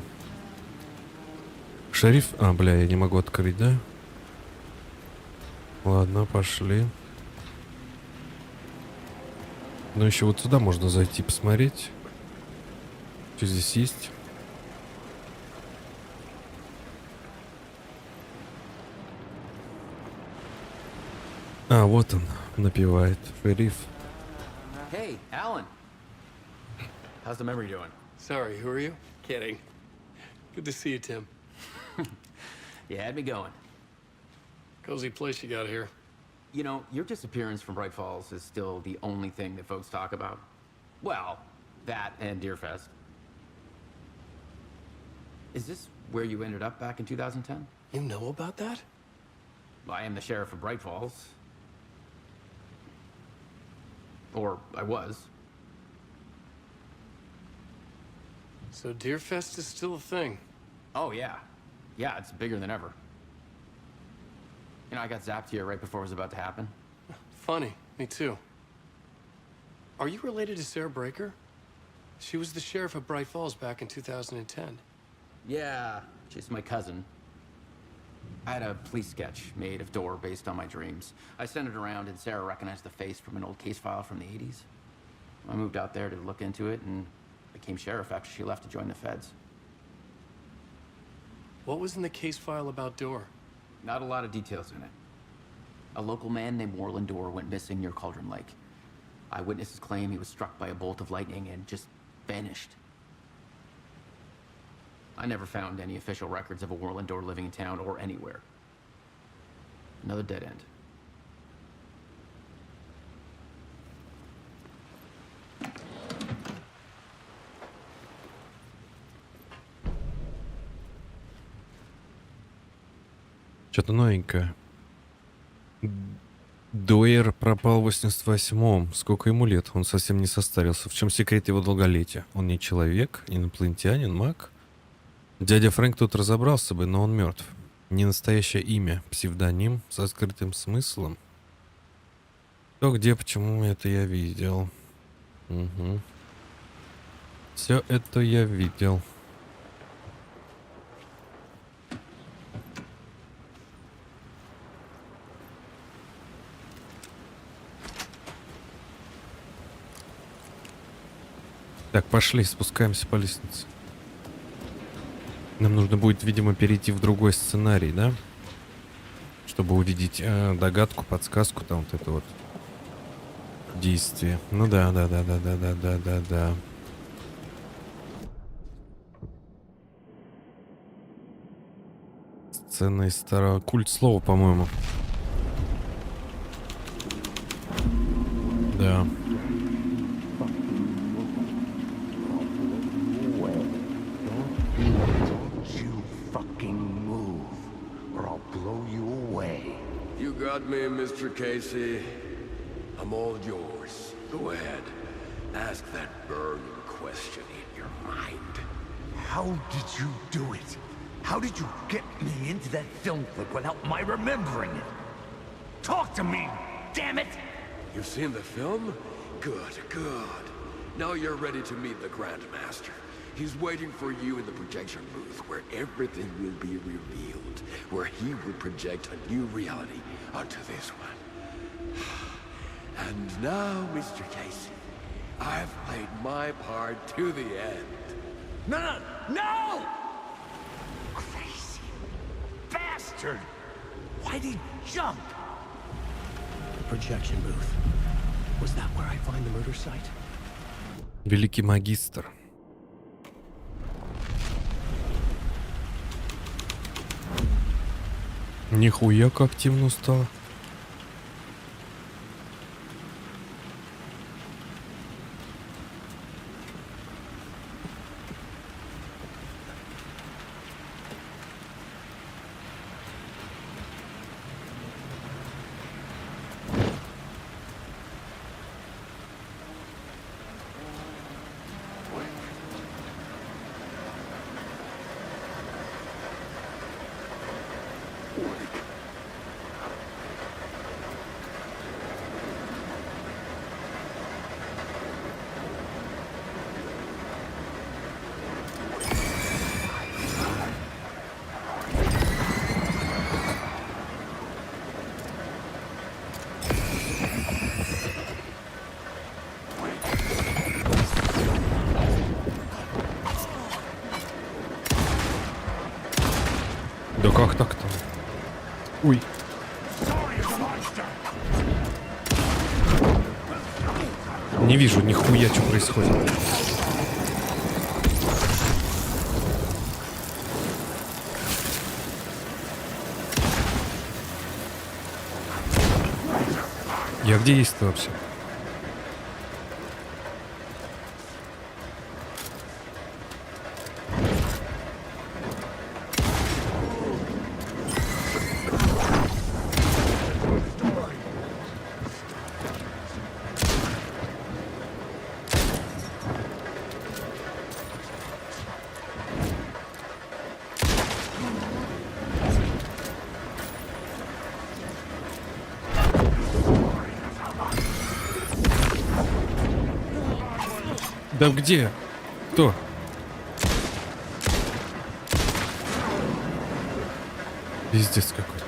Шериф... А, бля, я не могу открыть, да? Ладно, пошли. Ну, еще вот сюда можно зайти, посмотреть. Что здесь есть? А, вот он, напевает. Шериф. Hey, Alan. How's the memory doing? Sorry, who are you? Kidding. Good to see you, Tim. You had me going. Cozy place you got here. You know, your disappearance from Bright Falls is still the only thing that folks talk about. Well, that and Deerfest. Is this where you ended up back in 2010? You know about that? I am the sheriff of Bright Falls. Or I was. So Deerfest is still a thing? Oh, yeah. Yeah, it's bigger than ever. You know, I got zapped here right before it was about to happen. Funny, me too. Are you related to Sarah Breaker? She was the sheriff of Bright Falls back in 2010. Yeah, she's my cousin. I had a police sketch made of Door based on my dreams. I sent it around and Sarah recognized the face from an old case file from the 80s. I moved out there to look into it and became sheriff after she left to join the feds. What was in the case file about Door? Not a lot of details in it. A local man named Warland Door went missing near Cauldron Lake. Eyewitnesses claim he was struck by a bolt of lightning and just vanished. I never found any official records of a Warland Door living in town or anywhere. Another dead end. Что-то новенькое. Дуэр пропал в 88-м. Сколько ему лет? Он совсем не состарился. В чем секрет его долголетия? Он не человек, инопланетянин, маг? Дядя Фрэнк тут разобрался бы, но он мертв. Не настоящее имя, псевдоним со скрытым смыслом. Кто, где, почему, это я видел. Угу. Все это я видел. Так, пошли, спускаемся по лестнице. Нам нужно будет, видимо, перейти в другой сценарий, да? Чтобы увидеть догадку, подсказку, там вот это вот действие. Ну да. Сцена из старого... Культ слова, по-моему. Да. Got me, Mr. Casey. I'm all yours. Go ahead. Ask that burning question in your mind. How did you do it? How did you get me into that film clip without my remembering it? Talk to me, damn it! You've seen the film? Good, good. Now you're ready to meet the Grandmaster. He's waiting for you in the projection booth where everything will be revealed, where he will project a new reality onto this one. And now, Mr. Casey, I've played my part to the end. No! Crazy bastard! Why'd he jump? projection booth. Was that where I find the murder site? Великий магистр. Нихуя как темно стало. Да как так-то? Ой. Не вижу нихуя, что происходит. Я где есть-то вообще? Да где? Кто? Пиздец какой-то.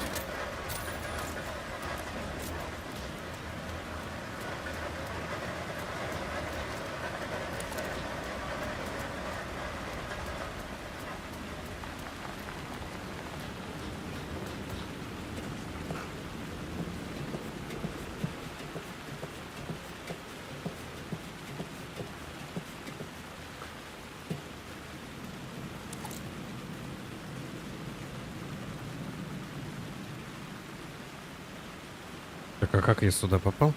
Так, а как я сюда попал?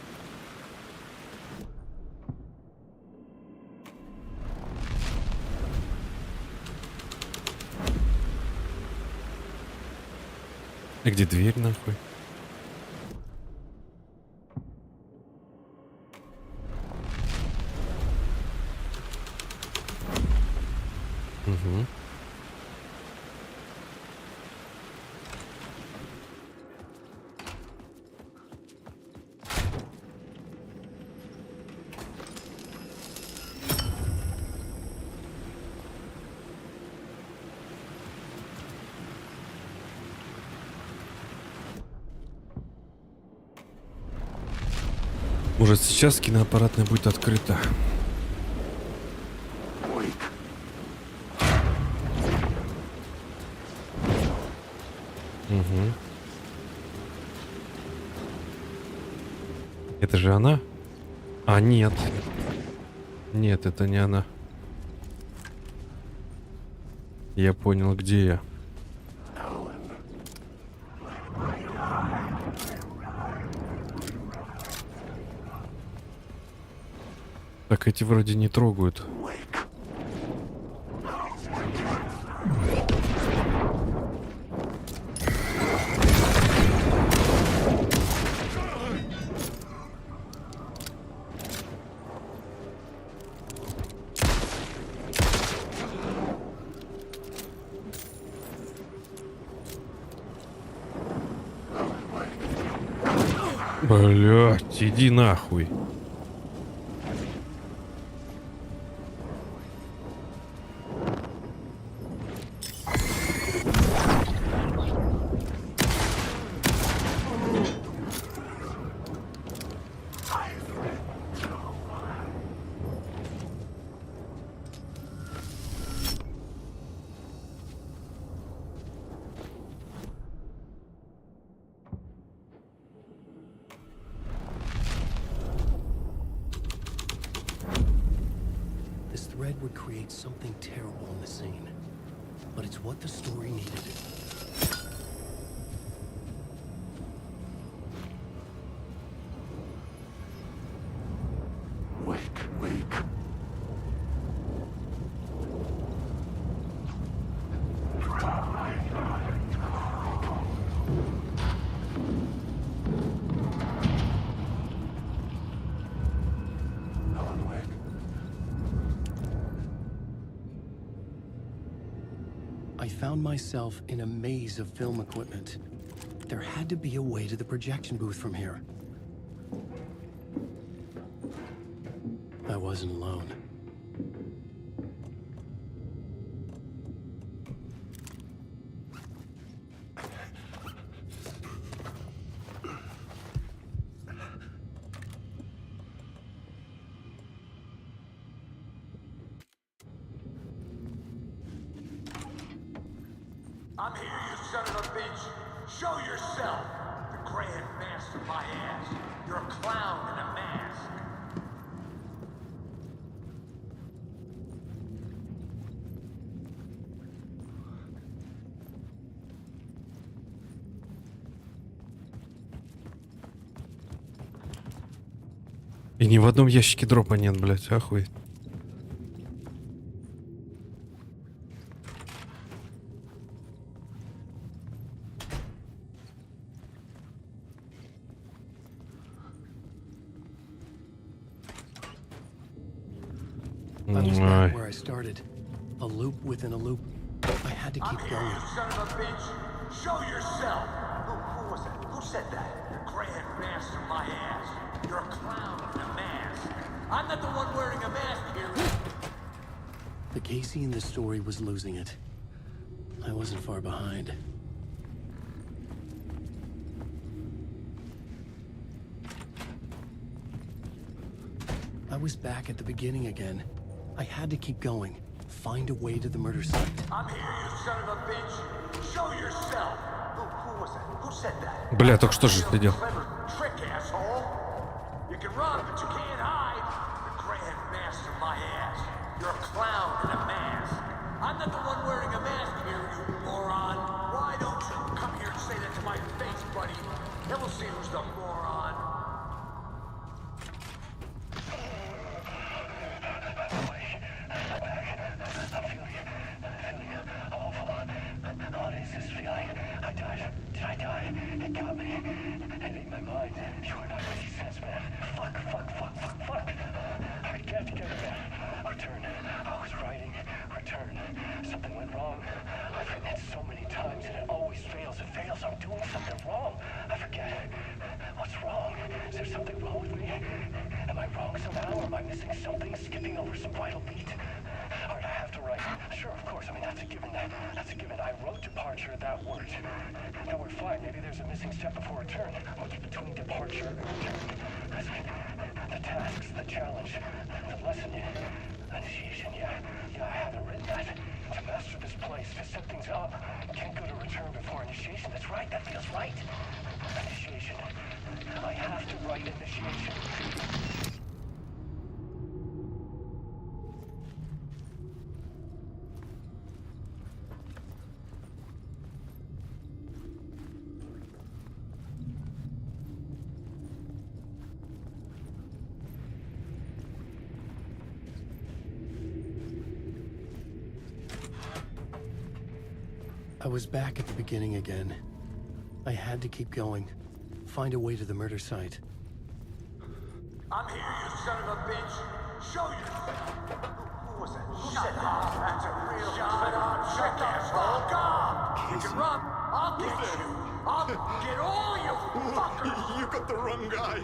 А где дверь, нахуй? Угу. Может, сейчас киноаппаратная будет открыта. Угу. Это же она? А, нет. Нет, это не она. Я понял, где я. Так, эти вроде не трогают. Блять, иди нахуй. would create something terrible in the scene. But it's what the story needed. Wake. I found myself in a maze of film equipment. There had to be a way to the projection booth from here. I wasn't alone. I'm here, you son of a bitch. Show yourself. The grand master of my ass. You're a clown in a mask. И ни в одном ящике дропа нет, блядь, охуеть. I was back where I started. A loop within a loop. I had to keep going. You son of a bitch. Show yourself. Who was that? Who said that? The grand master of my ass. You're a clown in a mask. I'm not the one wearing a mask here. The Casey in the story was losing it. I wasn't far behind. I was back at the beginning again. I had to keep going. Find a way to the murder site. I'm here, you son of a bitch. Show yourself. Who was that? Who said that? Бля, только что же ты делал? Trick, asshole. You can run, but you can't hide. The grand master of my ass. You're a clown in a mask. I'm not the one wearing a mask here, you moron. Why don't you come here and say that to my face, buddy? Then we'll see who's the moron. What is this feeling? I died. Did I die? It got me. It ate my mind. You are not making sense, man. Fuck. I can't get it back. Return. I was writing. Return. Something went wrong. I've written it so many times and it always fails. It fails. I'm doing something wrong. I forget. What's wrong? Is there something wrong with me? Am I wrong somehow? Or am I missing something? Skipping over some vital beat? Alright, I have to write. Sure, of course. I mean, that's a given. That's a given. I wrote departure, that word. Now we're fine. Maybe there's a missing step before return. What's between departure and return? The tasks, the challenge, the lesson, initiation, yeah, I haven't written that. To master this place, to set things up, can't go to return before initiation. That's right, that feels right. Initiation. I have to write initiation. I was back at the beginning again. I had to keep going. Find a way to the murder site. I'm here, you son of a bitch. Show yourself. Who was that? Who said that? That's a real shut up, asshole. Go! You can run. I'll get you. I'll get all you fuckers. You got the wrong guy.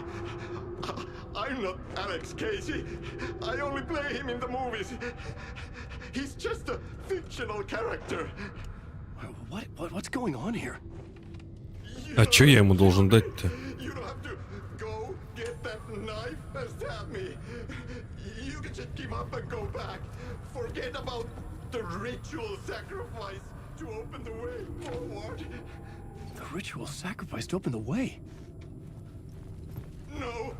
I'm not Alex Casey. I only play him in the movies. He's just a fictional character. What's going on here? А чё я ему должен дать-то? You don't have to go get that knife and stab me. You can just give up and go back. Forget about the ritual sacrifice to open the way forward. The ritual sacrifice to open the way. No.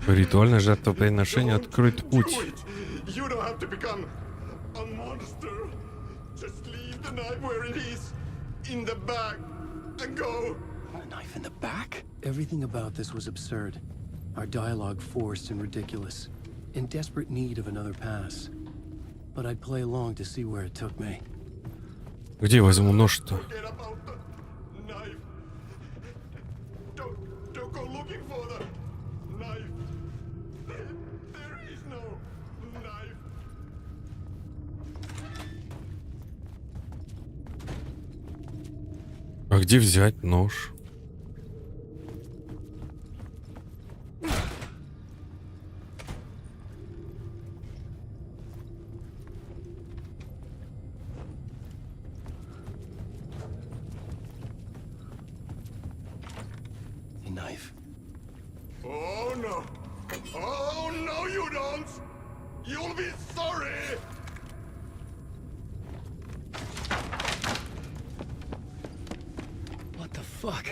Ритуальное жертвоприношение откроет путь. You don't have to become a monster. Just leave the knife where it is, in the bag, and go. A knife in the back? Everything about this was absurd. Our dialogue forced and ridiculous. In desperate need of another pass. But I'd play along to see where it took me. Где я возьму нож-то? Forget about the knife. Don't go looking for the knife. There is no knife. А где взять нож? Knife. Oh no! Oh no, you don't! You'll be sorry! What the fuck?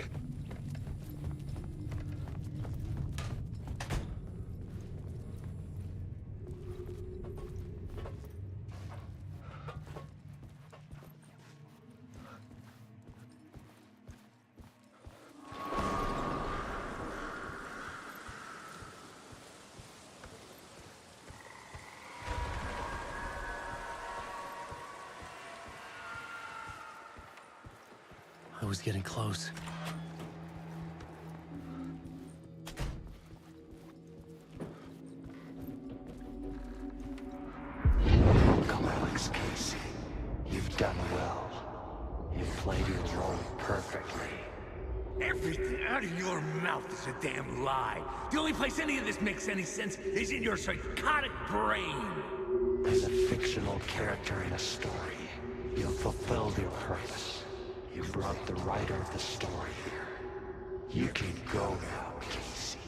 I was getting close. Come, Alex Casey. You've done well. You've played your role perfectly. Everything out of your mouth is a damn lie. The only place any of this makes any sense is in your psychotic brain. As a fictional character in a story, you've fulfilled your purpose. You brought the writer of the story here. You can go now, Casey.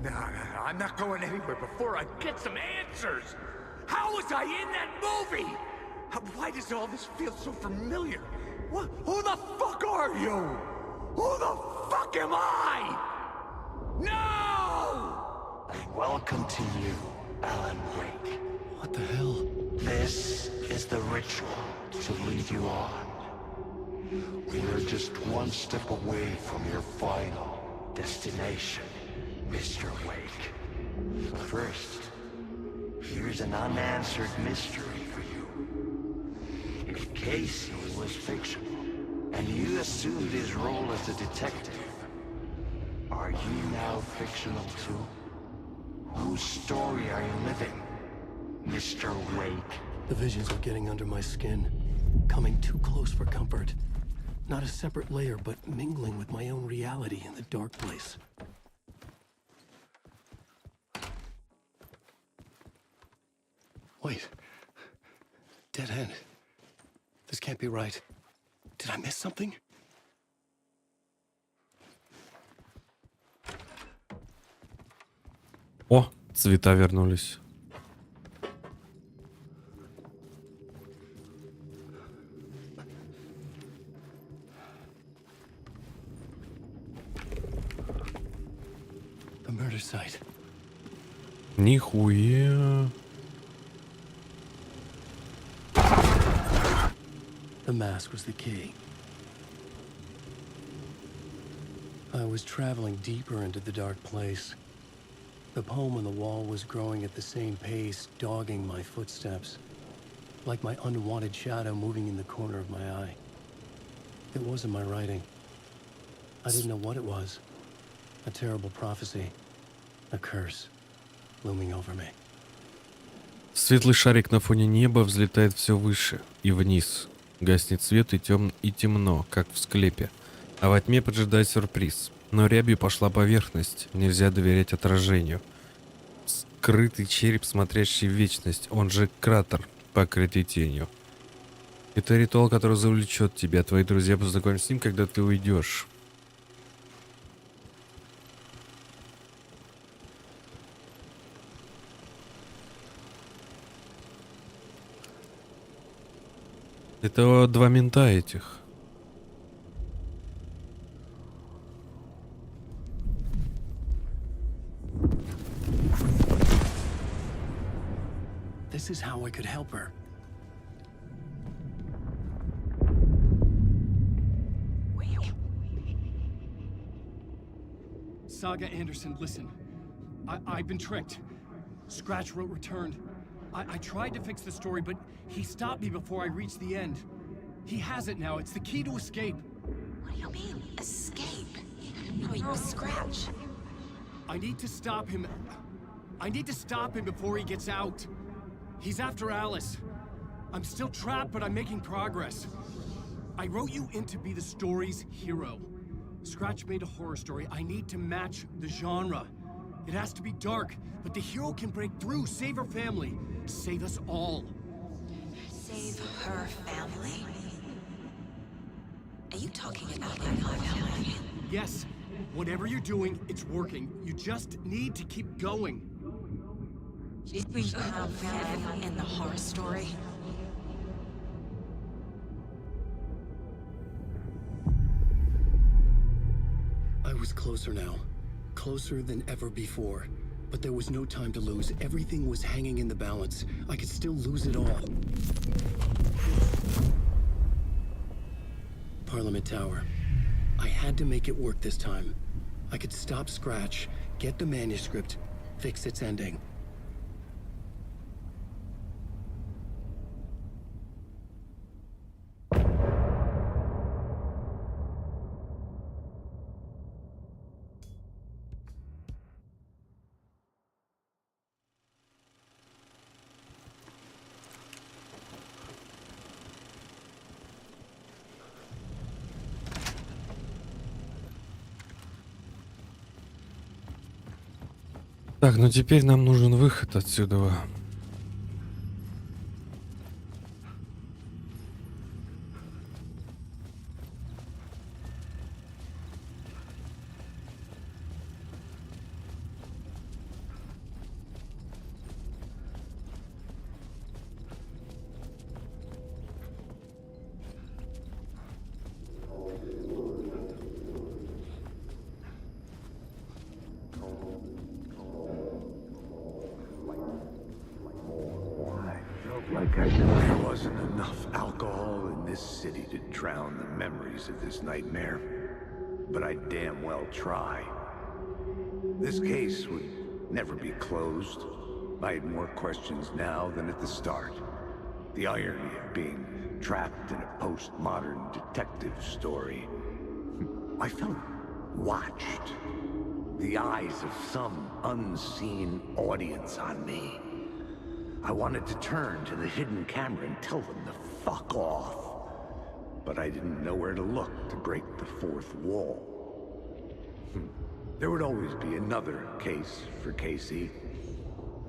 No, I'm not going anywhere before I get some answers. How was I in that movie? Why does all this feel so familiar? Who the fuck are you? Who the fuck am I? No! And welcome to you, Alan Wake. What the hell? This is the ritual to lead you on. We're just one step away from your final destination, Mr. Wake. But first, here's an unanswered mystery for you. If Casey was fictional, and you assumed his role as a detective, are you now fictional too? Whose story are you living, Mr. Wake? The visions were getting under my skin, coming too close for comfort. Not a separate layer, but mingling with my own reality in the dark place. Wait. Dead end. This can't be right. Did I miss something? О, цвета вернулись. The murder site. Нихуя. The mask was the key. I was traveling deeper into the dark place. The poem on the wall was growing at the same pace, dogging my footsteps. Like my unwanted shadow moving in the corner of my eye. It wasn't my writing. I didn't know what it was. A terrible prophecy. A curse. Looming over me. Светлый шарик на фоне неба взлетает все выше и вниз. Гаснет свет и темно, как в склепе. А во тьме поджидает сюрприз. Но рябью пошла поверхность. Нельзя доверять отражению. Скрытый череп, смотрящий в вечность. Он же кратер, покрытый тенью. Это ритуал, который завлечет тебя. Твои друзья познакомят с ним, когда ты уйдешь. Это два мента этих. This is how I could help her. Saga Anderson, listen. I've been tricked. Scratch wrote returned. I tried to fix the story, but he stopped me before I reached the end. He has it now. It's the key to escape. What do you mean, escape? No, you're Scratch. I need to stop him. I need to stop him before he gets out. He's after Alice. I'm still trapped, but I'm making progress. I wrote you in to be the story's hero. Scratch made a horror story. I need to match the genre. It has to be dark, but the hero can break through, save her family, save us all. Save her family? Are you talking about my family? Yes. Whatever you're doing, it's working. You just need to keep going. You have family in the horror story? I was closer now. Closer than ever before. But there was no time to lose. Everything was hanging in the balance. I could still lose it all. Parliament Tower. I had to make it work this time. I could stop Scratch, get the manuscript, fix its ending. Так, ну теперь нам нужен выход отсюда. Like I knew there wasn't enough alcohol in this city to drown the memories of this nightmare. But I damn well try. This case would never be closed. I had more questions now than at the start. The irony of being trapped in a postmodern detective story. I felt watched. The eyes of some unseen audience on me. I wanted to turn to the hidden camera and tell them to fuck off. But I didn't know where to look to break the fourth wall. There would always be another case for Casey.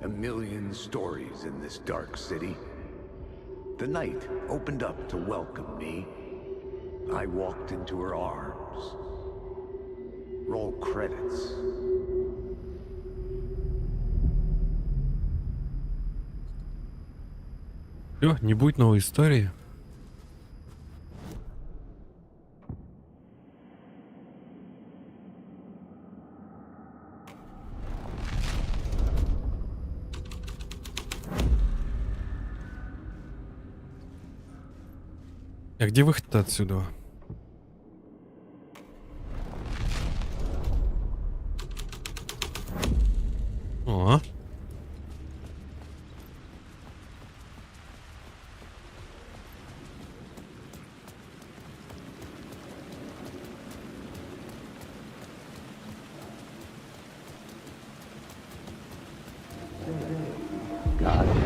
A million stories in this dark city. The night opened up to welcome me. I walked into her arms. Roll credits. Все, не будет новой истории. А где выход-то отсюда? О.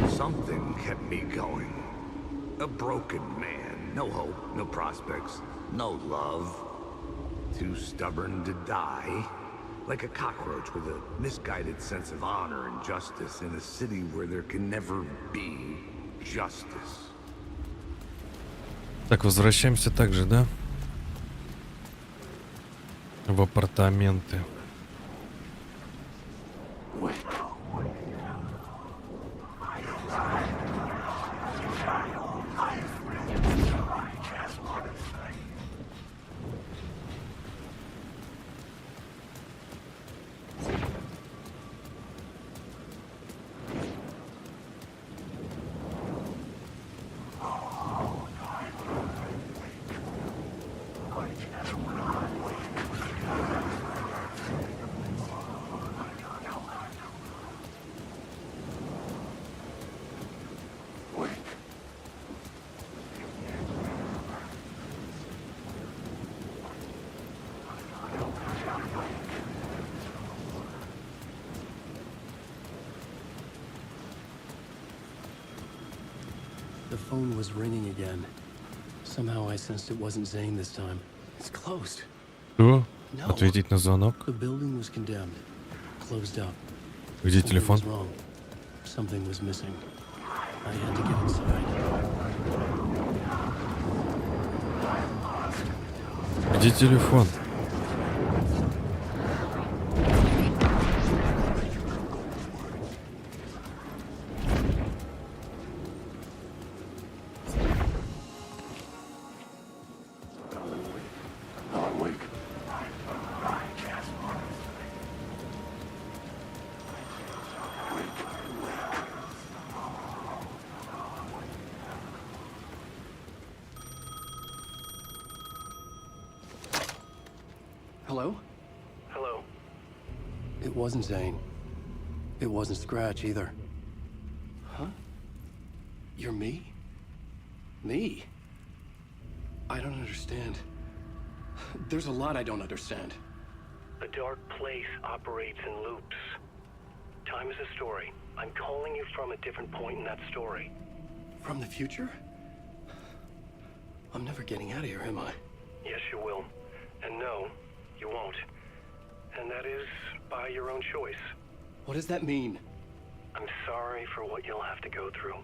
Something kept me going. A broken man. No hope, no prospects, no love. Too stubborn to die. Like a cockroach with a misguided sense of honor and justice in a city where there can never be justice. Так, возвращаемся также, да? В апартаменты. phone was ringing again. Somehow I sensed it wasn't Zane this time. It's closed. Что? Ответить на звонок? The building was condemned. Closed up. Где телефон? Something was wrong. Something was missing. I had to get inside. Где телефон? Hello? Hello. It wasn't Zane. It wasn't Scratch either. Huh? You're me? Me? I don't understand. There's a lot I don't understand. A dark place operates in loops. Time is a story. I'm calling you from a different point in that story. From the future? I'm never getting out of here, am I? Yes, you will. And no, you won't. And that is by your own choice. What does that mean? I'm sorry for what you'll have to go through.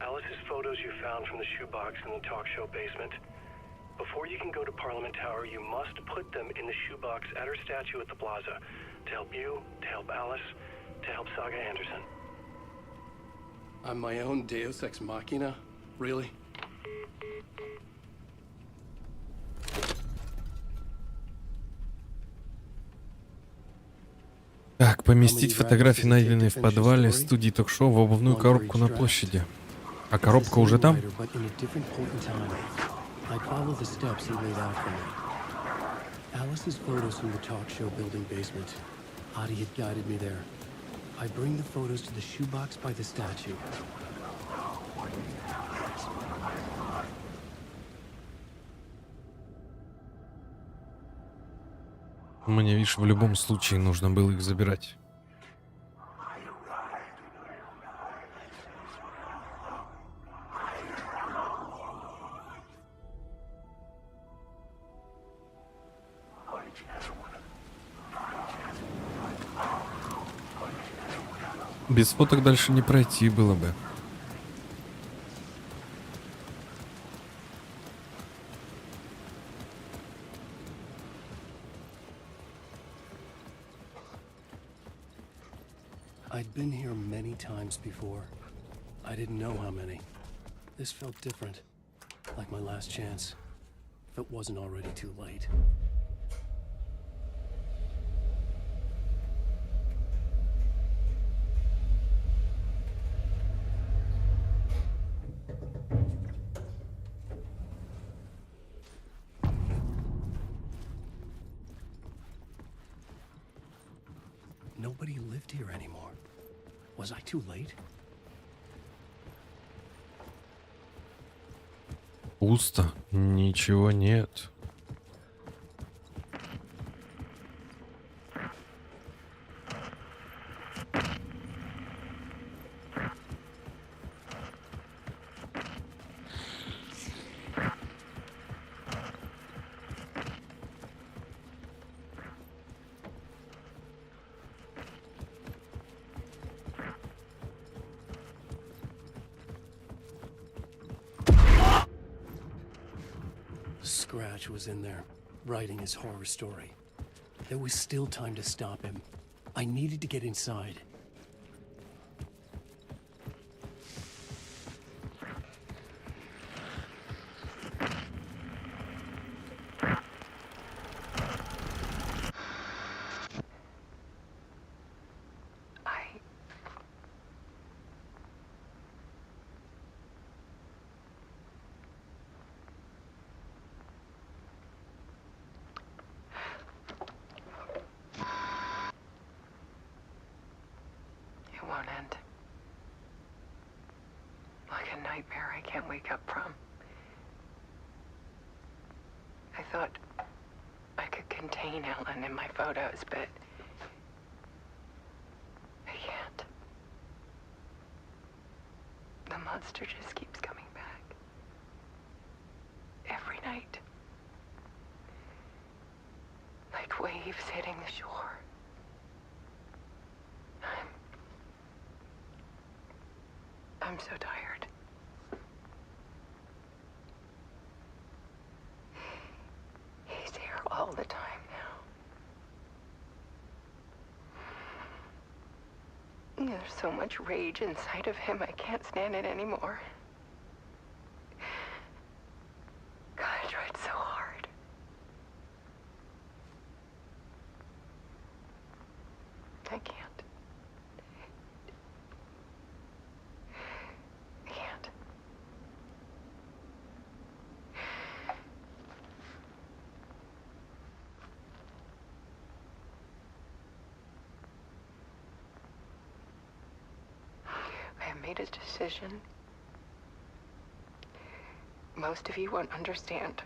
Alice's photos you found from the shoebox in the talk show basement. Before you can go to Parliament Tower, you must put them in the shoebox at her statue at the plaza. To help you, to help Alice, to help Saga Anderson. I'm my own Deus Ex Machina? Really? Так, поместить фотографии, найденные в подвале студии ток-шоу, в обувную коробку на площади. А коробка уже там? I follow the steps he laid out for me. Alice's photos from the talk show building basement. Adi had guided me there. I bring the photos to the shoebox by the statue. Мне, видишь, в любом случае нужно было их забирать. Без фоток дальше не пройти было бы. I'd been here many times before. I didn't know how many. This felt different, like my last chance, if it wasn't already too late. Nobody lived here anymore. Was I too late? Пусто. Ничего нет. Scratch was in there, writing his horror story. There was still time to stop him. I needed to get inside. Won't end. Like a nightmare I can't wake up from. I thought I could contain Ellen in my photos, but I can't. The monster just keeps coming back. Every night. Like waves hitting the shore. I'm so tired. He's here all the time now. There's so much rage inside of him, I can't stand it anymore. God, I tried so hard. I can't. I can't. I have made a decision. Most of you won't understand.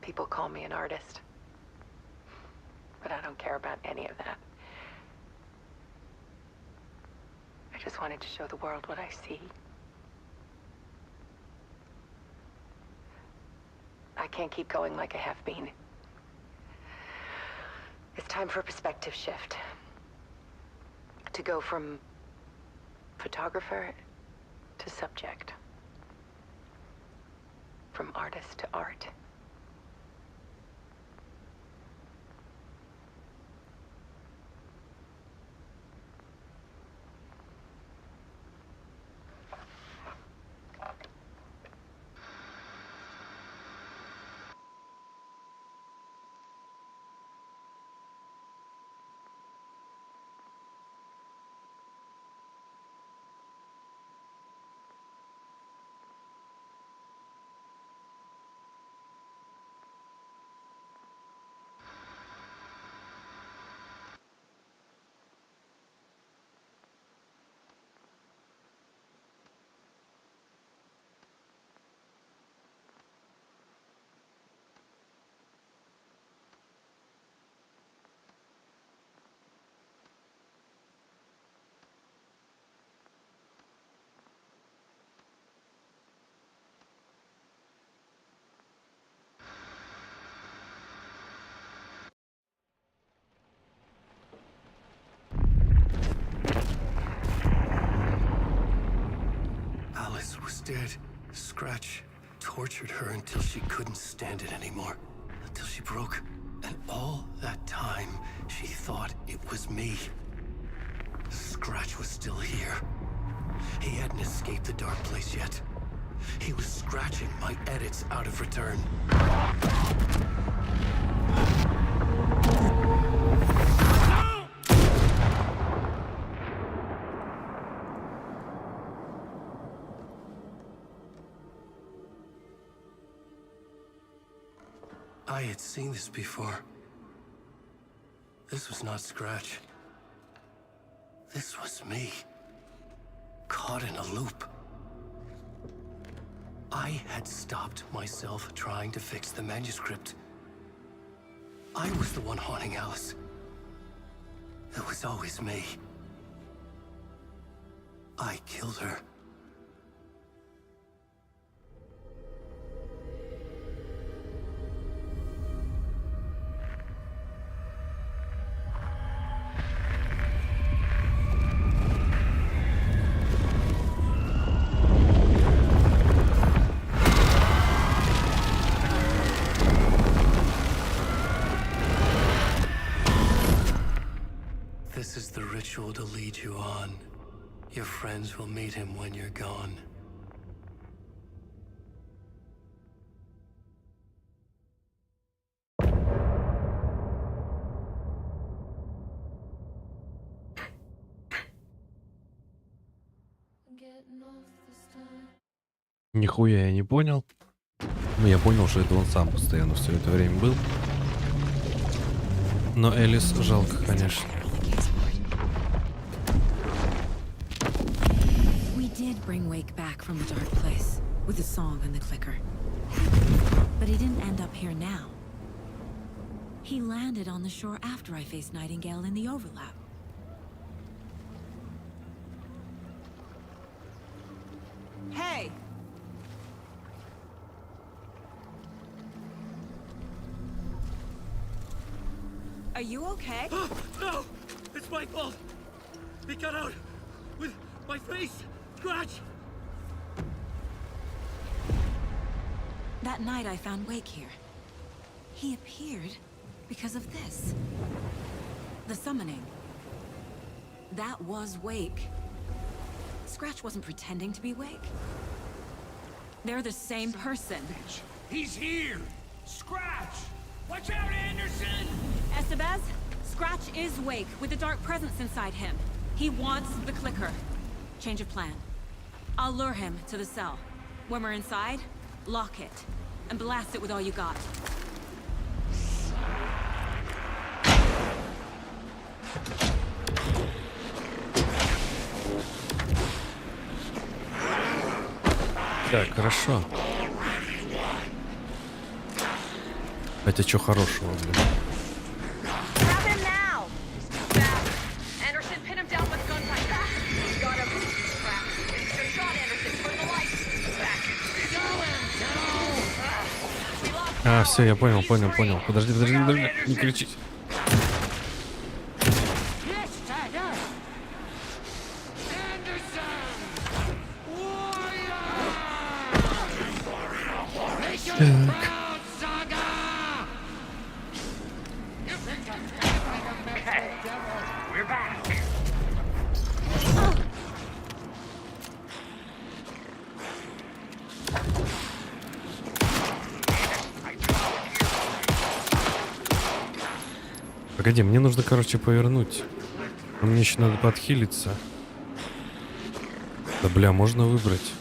People call me an artist, but I don't care about any of that. I just wanted to show the world what I see. I can't keep going like I have been. It's time for a perspective shift. To go from photographer to subject. From artist to art. Alice was dead. Scratch tortured her until she couldn't stand it anymore. Until she broke. And all that time, she thought it was me. Scratch was still here. He hadn't escaped the dark place yet. He was scratching my edits out of return. I had seen this before. This was not Scratch. This was me. Caught in a loop. I had stopped myself trying to fix the manuscript. I was the one haunting Alice. It was always me. I killed her. This is the ritual to lead you on. Your friends will meet him when you're gone. Нихуя я не понял. Но я понял, что это он сам постоянно все это время был. Но Элис жалко, конечно. We did bring Wake back from the dark place with the song and the clicker. But he didn't end up here now. He landed on the shore after I faced Nightingale in the overlap. Hey! Are you okay? No! It's my fault! He got out with my face scratch! That night I found Wake here. He appeared because of this. The summoning. That was Wake. Scratch wasn't pretending to be Wake. They're the same person. He's here! Scratch! Watch out, Anderson! Estevez, Scratch is Wake with a dark presence inside him. He wants the clicker. Change of plan. I'll lure him to the cell. When we're inside, lock it and blast it with all you got. Так, хорошо. Хотя что хорошего, блин? А, все, я понял. Подожди, не кричи. Так. Погоди, мне нужно, короче, повернуть. Но мне еще надо подхилиться. Да, бля, можно выбрать.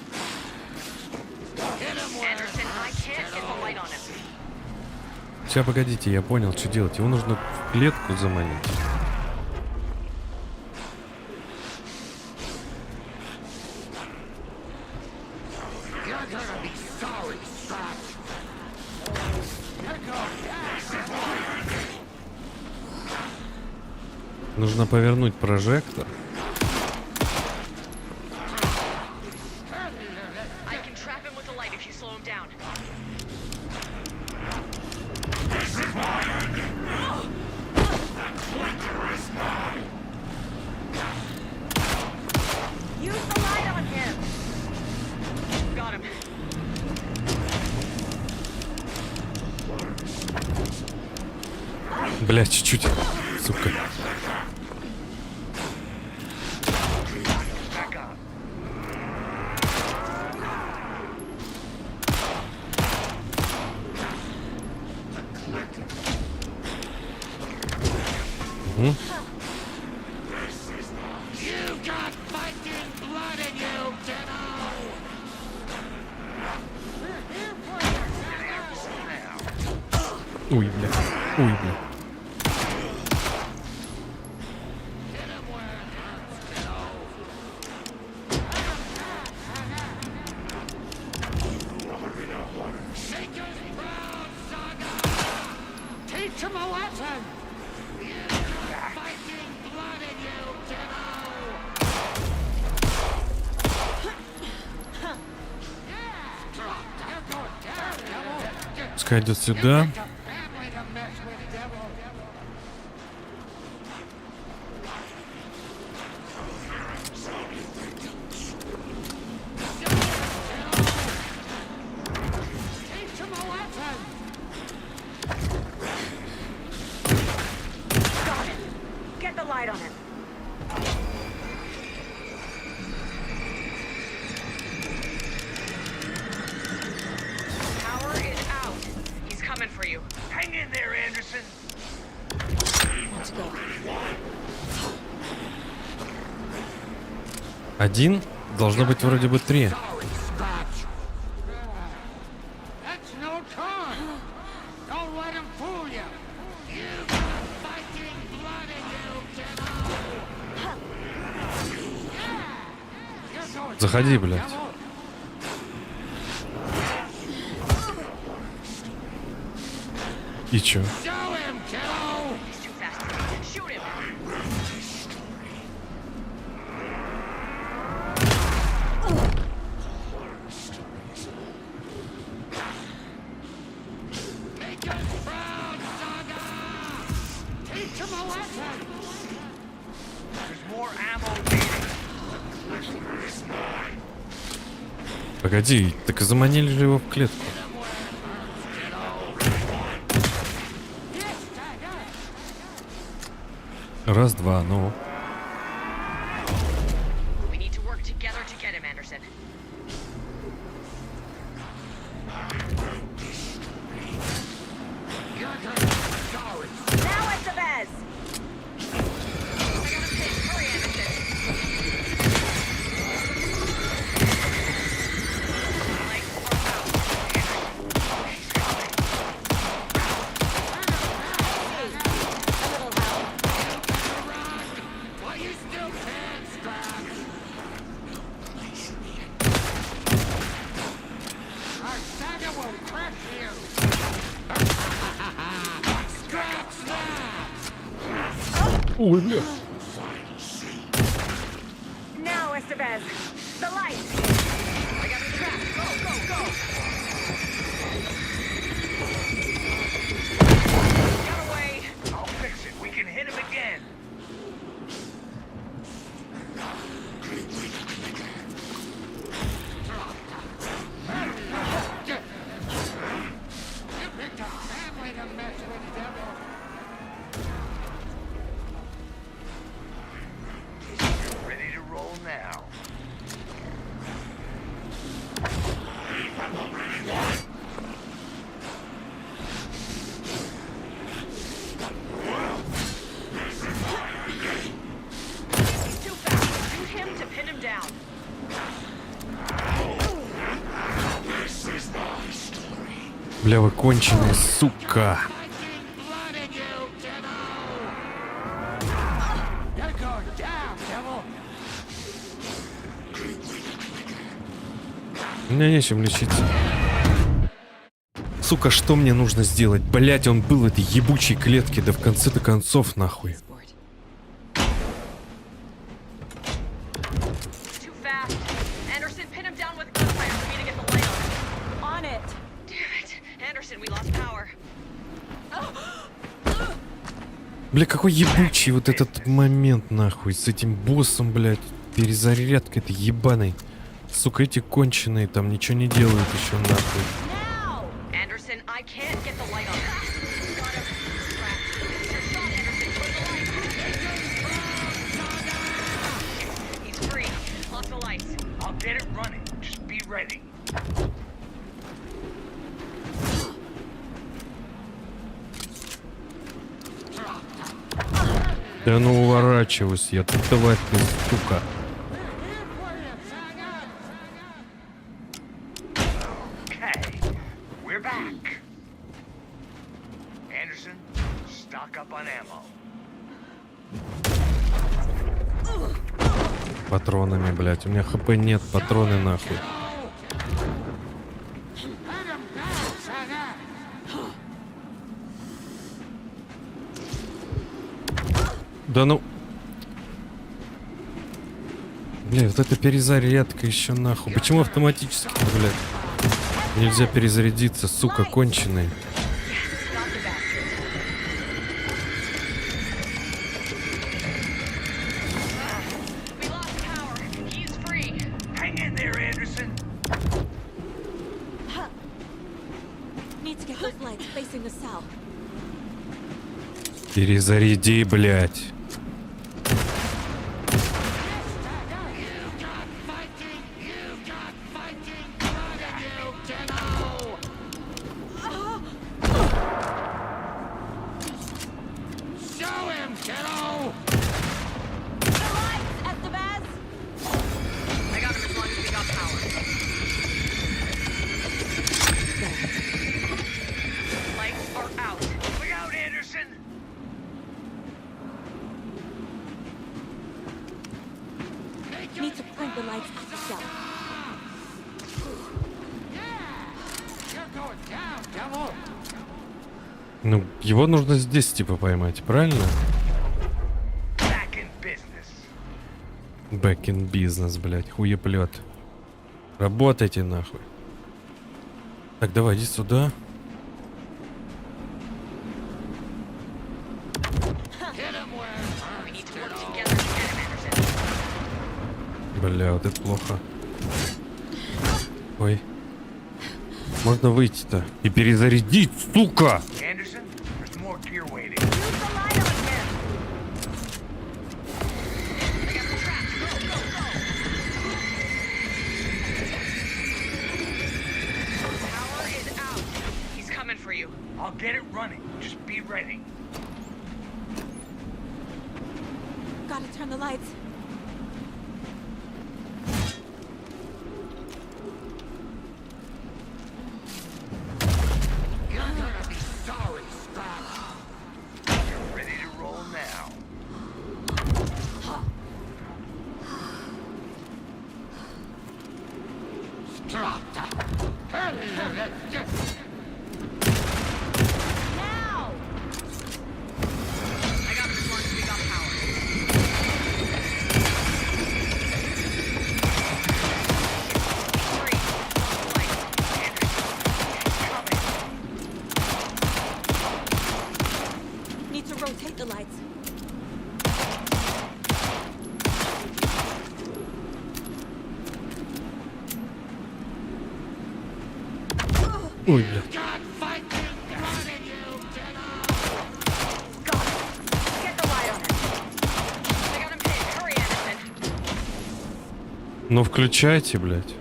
Сейчас, погодите, я понял, что делать. Его нужно в клетку заманить. Нужно повернуть прожектор. Бля, чуть-чуть, сука. Ой, бля. Ой, бля. Пускай идет сюда. Один? Должно быть вроде бы 3. Заходи, блядь. И чё? Погоди, так и заманили же его в клетку. Раз, два, ну. Ой, бля. Now, Estevez, the light. I got the trap. Go, go, go. Got away. I'll fix it. We can hit him again. You picked a family to mess with, devil. Ready to roll now. He's too fast. Shoot him to pin him down. Бля, вы конченые, сука. У меня нечем лечиться. Сука, что мне нужно сделать? Блять, он был в этой ебучей клетке, да в конце-то концов, нахуй. Бля, какой ебучий вот этот момент, нахуй, с этим боссом, блядь, перезарядкой этой ебаной. Сука, эти конченые там ничего не делают еще, нахуй. Да ну уворачивайся, я тут давай ты, сука. Патронами, блядь. У меня хп нет, патроны нахуй. Да ну. Бля, вот эта перезарядка еще нахуй. Почему автоматически, блядь? Нельзя перезарядиться, сука, конченый. Перезаряди, блядь. Ну, его нужно здесь, типа, поймать, правильно? Back in business, блядь, хуеплет. Работайте, нахуй. Так, давай, иди сюда. Бля, вот это плохо. Ой. Можно выйти-то и перезарядить, сука! Anderson, there's more gear waiting. Power is out. He's coming for you. I'll get it running. Just be ready. Gotta turn the lights. You're gonna be sorry, Scott. You're ready to roll now. Stop. Now! I got this one. We got power. Need to rotate the lights. Ой, блядь. Get the light on him. I got him pinned. Hurry, Anderson. Ну включайте, блядь.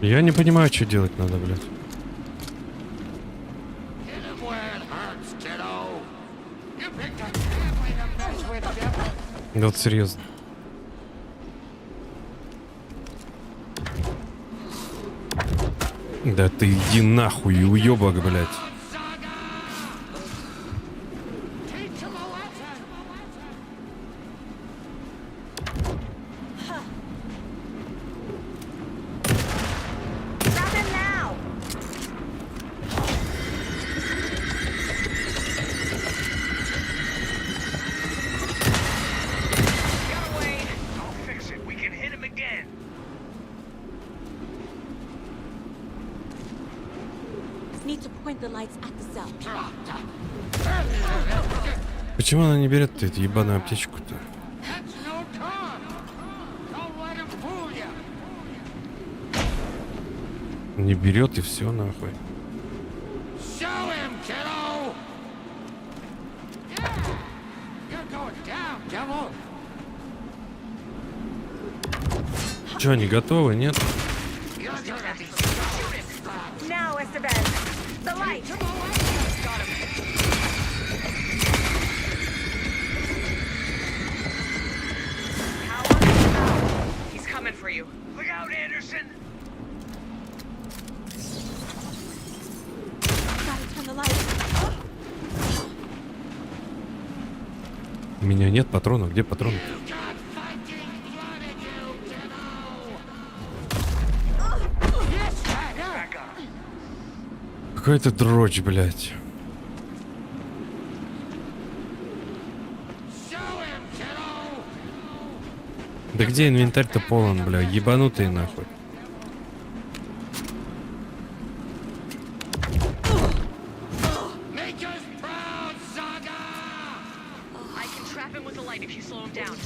Я не понимаю, что делать надо, блядь. Да вот серьезно. Да ты иди нахуй, уёбок, блядь. Grab him now! Get away. I'll fix it. We can hit him again. Need to point the lights at the cell. Почему она не берет эту ебаную аптечку-то? Не берет и все нахуй. Show him, kiddo. Yeah, you're going down, devil. Че, они готовы, нет? Now, Estevez. The light. Got him. Power is out. He's coming for you. Look out, Anderson. Gotta turn the lights. У меня нет патронов. Где патроны? Какая-то дрочь, блядь. Да где инвентарь-то полон, бля? Ебанутые нахуй. I can trap him with the light if you slow him down.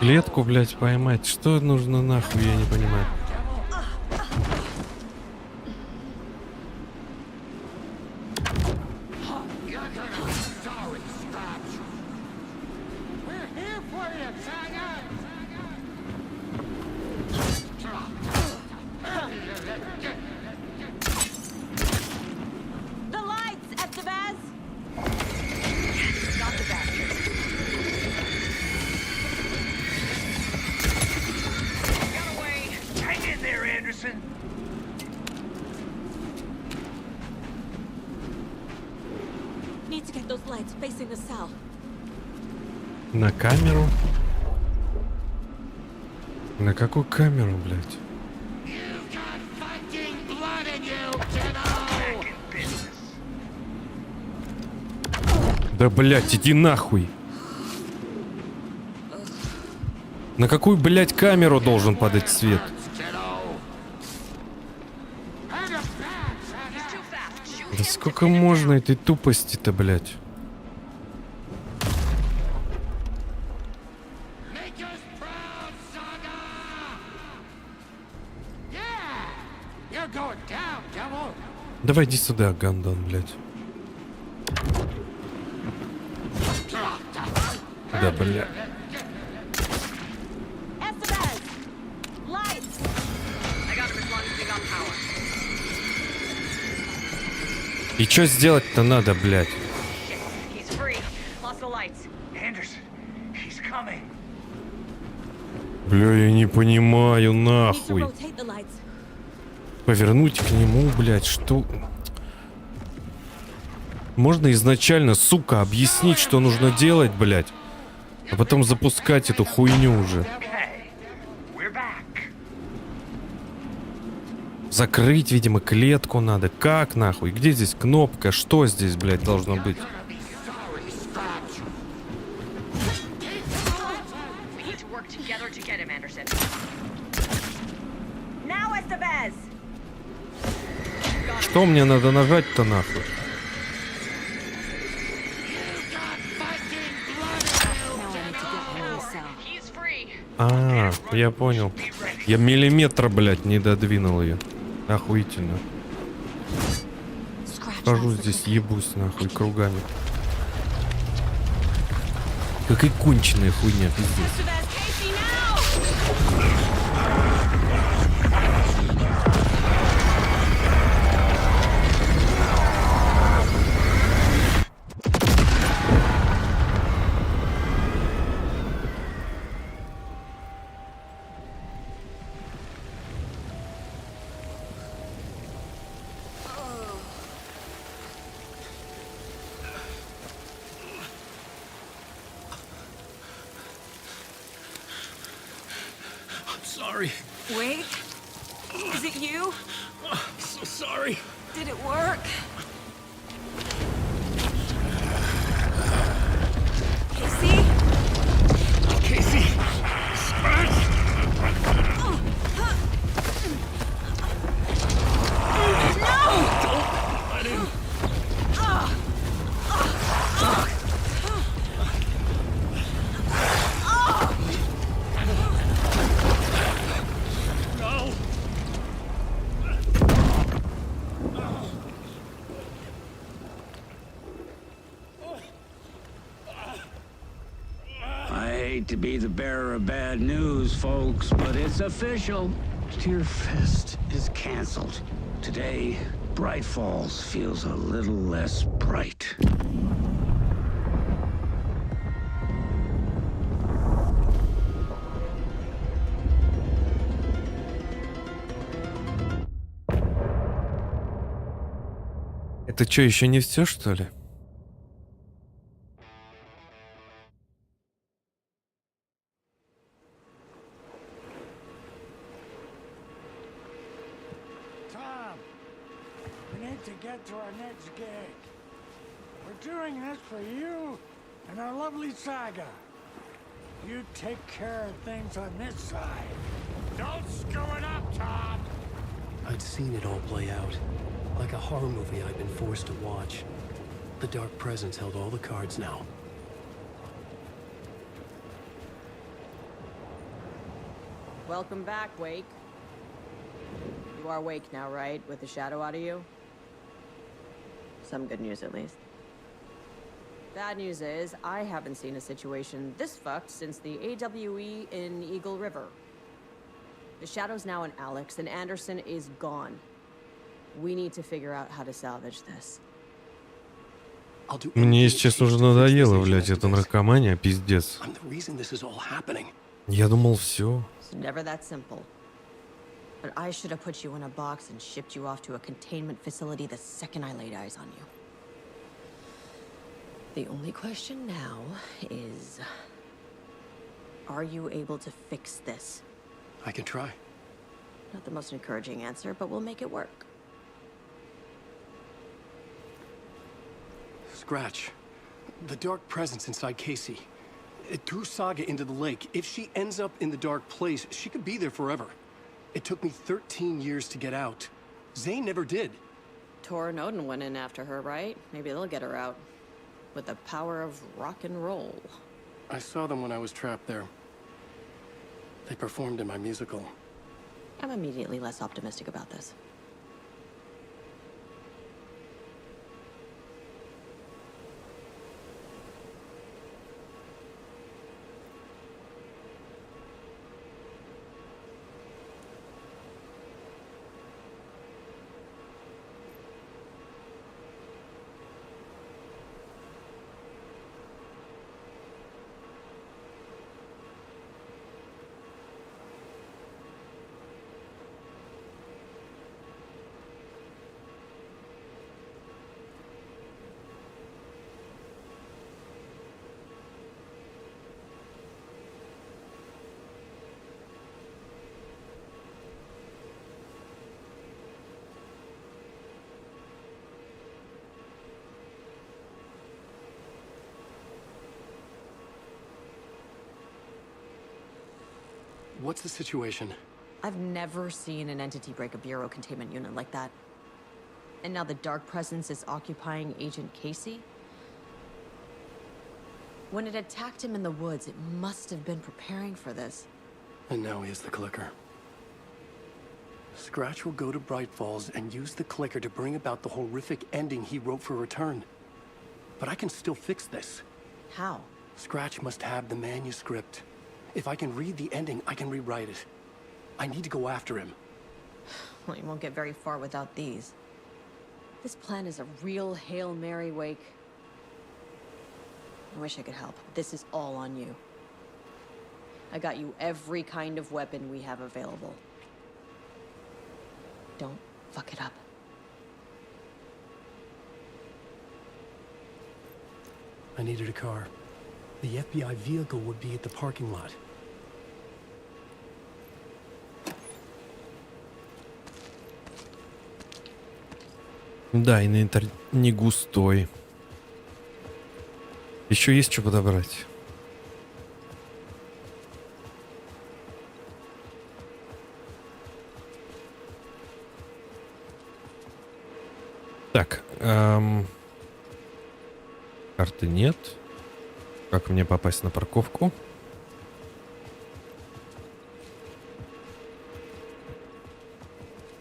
Клетку, блядь, поймать. Что нужно нахуй, я не понимаю. The lights, Estevez! Got the bastard. Got away. Hang in there, Anderson. Need to get those lights facing the cell. На камеру? На какую камеру, блядь? Back in business. Да, блядь, иди нахуй. На какую, блядь, камеру должен падать свет? Да сколько можно этой тупости-то, блядь? Давай иди сюда, гандон, блядь. Да, бля. И что сделать-то надо, блядь? Бля, я не понимаю, нахуй. Повернуть к нему, блядь, что... Можно изначально, сука, объяснить, что нужно делать, блядь, а потом запускать эту хуйню уже. Закрыть, видимо, клетку надо. Как, нахуй? Где здесь кнопка? Что здесь, блядь, должно быть? Что мне надо нажать-то, нахуй? А, я понял. Я миллиметра, блядь, не додвинул ее. Охуительно. Хожу здесь, ебусь, нахуй, кругами. Какая конченая хуйня, пиздец. Sorry. Wake? Is it you? So sorry. Did it work? Casey? Casey! Scratch! No! Don't let him. To be the bearer of bad news, folks, but it's official. Tear Fest is canceled. Today, Bright Falls feels a little less bright. Это что, еще не все, что ли? To our next gig. We're doing this for you and our lovely saga. You take care of things on this side. Don't screw it up, Tom! I'd seen it all play out. Like a horror movie I'd been forced to watch. The Dark Presence held all the cards now. Welcome back, Wake. You are Wake now, right? With the shadow out of you? Some good news, at least. Bad news is, I haven't seen a situation this fucked since the AWE in Eagle River. The Shadow's now in Alex, and Anderson is gone. We need to figure out how to salvage this. Мне, если честно, уже надоело, блядь, эта наркомания, пиздец. Я думал, все. It's never that simple. But I should have put you in a box and shipped you off to a containment facility the second I laid eyes on you. The only question now is, are you able to fix this? I can try. Not the most encouraging answer, but we'll make it work. Scratch. The dark presence inside Casey. It threw Saga into the lake. If she ends up in the dark place, she could be there forever. It took me 13 years to get out. Zane never did. Tor and Odin went in after her, right? Maybe they'll get her out. With the power of rock and roll. I saw them when I was trapped there. They performed in my musical. I'm immediately less optimistic about this. What's the situation? I've never seen an entity break a bureau containment unit like that. And now the dark presence is occupying Agent Casey? When it attacked him in the woods, it must have been preparing for this. And now he has the clicker. Scratch will go to Bright Falls and use the clicker to bring about the horrific ending he wrote for Return. But I can still fix this. How? Scratch must have the manuscript. If I can read the ending, I can rewrite it. I need to go after him. Well, you won't get very far without these. This plan is a real Hail Mary, Wake. I wish I could help. This is all on you. I got you every kind of weapon we have available. Don't fuck it up. I needed a car. The FBI vehicle would be at the parking lot. Да, инвентарь не густой. Еще есть что подобрать. Так, карты нет. Как мне попасть на парковку?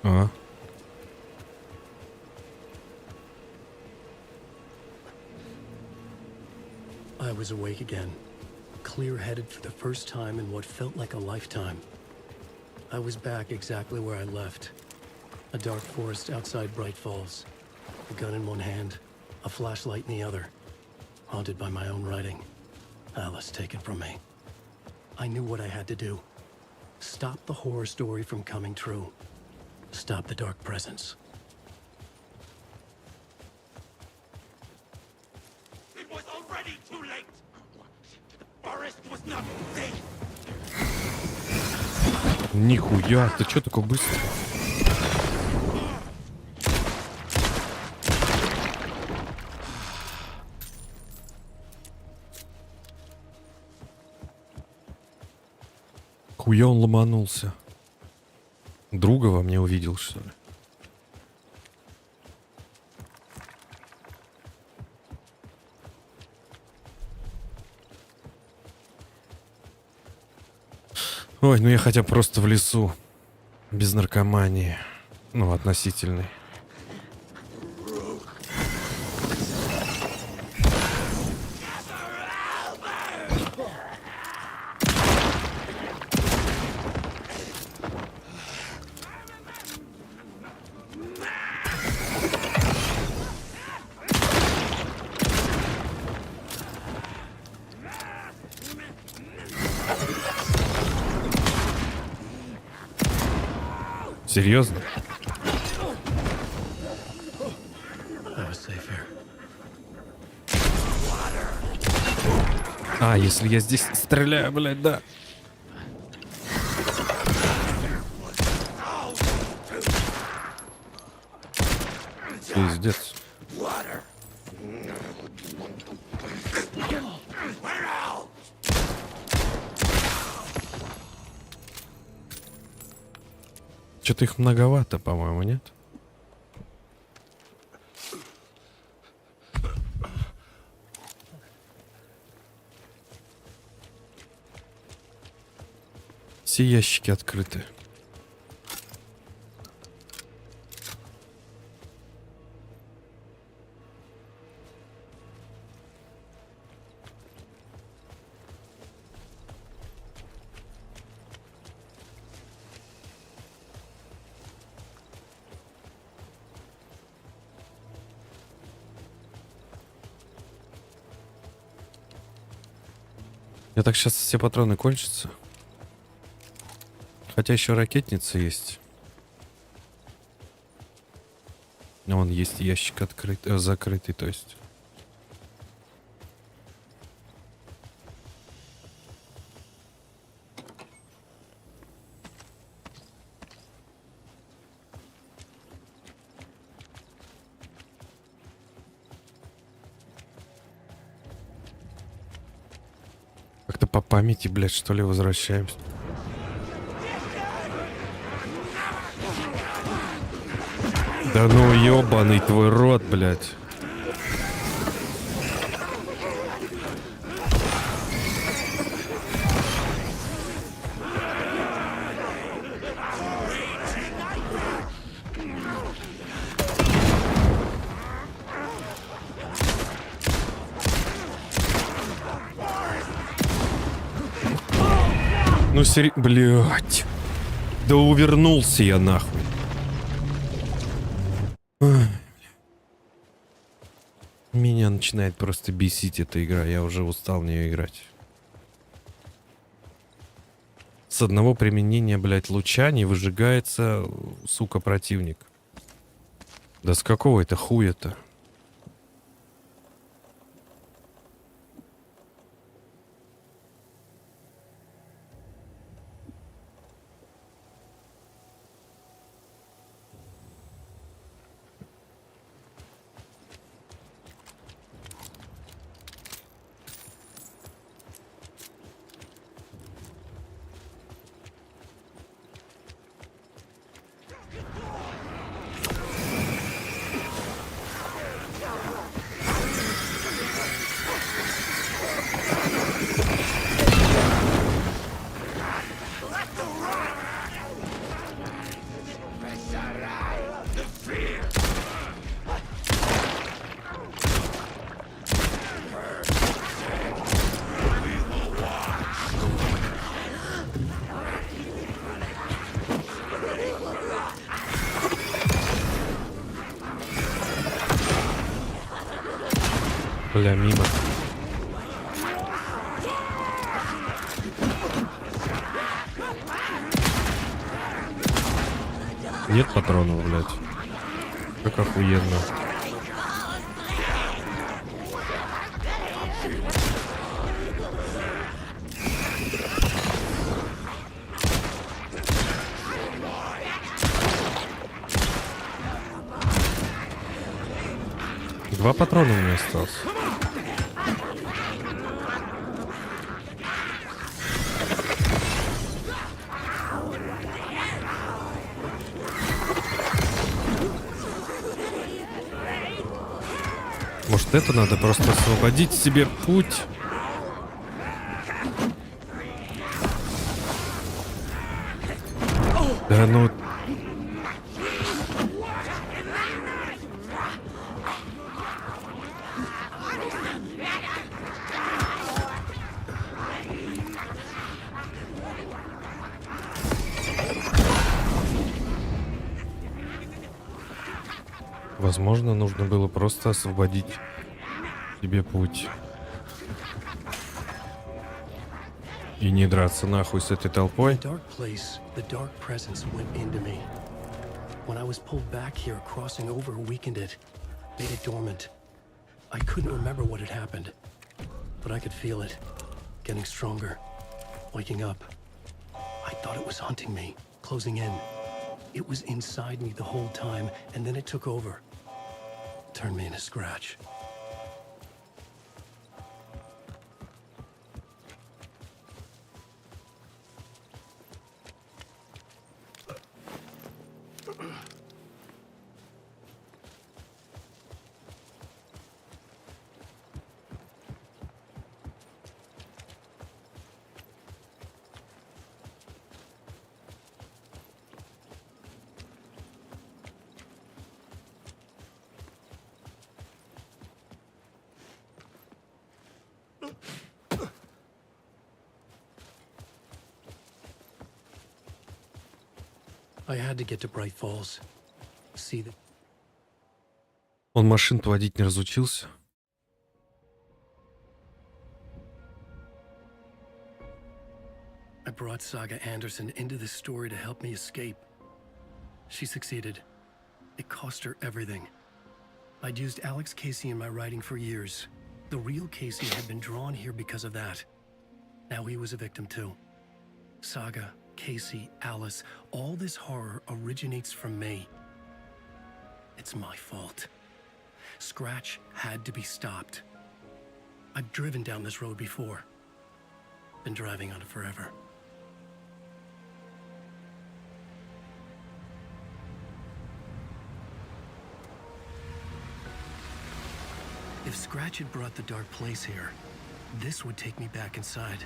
А. I was awake again, clear-headed for the first time in what felt like a lifetime. I was back exactly where I left. A dark forest outside Bright Falls. A gun in one hand, a flashlight in the other. Haunted by my own writing. Alice taken from me. I knew what I had to do. Stop the horror story from coming true. Stop the dark presence. It was already too late. The forest was not safe. Нихуя, ты чё такой быстрый? Хуя он ломанулся. Друга во мне увидел, что ли? Ой, ну я хотя бы просто в лесу. Без наркомании. Ну, относительной. Серьезно? А, если я здесь стреляю, блядь, да. Пиздец. Что-то их многовато, по-моему, нет? Все ящики открыты. Я так сейчас все патроны кончатся. Хотя еще ракетница есть. Вон есть ящик открытый, закрытый, то есть. Как-то по памяти, блядь, что ли, возвращаемся. Да ну ебаный твой рот, блядь. Ну блядь. Да увернулся я нахуй. Меня начинает просто бесить эта игра. Я уже устал в нее играть. С одного применения, блядь, луча не выжигается, сука, противник. Да с какого это хуя-то? Бля, мимо. Нет патронов, блядь. Как охуенно. Два патрона у меня осталось. Может, это надо просто освободить себе путь? Да ну... Возможно, нужно было просто освободить себе путь. И не драться нахуй с этой толпой. When I was pulled back here, crossing over weakened it, made it dormant. I couldn't remember what had happened, but I could feel it, getting stronger, waking up. I thought it was hunting me, closing in. It was inside me the whole time, and then it took over. Turned me into scratch. I had to get to Bright Falls. See the... Он машину водить не разучился. I brought Saga Anderson into this story to help me escape. She succeeded. It cost her everything. I'd used Alex Casey in my writing for years. The real Casey had been drawn here because of that. Now he was a victim too. Saga, Casey, Alice, all this horror originates from me. It's my fault. Scratch had to be stopped. I've driven down this road before. Been driving on it forever. If Scratch had brought the dark place here, this would take me back inside.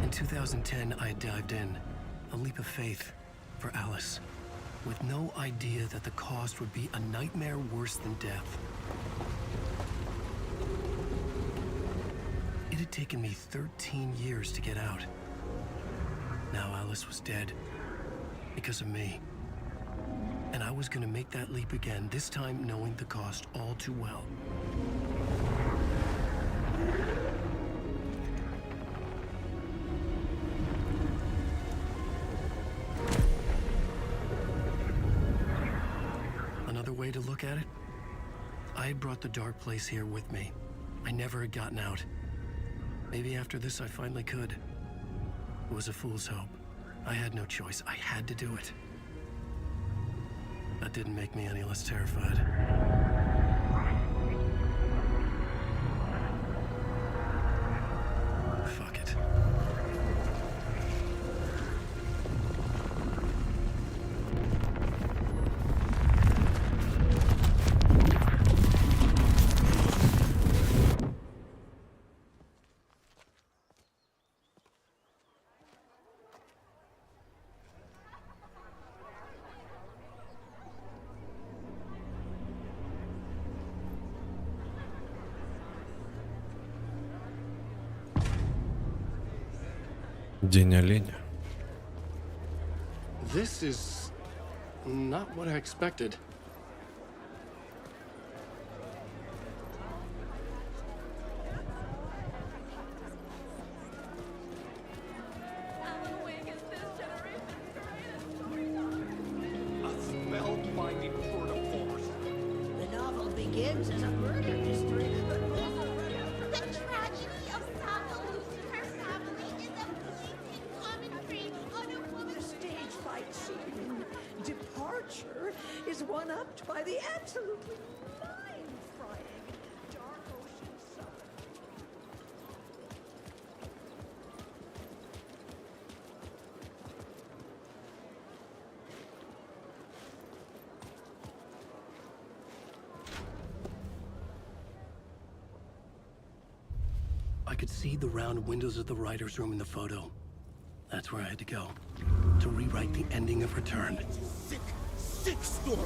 In 2010, I dived in, a leap of faith for Alice, with no idea that the cost would be a nightmare worse than death. It had taken me 13 years to get out. Now Alice was dead, because of me. And I was gonna make that leap again, this time knowing the cost all too well. Another way to look at it, I had brought the dark place here with me. I never had gotten out. Maybe after this I finally could. It was a fool's hope. I had no choice. I had to do it. That didn't make me any less terrified. Fuck it. День оленя. This is not what I expected. The novel begins as a murder mystery, but the tragedy of Saga losing her family is a blatant commentary on a woman's... The stage fight scene in Departure is one-upped by the absolutely mind-frying Dark Ocean Summit. I could see the round windows of the writer's room in the photo. That's where I had to go, to rewrite the ending of Return. Sick story.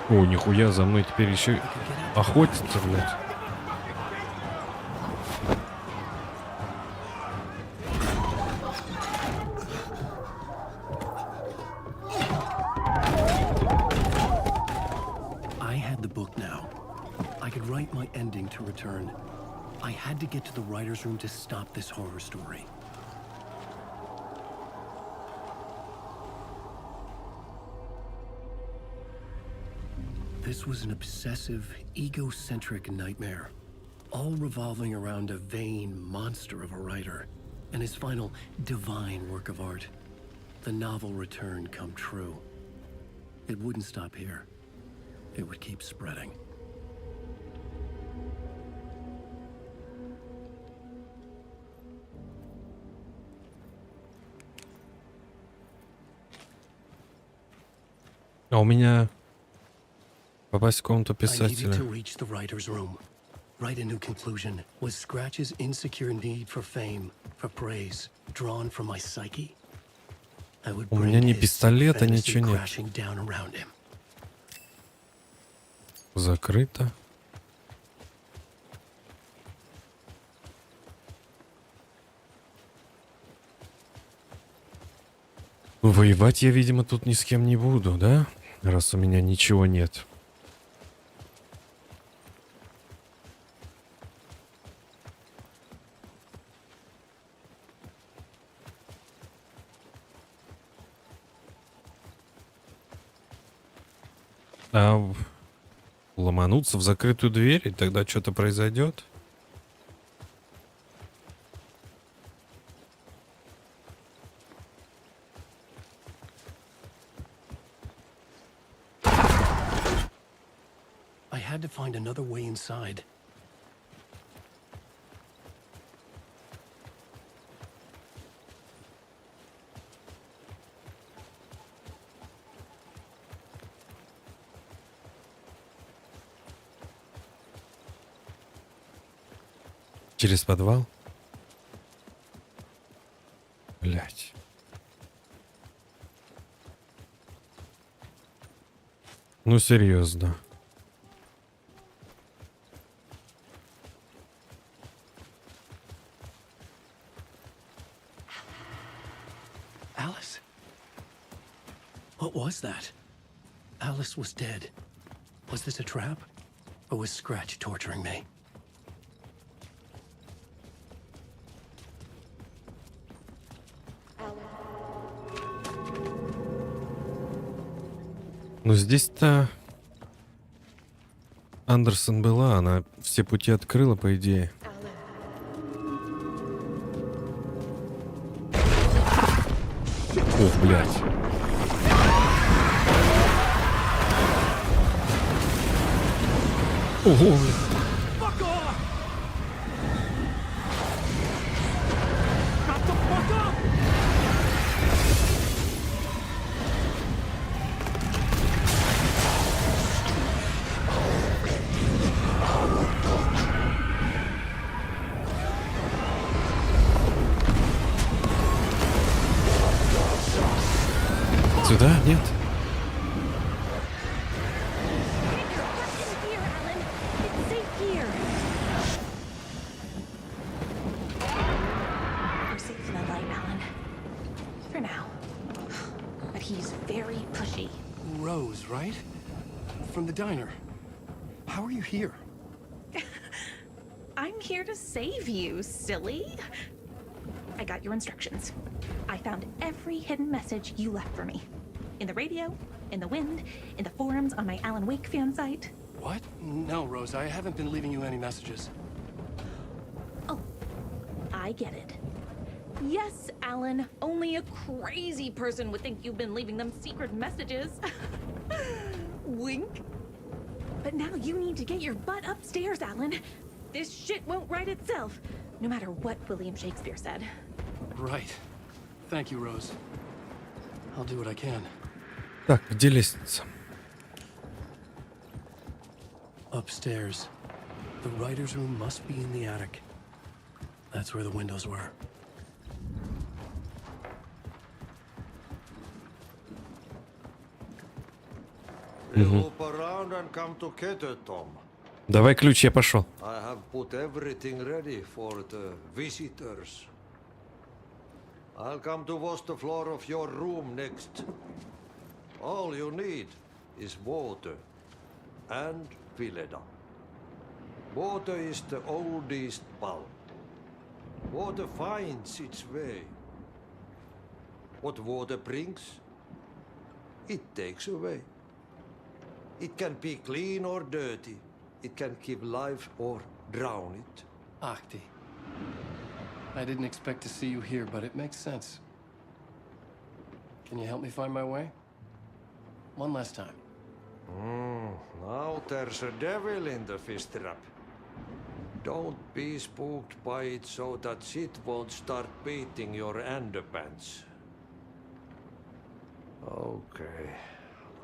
О, нихуя, за мной теперь еще охотятся, блядь. I had the book now. I could write my ending to Return. I had to get to the writer's room to stop this horror story. This was an obsessive, egocentric nightmare, all revolving around a vain monster of a writer and his final divine work of art, the novel Return come true. It wouldn't stop here. It would keep spreading. А у меня попасть в комнату I needed писателя. to reach the writer's room. Write a new conclusion. Was Scratch's insecure need for fame, for praise, drawn from my psyche? I would У меня bring ни his пистолета, fantasy ничего нет. crashing down around him. Закрыто. Воевать я, видимо, тут ни с кем не буду, да? Раз у меня ничего нет. А ломануться в закрытую дверь, и тогда что-то произойдет? I had to find another way inside. Через подвал? Блять. Ну серьезно. Alice? What was that? Alice was dead. Was this a trap? Or was Scratch torturing me? Ну здесь-то Андерсон была, она все пути открыла, по идее. Ох, блядь. Ого, блядь. Сюда? Нет? We're safe in the light, Alan. For now. But he's very pushy. Rose, right? From the diner. How are you here? I'm here to save you, silly. I got your instructions. I found every hidden message you left for me. In the radio, in the wind, in the forums on my Alan Wake fan site. What? No, Rose, I haven't been leaving you any messages. Oh, I get it. Yes, Alan, only a crazy person would think you've been leaving them secret messages. Wink. But now you need to get your butt upstairs, Alan. This shit won't right itself, no matter what William Shakespeare said. Right. Thank you, Rose. I'll do what I can. Так, где лестница? Upstairs. The writer's room must be in the attic. That's where the windows were. Loop around and come together, Tom. Давай ключ, я пошел. I have put everything ready for the visitors. I'll come to wash the floor of your room next. All you need is water and Vileda. Water is the oldest bulb. Water finds its way. What water brings, it takes away. It can be clean or dirty. It can give life or drown it. Ahti. I didn't expect to see you here, but it makes sense. Can you help me find my way? One last time. Now there's a devil in the fish trap. Don't be spooked by it so that shit won't start beating your underpants. Okay.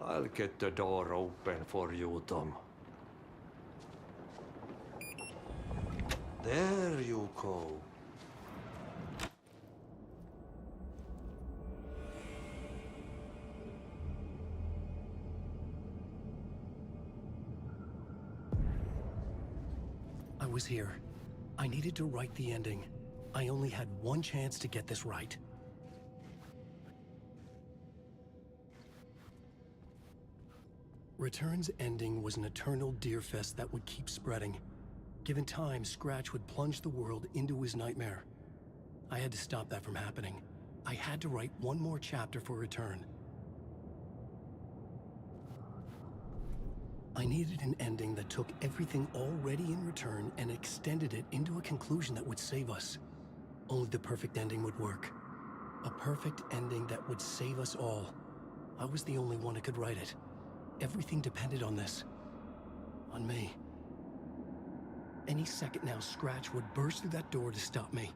I'll get the door open for you, Tom. There you go. was here. I needed to write the ending. I only had one chance to get this right. Return's ending was an eternal deerfest that would keep spreading. Given time, Scratch would plunge the world into his nightmare. I had to stop that from happening. I had to write one more chapter for Return. I needed an ending that took everything already in Return and extended it into a conclusion that would save us. Only the perfect ending would work. A perfect ending that would save us all. I was the only one who could write it. Everything depended on this. On me. Any second now, Scratch would burst through that door to stop me.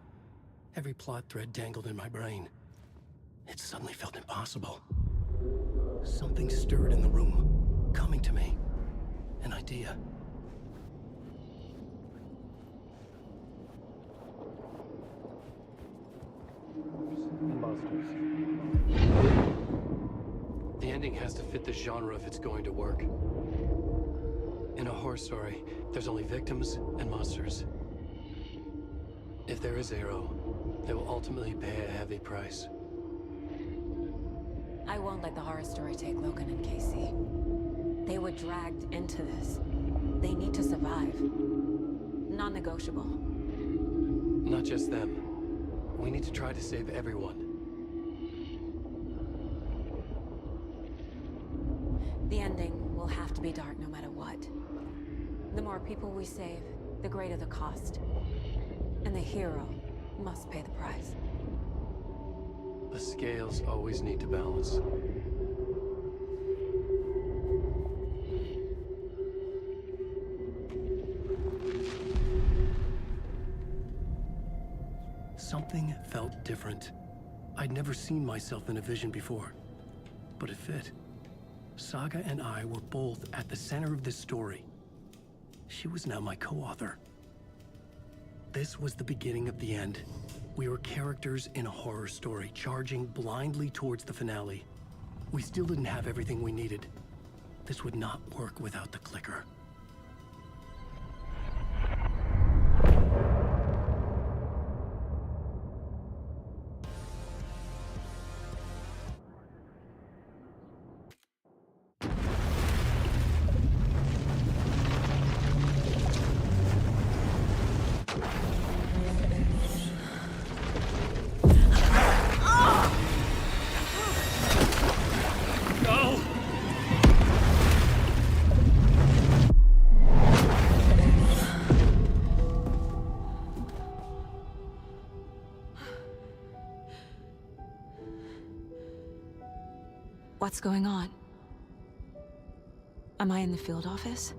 Every plot thread dangled in my brain. It suddenly felt impossible. Something stirred in the room, coming to me. An idea. Monsters. The ending has to fit the genre if it's going to work. In a horror story, there's only victims and monsters. If there is Arrow, they will ultimately pay a heavy price. I won't let the horror story take Logan and Casey. They were dragged into this. They need to survive. Non-negotiable. Not just them. We need to try to save everyone. The ending will have to be dark no matter what. The more people we save, the greater the cost. And the hero must pay the price. The scales always need to balance. Something felt different. I'd never seen myself in a vision before, but it fit. Saga and I were both at the center of this story. She was now my co-author. This was the beginning of the end. We were characters in a horror story, charging blindly towards the finale. We still didn't have everything we needed. This would not work without the clicker. What's going on? Am I in the field office?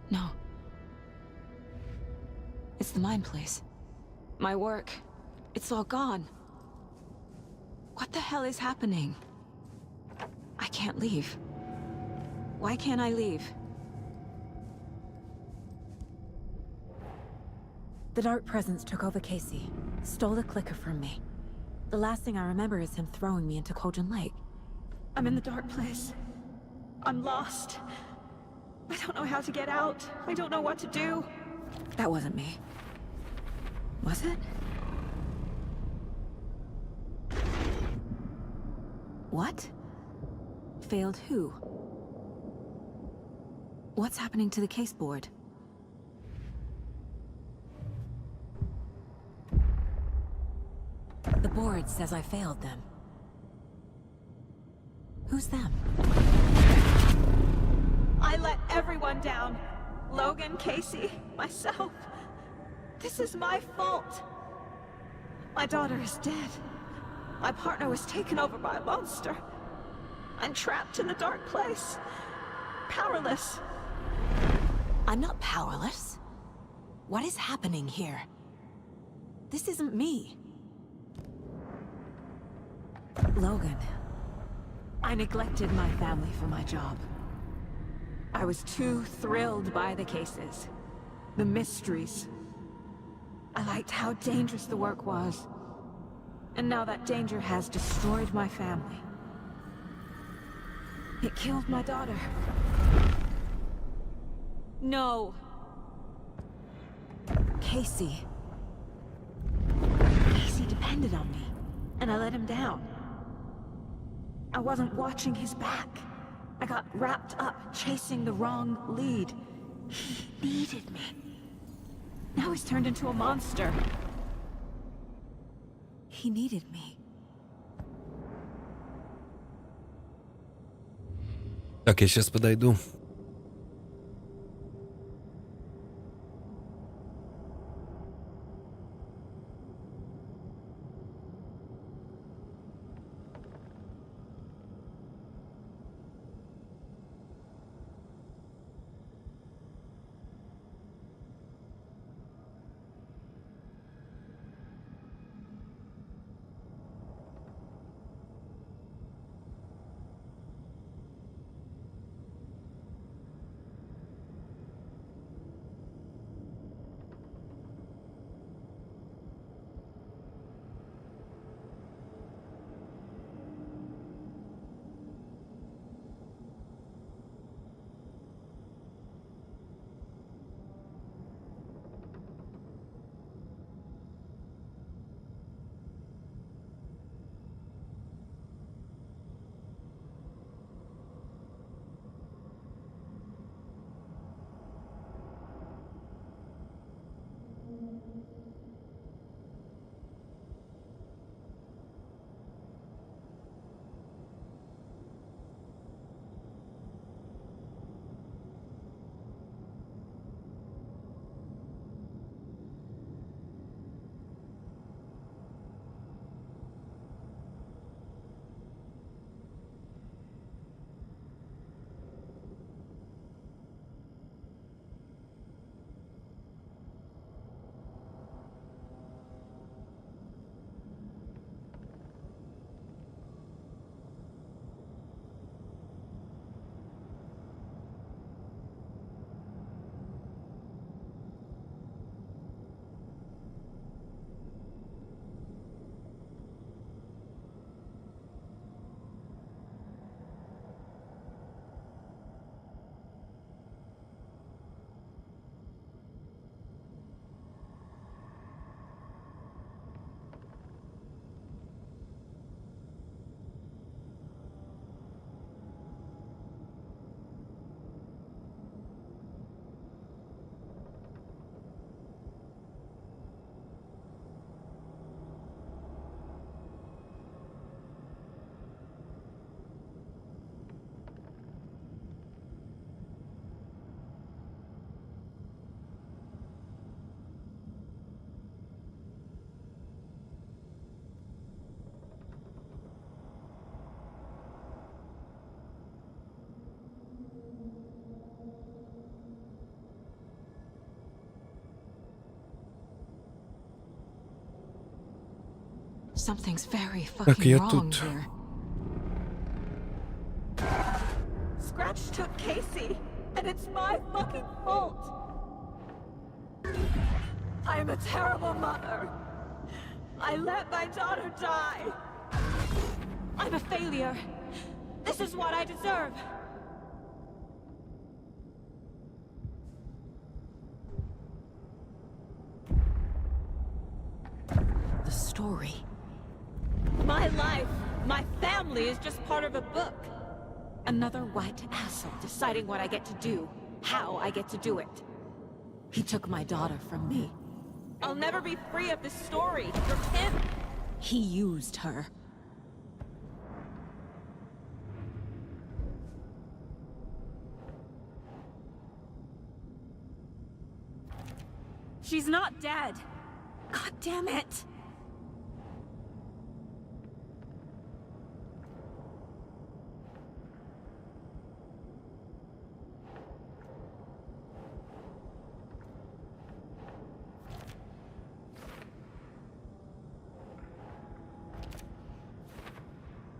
No. It's the mine place. My work. It's all gone. What the hell is happening? I can't leave. Why can't I leave? The dark presence took over Casey, stole the clicker from me. The last thing I remember is him throwing me into Cauldron Lake. I'm in the dark place. I'm lost. I don't know how to get out. I don't know what to do. That wasn't me. Was it? What? Failed who? What's happening to the case board? The board says I failed them. Who's them? I let everyone down. Logan, Casey, myself. This is my fault. My daughter is dead. My partner was taken over by a monster. I'm trapped in the dark place. Powerless. I'm not powerless. What is happening here? This isn't me. Logan. I neglected my family for my job. I was too thrilled by the cases, the mysteries. I liked how dangerous the work was. And now that danger has destroyed my family. It killed my daughter. No. Casey. Casey depended on me, and I let him down. I wasn't watching his back. I got wrapped up chasing the wrong lead. He needed me. Now he's turned into a monster. He needed me. Так, я сейчас подойду. Something's very Так, fucking я wrong тут. here. Scratch took Casey, and it's my fucking fault. I'm a terrible mother. I let my daughter die. I'm a failure. This is what I deserve. The story. My life, my family is just part of a book. Another white asshole deciding what I get to do, how I get to do it. He took my daughter from me. I'll never be free of this story. You're him. He used her. She's not dead. God damn it.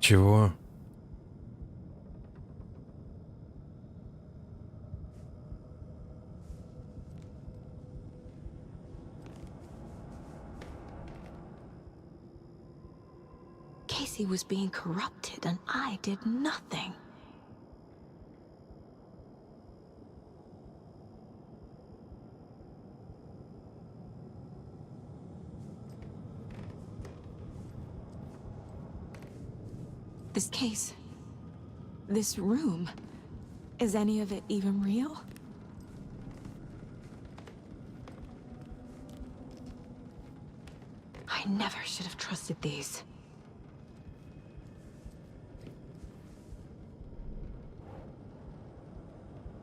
Чего? Casey was being corrupted and I did nothing. This case, this room, is any of it even real? I never should have trusted these.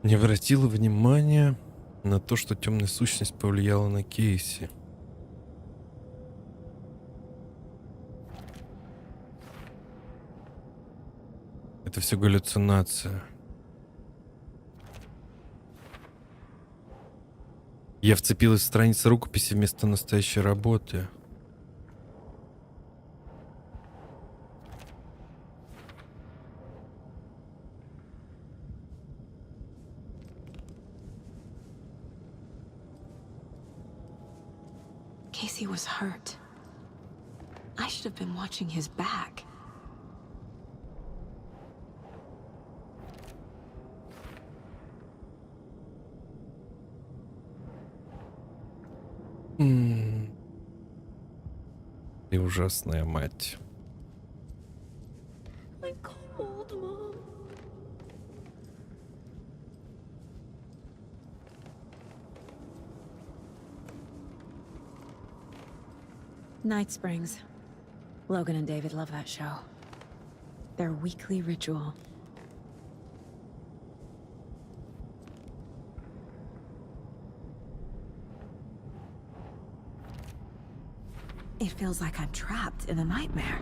Не обратила внимания на то, что темная сущность повлияла на Кейси. Это все галлюцинация. Я вцепилась в страницы рукописи вместо настоящей работы. Casey was hurt. I should have been watching his back. Ты ужасная мать. I'm cold, Mom. Night Springs. Logan and David love that show. Their weekly ritual. It feels like I'm trapped in a nightmare.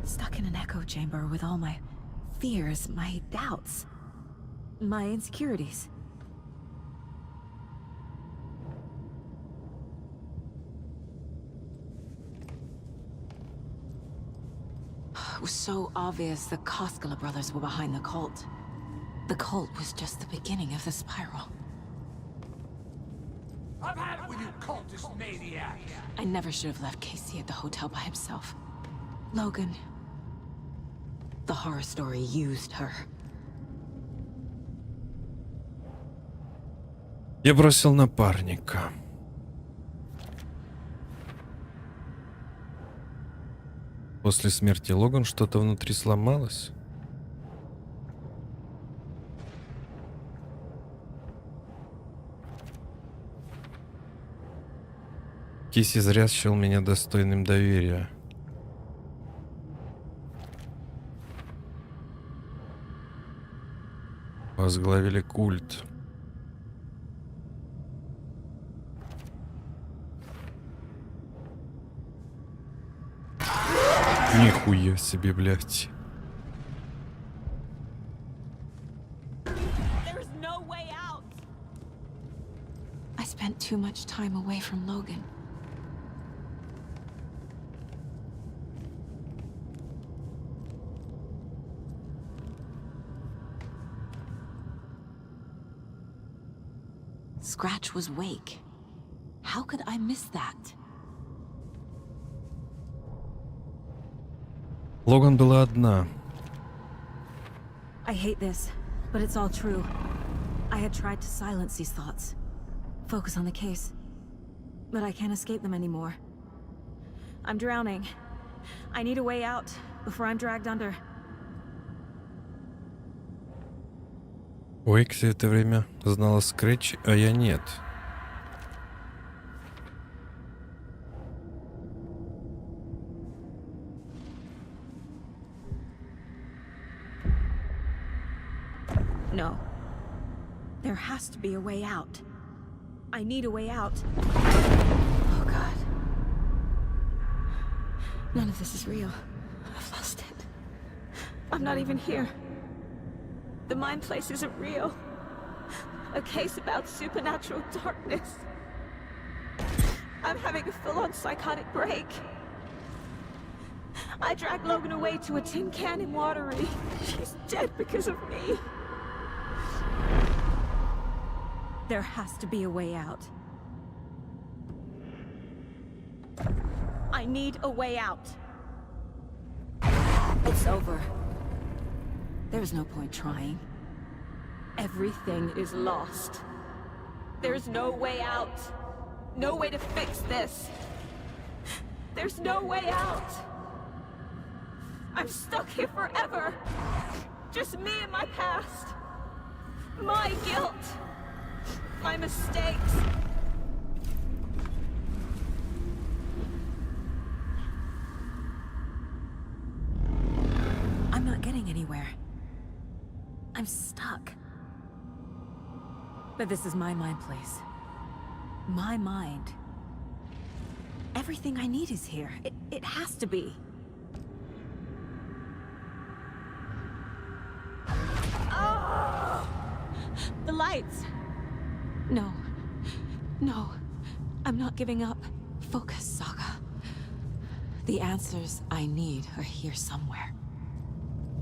Stuck in an echo chamber with all my fears, my doubts, my insecurities. It was so obvious the Koskela brothers were behind the cult. The cult was just the beginning of the spiral. I've had it with you cultist maniacs! I never should have left Casey at the hotel by himself. Logan, the horror story used her. Я бросил напарника. После смерти Логан что-то внутри сломалось. Кейси зря счел меня достойным доверия. Возглавили культ. Нихуя себе, блядь. There's no way out. I spent too much time away from Logan. Scratch was Wake. How could I miss that? Логан была одна. I hate this, but it's all true. I had tried to silence these thoughts. Focus on the case. But I can't escape them anymore. I'm drowning. I need a way out before I'm dragged under. Уэйк все это время знала Скретч, а я нет. No. There has to be a way out. I need a way out. Oh, God. None of this is real. I've lost it. I'm not even here. The mind place isn't real. A case about supernatural darkness. I'm having a full-on psychotic break. I dragged Logan away to a tin can in Watery. She's dead because of me. There has to be a way out. I need a way out. It's over. There's no point trying. Everything is lost. There's no way out. No way to fix this. There's no way out. I'm stuck here forever. Just me and my past. My guilt. My mistakes. I'm not getting anywhere. I'm stuck. But this is my mind place. My mind. Everything I need is here. It has to be. Oh! The lights. No. No. I'm not giving up. Focus, Saga. The answers I need are here somewhere.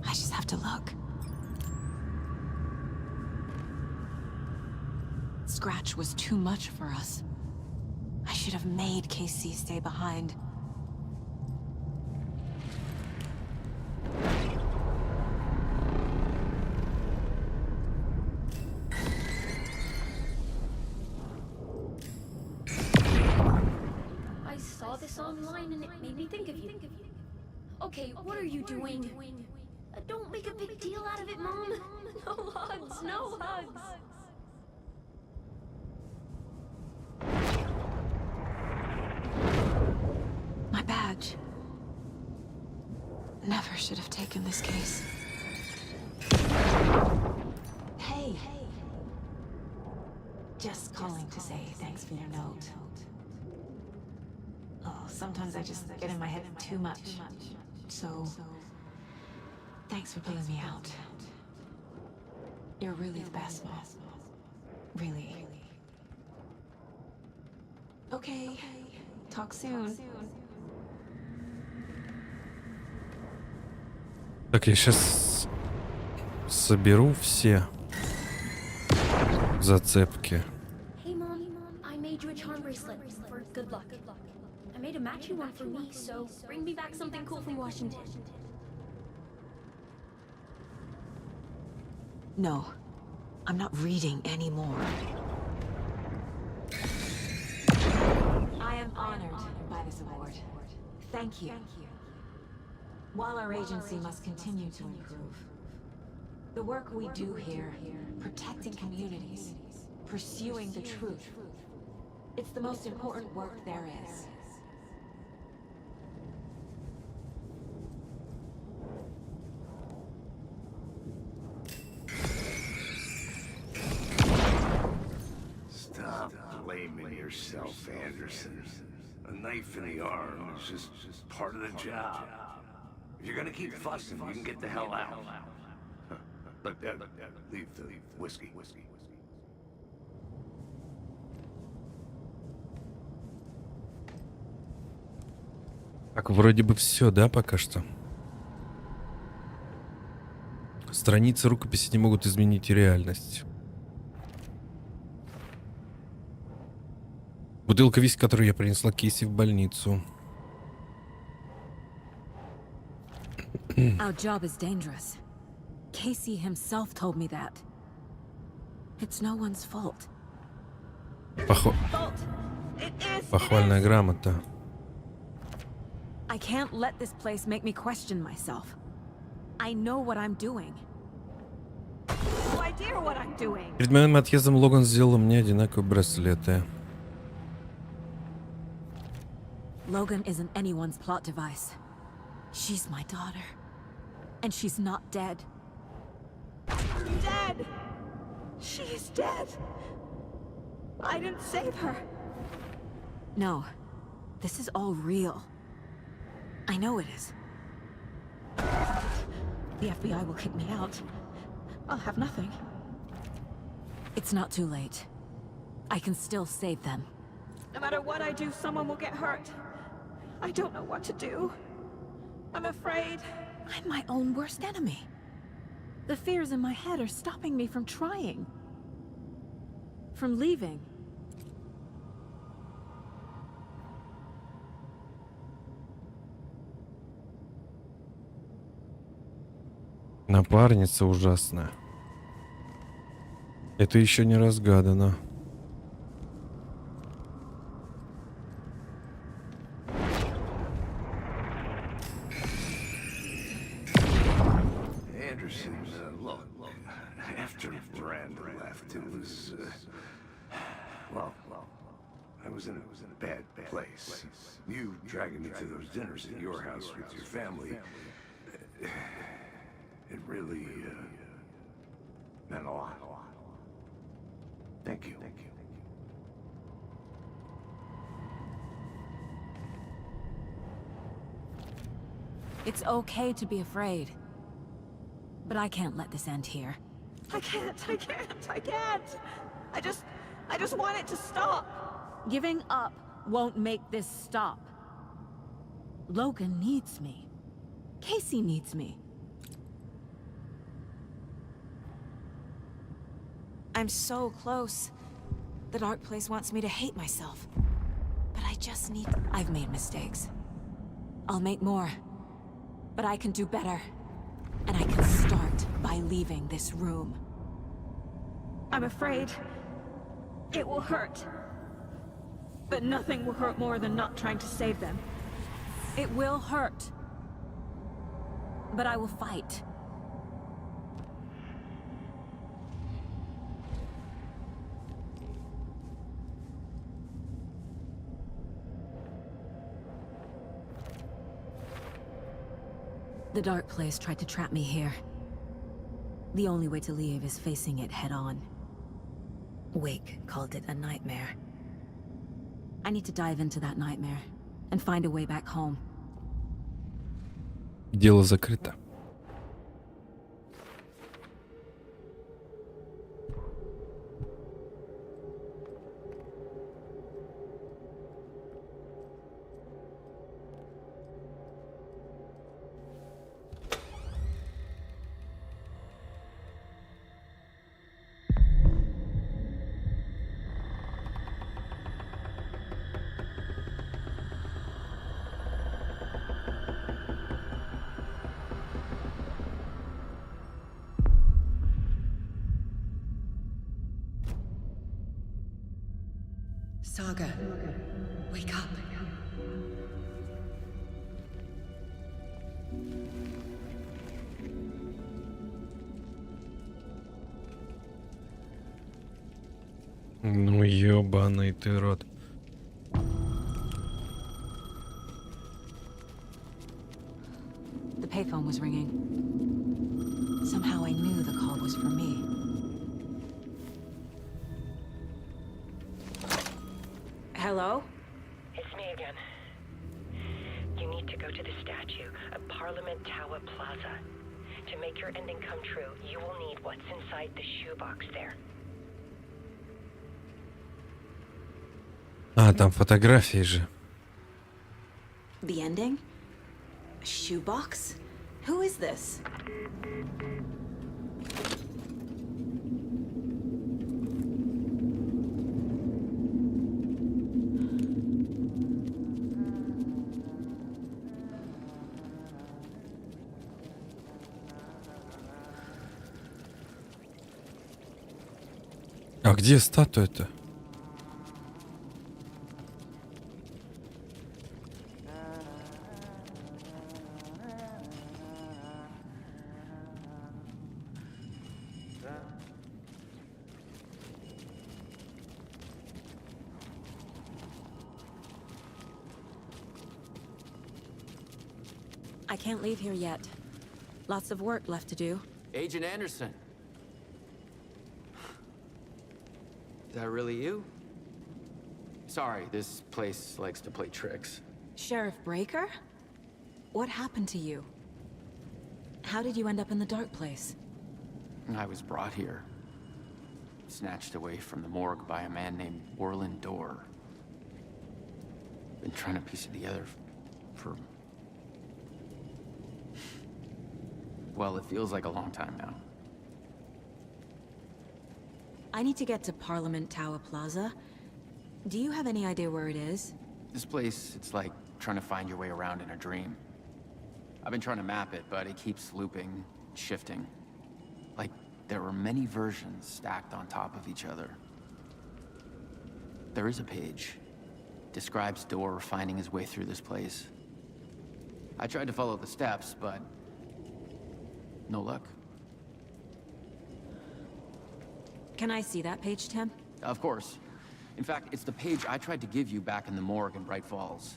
I just have to look. Scratch was too much for us. I should have made KC stay behind. I saw this online and it made me think of you. Okay, what are you doing? Don't make a big deal out of it, Mom. No hugs, no hugs. My badge. Never should have taken this case. Hey. Just calling to say thanks for your note. Oh, sometimes I just get in my head too much. So, thanks for pulling me out. You're really the best, Mom. Really. Okay. Talk soon. Так, я сейчас соберу все зацепки. Hey, Mom, I made you a charm bracelet for good luck. I made a matching one for me, so bring me back something cool from Washington. No, I'm not reading anymore. I am honored by this award. Thank you. While our agency must continue to improve, the work we do here, protecting communities, pursuing the truth, it's the most important work there is. Stop blaming yourself, Anderson. A knife in the arm is just part of the job. If you're gonna keep fussing, you can get the hell out. But leave the whiskey. Так, вроде бы все, да, пока что? Страницы рукописи не могут изменить реальность. Бутылка виски, которую я принесла Кейси в больницу. Our job is dangerous. Casey himself told me that. It's no one's fault. Похвальная грамота. I can't let this place make me question myself. I know what I'm doing. No idea what I'm doing. Перед моим отъездом Логан сделал мне одинаковые браслеты. Logan isn't anyone's plot device. She's my daughter. And she's not dead. Dead! She's dead! I didn't save her. No. This is all real. I know it is. The FBI will kick me out. I'll have nothing. It's not too late. I can still save them. No matter what I do, someone will get hurt. I don't know what to do. I'm afraid. I'm my own worst enemy. The fears in my head are stopping me from trying. From leaving. Напарница ужасная. Это еще не разгадано. Anderson, look, after Miranda left, it was, well, I was in a bad place. You dragging me to those dinners at your house with your family, it really, meant a lot. Thank you. It's okay to be afraid. But I can't let this end here. I can't. I just want it to stop. Giving up won't make this stop. Logan needs me. Casey needs me. I'm so close. The dark place wants me to hate myself. But I just need... I've made mistakes. I'll make more. But I can do better. And I can start by leaving this room. I'm afraid it will hurt. But nothing will hurt more than not trying to save them. It will hurt. But I will fight. The dark place tried to trap me here. The only way to leave is facing it head-on. Wake called it a nightmare. I need to dive into that nightmare and find a way back home. Дело закрыто. Saga, wake up. Ну ёбаный ты рот. The payphone was ringing. Somehow I knew the call was for me. Hello? It's me again. You need to go to the statue at Parliament Tower Plaza. To make your ending come true, you will need what's inside the shoebox there. А, там фотографии же. The ending? A shoebox? Who is this? А где статуя-то? I can't leave here yet. Lots of work left to do. Agent Anderson. Is that really you? Sorry, this place likes to play tricks. Sheriff Breaker? What happened to you? How did you end up in the dark place? I was brought here. Snatched away from the morgue by a man named Orland Dorr. Been trying to piece it together for... well, it feels like a long time now. I need to get to Parliament Tower Plaza. Do you have any idea where it is? This place, it's like trying to find your way around in a dream. I've been trying to map it, but it keeps looping, shifting. Like there are many versions stacked on top of each other. There is a page. Describes Dorr finding his way through this place. I tried to follow the steps, but no luck. Can I see that page, Tim? Of course. In fact, it's the page I tried to give you back in the morgue in Bright Falls.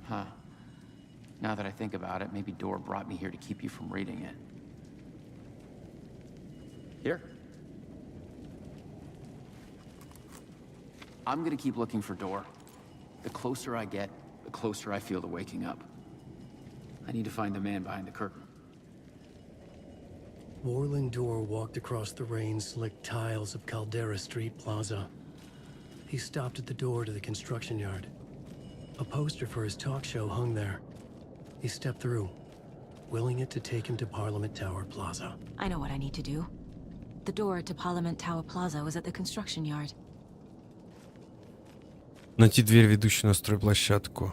Huh. Now that I think about it, maybe Dor brought me here to keep you from reading it. Here. I'm gonna keep looking for Dor. The closer I get, the closer I feel to waking up. I need to find the man behind the curtain. Warling Dor walked across the rain-slicked tiles of Caldera Street Plaza. He stopped at the door to the construction yard. A poster for his talk show hung there. He stepped through, willing it to take him to Parliament Tower Plaza. I know what I need to do. The door to Parliament Tower Plaza was at the construction yard. Найти дверь, ведущую на стройплощадку.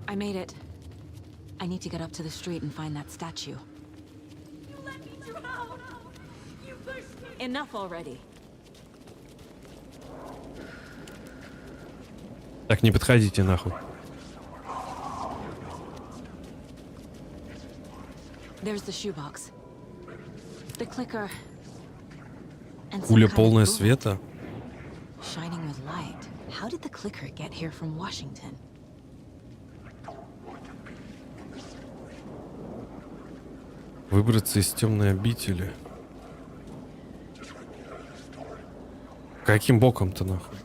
I made it. I need to get up to the street and find that statue. You let me drown! You pushed me! Enough already. Так, не подходите нахуй. There's the shoebox. The clicker. And some Пуля kind of полная bullet. света. Shining with light. How did the clicker get here from Washington? Выбраться из темной обители. Каким боком-то нахуй?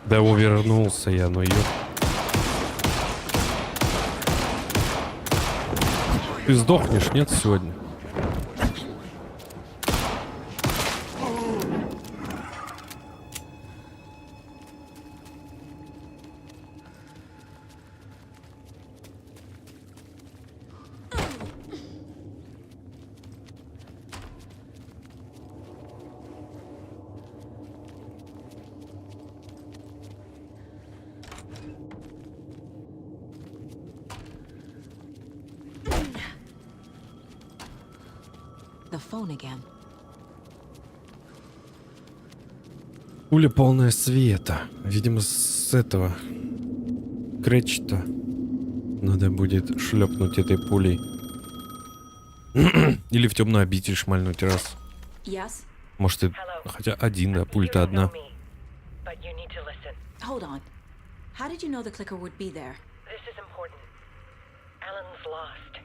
Да увернулся я, но ё... Ты сдохнешь, нет, сегодня? The phone again. Пуля полная света. Видимо, с этого кречета надо будет шлепнуть этой пулей. Или в темную обитель шмальнуть раз. Yes? Может, и... хотя один, да, пуль-то одна. Hold on. How did you know the clicker would be there? This is important. Alan's lost.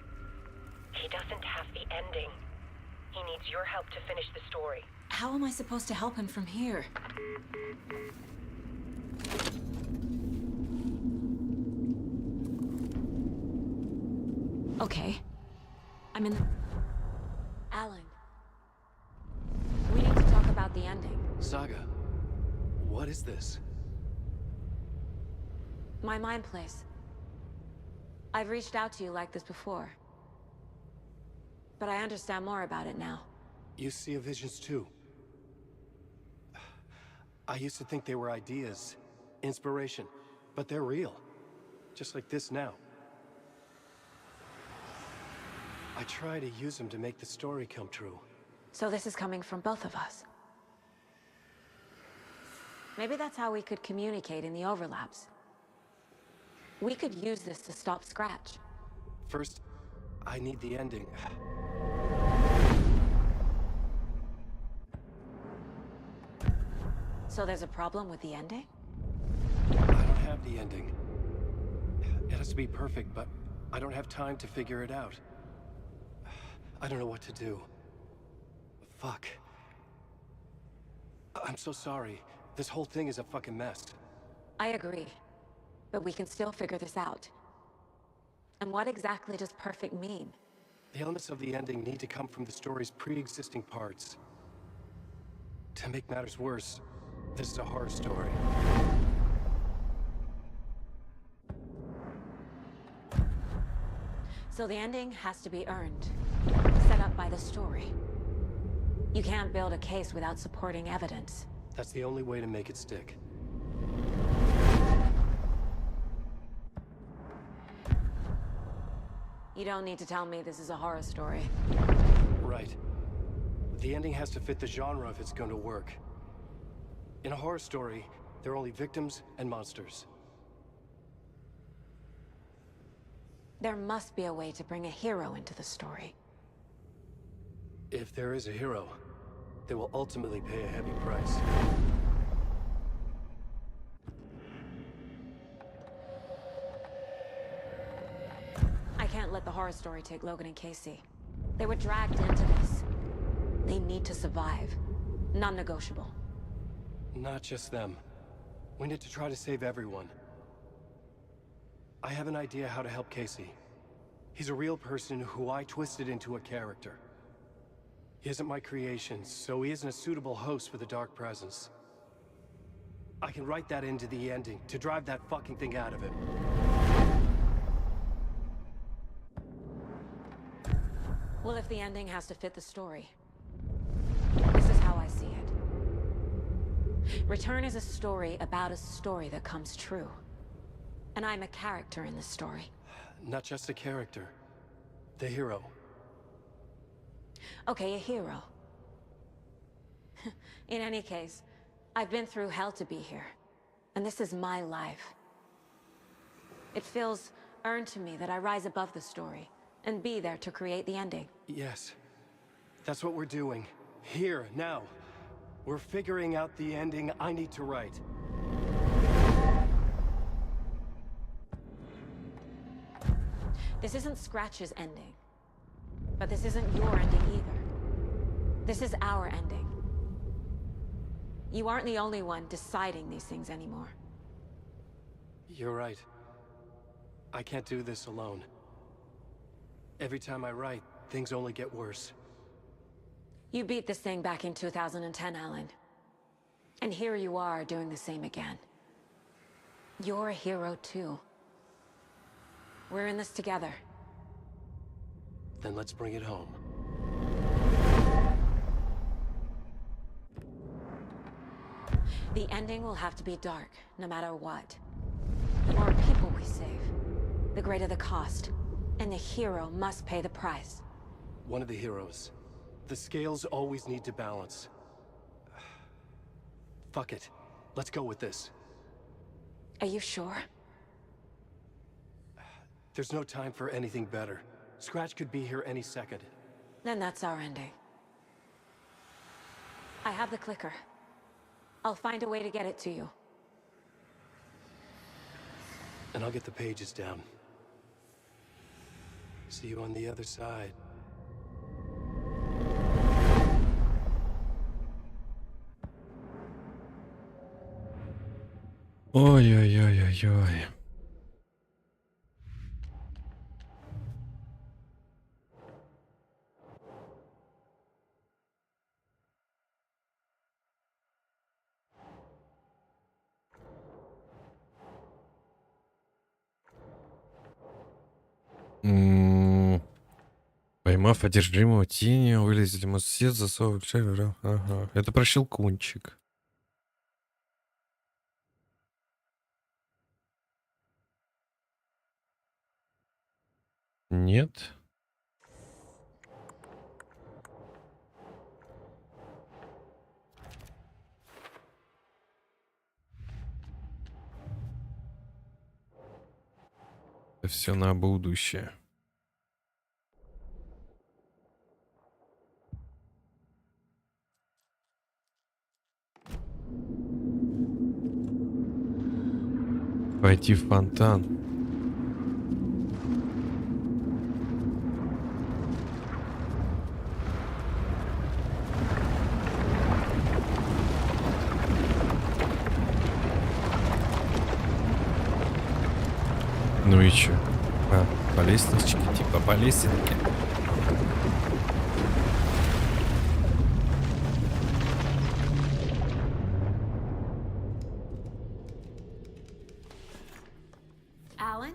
He doesn't have the ending. He needs your help to finish the story. How am I supposed to help him from here? Okay. I'm in the... Alan. We need to talk about the ending. Saga, what is this? My mind place. I've reached out to you like this before. But I understand more about it now. You see visions too. I used to think they were ideas, inspiration, but they're real. Just like this now. I try to use them to make the story come true. So this is coming from both of us. Maybe that's how we could communicate in the overlaps. We could use this to stop Scratch. First, I need the ending. So there's a problem with the ending? I don't have the ending. It has to be perfect, but I don't have time to figure it out. I don't know what to do. Fuck. I'm so sorry. This whole thing is a fucking mess. I agree. But we can still figure this out. And what exactly does perfect mean? The elements of the ending need to come from the story's pre-existing parts. To make matters worse, this is a horror story. So the ending has to be earned, set up by the story. You can't build a case without supporting evidence. That's the only way to make it stick. You don't need to tell me this is a horror story. Right. The ending has to fit the genre if it's going to work. In a horror story, there are only victims and monsters. There must be a way to bring a hero into the story. If there is a hero, they will ultimately pay a heavy price. I can't let the horror story take Logan and Casey. They were dragged into this. They need to survive. Non-negotiable. Not just them. We need to try to save everyone. I have an idea how to help Casey. He's a real person who I twisted into a character. He isn't my creation, so he isn't a suitable host for the Dark Presence. I can write that into the ending to drive that fucking thing out of him. Well, if the ending has to fit the story, this is how I see it. Return is a story about a story that comes true. And I'm a character in this story. Not just a character. The hero. Okay, a hero. In any case, I've been through hell to be here. And this is my life. It feels earned to me that I rise above the story and be there to create the ending. Yes. That's what we're doing. Here, now. We're figuring out the ending I need to write. This isn't Scratch's ending. But this isn't your ending either. This is our ending. You aren't the only one deciding these things anymore. You're right. I can't do this alone. Every time I write, things only get worse. You beat this thing back in 2010, Alan. And here you are doing the same again. You're a hero too. We're in this together. Then let's bring it home. The ending will have to be dark, no matter what. The more people we save, the greater the cost. And the hero must pay the price. One of the heroes. The scales always need to balance. Fuck it. Let's go with this. Are you sure? There's no time for anything better. Scratch could be here any second. Then that's our ending. I have the clicker. I'll find a way to get it to you. And I'll get the pages down. See you on the other side. Ой-ой-ой-ой-ой. Поймав одержимого тени, вылезли в свет, засовывали шаг. Ага. Это про щелкунчик. Нет. Это все на будущее. Пойти в фонтан. Ну и чё? По лестничке, типа по лесенке. Alan?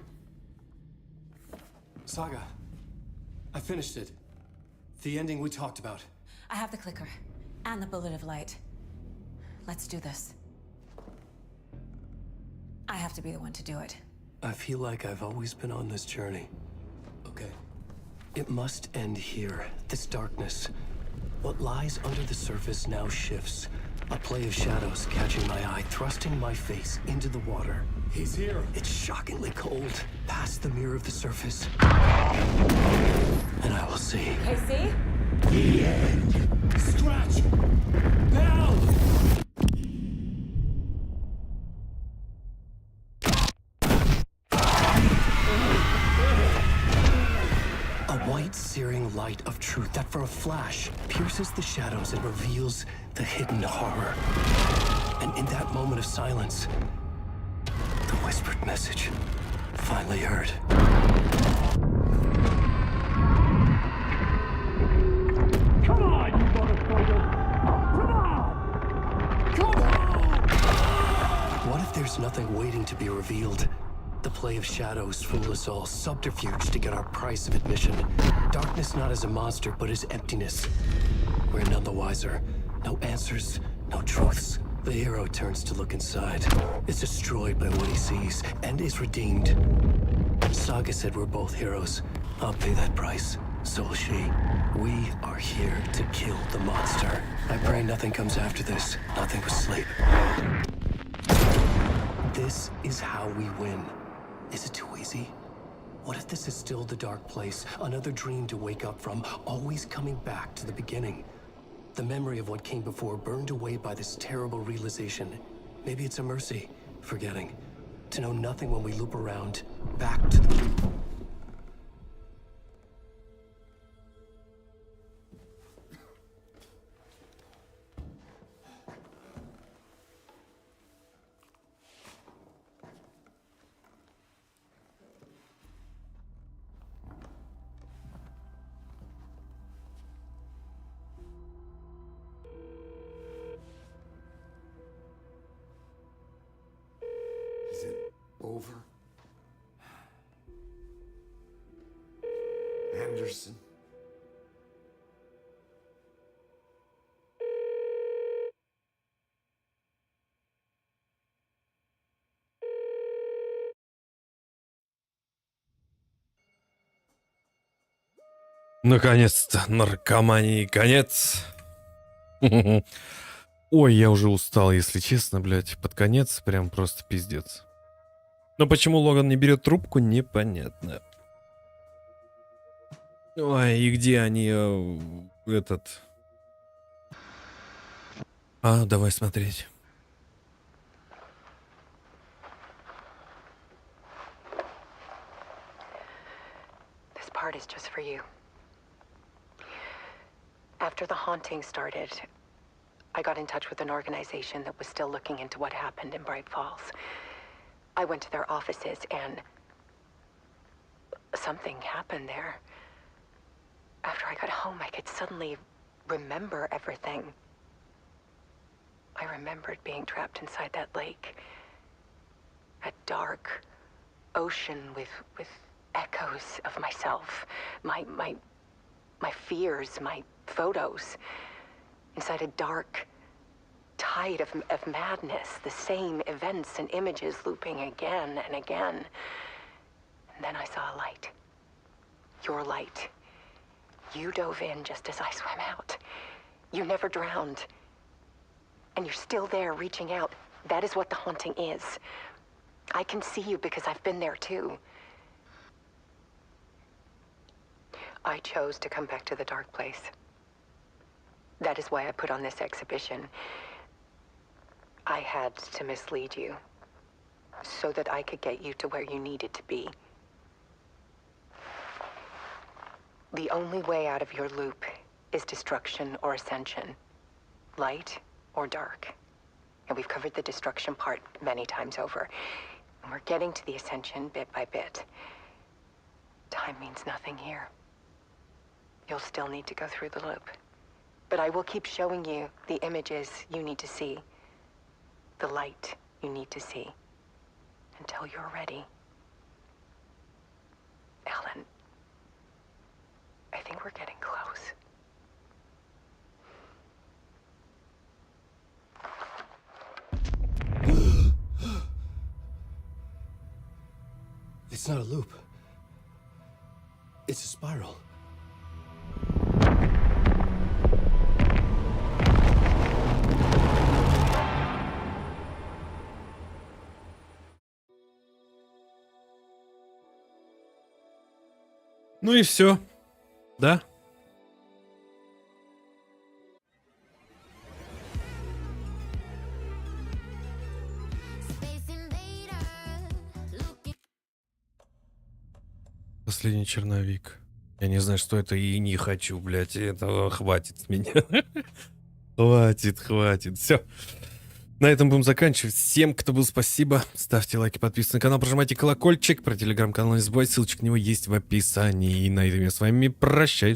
Saga, I finished it. The ending we talked about. I have the clicker and the bullet of light. Let's do this. I have to be the one to do it. I feel like I've always been on this journey. Okay. It must end here. This darkness. What lies under the surface now shifts. A play of shadows catching my eye, thrusting my face into the water. He's here. It's shockingly cold. Past the mirror of the surface. And I will see. Casey? The end. Scratch! Bell! A white, searing light of truth that for a flash pierces the shadows and reveals the hidden horror. And in that moment of silence, the whispered message finally heard. Come on, you motherfucker! Come on! Come on! What if there's nothing waiting to be revealed? The play of shadows fool us all, subterfuge to get our price of admission. Darkness not as a monster, but as emptiness. We're none the wiser. No answers, no truths. The hero turns to look inside. Is destroyed by what he sees, and is redeemed. Saga said we're both heroes. I'll pay that price. So will she. We are here to kill the monster. I pray nothing comes after this. Nothing but sleep. This is how we win. Is it too easy? What if this is still the dark place? Another dream to wake up from, always coming back to the beginning. The memory of what came before burned away by this terrible realization. Maybe it's a mercy, forgetting. To know nothing when we loop around, back to the... Is it over? Anderson? Наконец-то, наркомании конец. Ой, я уже устал, если честно, блядь. Под конец прям просто пиздец. Но почему Логан не берет трубку, непонятно. Ой, и где они, этот... А, давай смотреть. This part is just for you. After the haunting started, I got in touch with an organization that was still looking into what happened in Bright Falls. I went to their offices and something happened there. After I got home, I could suddenly remember everything. I remembered being trapped inside that lake. A dark ocean with echoes of myself, my fears, my photos, inside a dark tide of madness, the same events and images looping again and again. And then I saw a light. Your light. You dove in just as I swam out. You never drowned. And you're still there reaching out. That is what the haunting is. I can see you because I've been there too. I chose to come back to the dark place. That is why I put on this exhibition. I had to mislead you so that I could get you to where you needed to be. The only way out of your loop is destruction or ascension, light or dark. And we've covered the destruction part many times over. And we're getting to the ascension bit by bit. Time means nothing here. You'll still need to go through the loop. But I will keep showing you the images you need to see, the light you need to see, until you're ready. Alan, I think we're getting close. It's not a loop. It's a spiral. Ну и все. Да? Последний черновик. Я не знаю, что это, и не хочу, блядь. Этого хватит с меня. Хватит. Все. На этом будем заканчивать. Всем, кто был, спасибо. Ставьте лайки, подписывайтесь на канал, прожимайте колокольчик. Про телеграм-канал не забывайте, ссылочка к нему есть в описании. И на этом я с вами прощаюсь.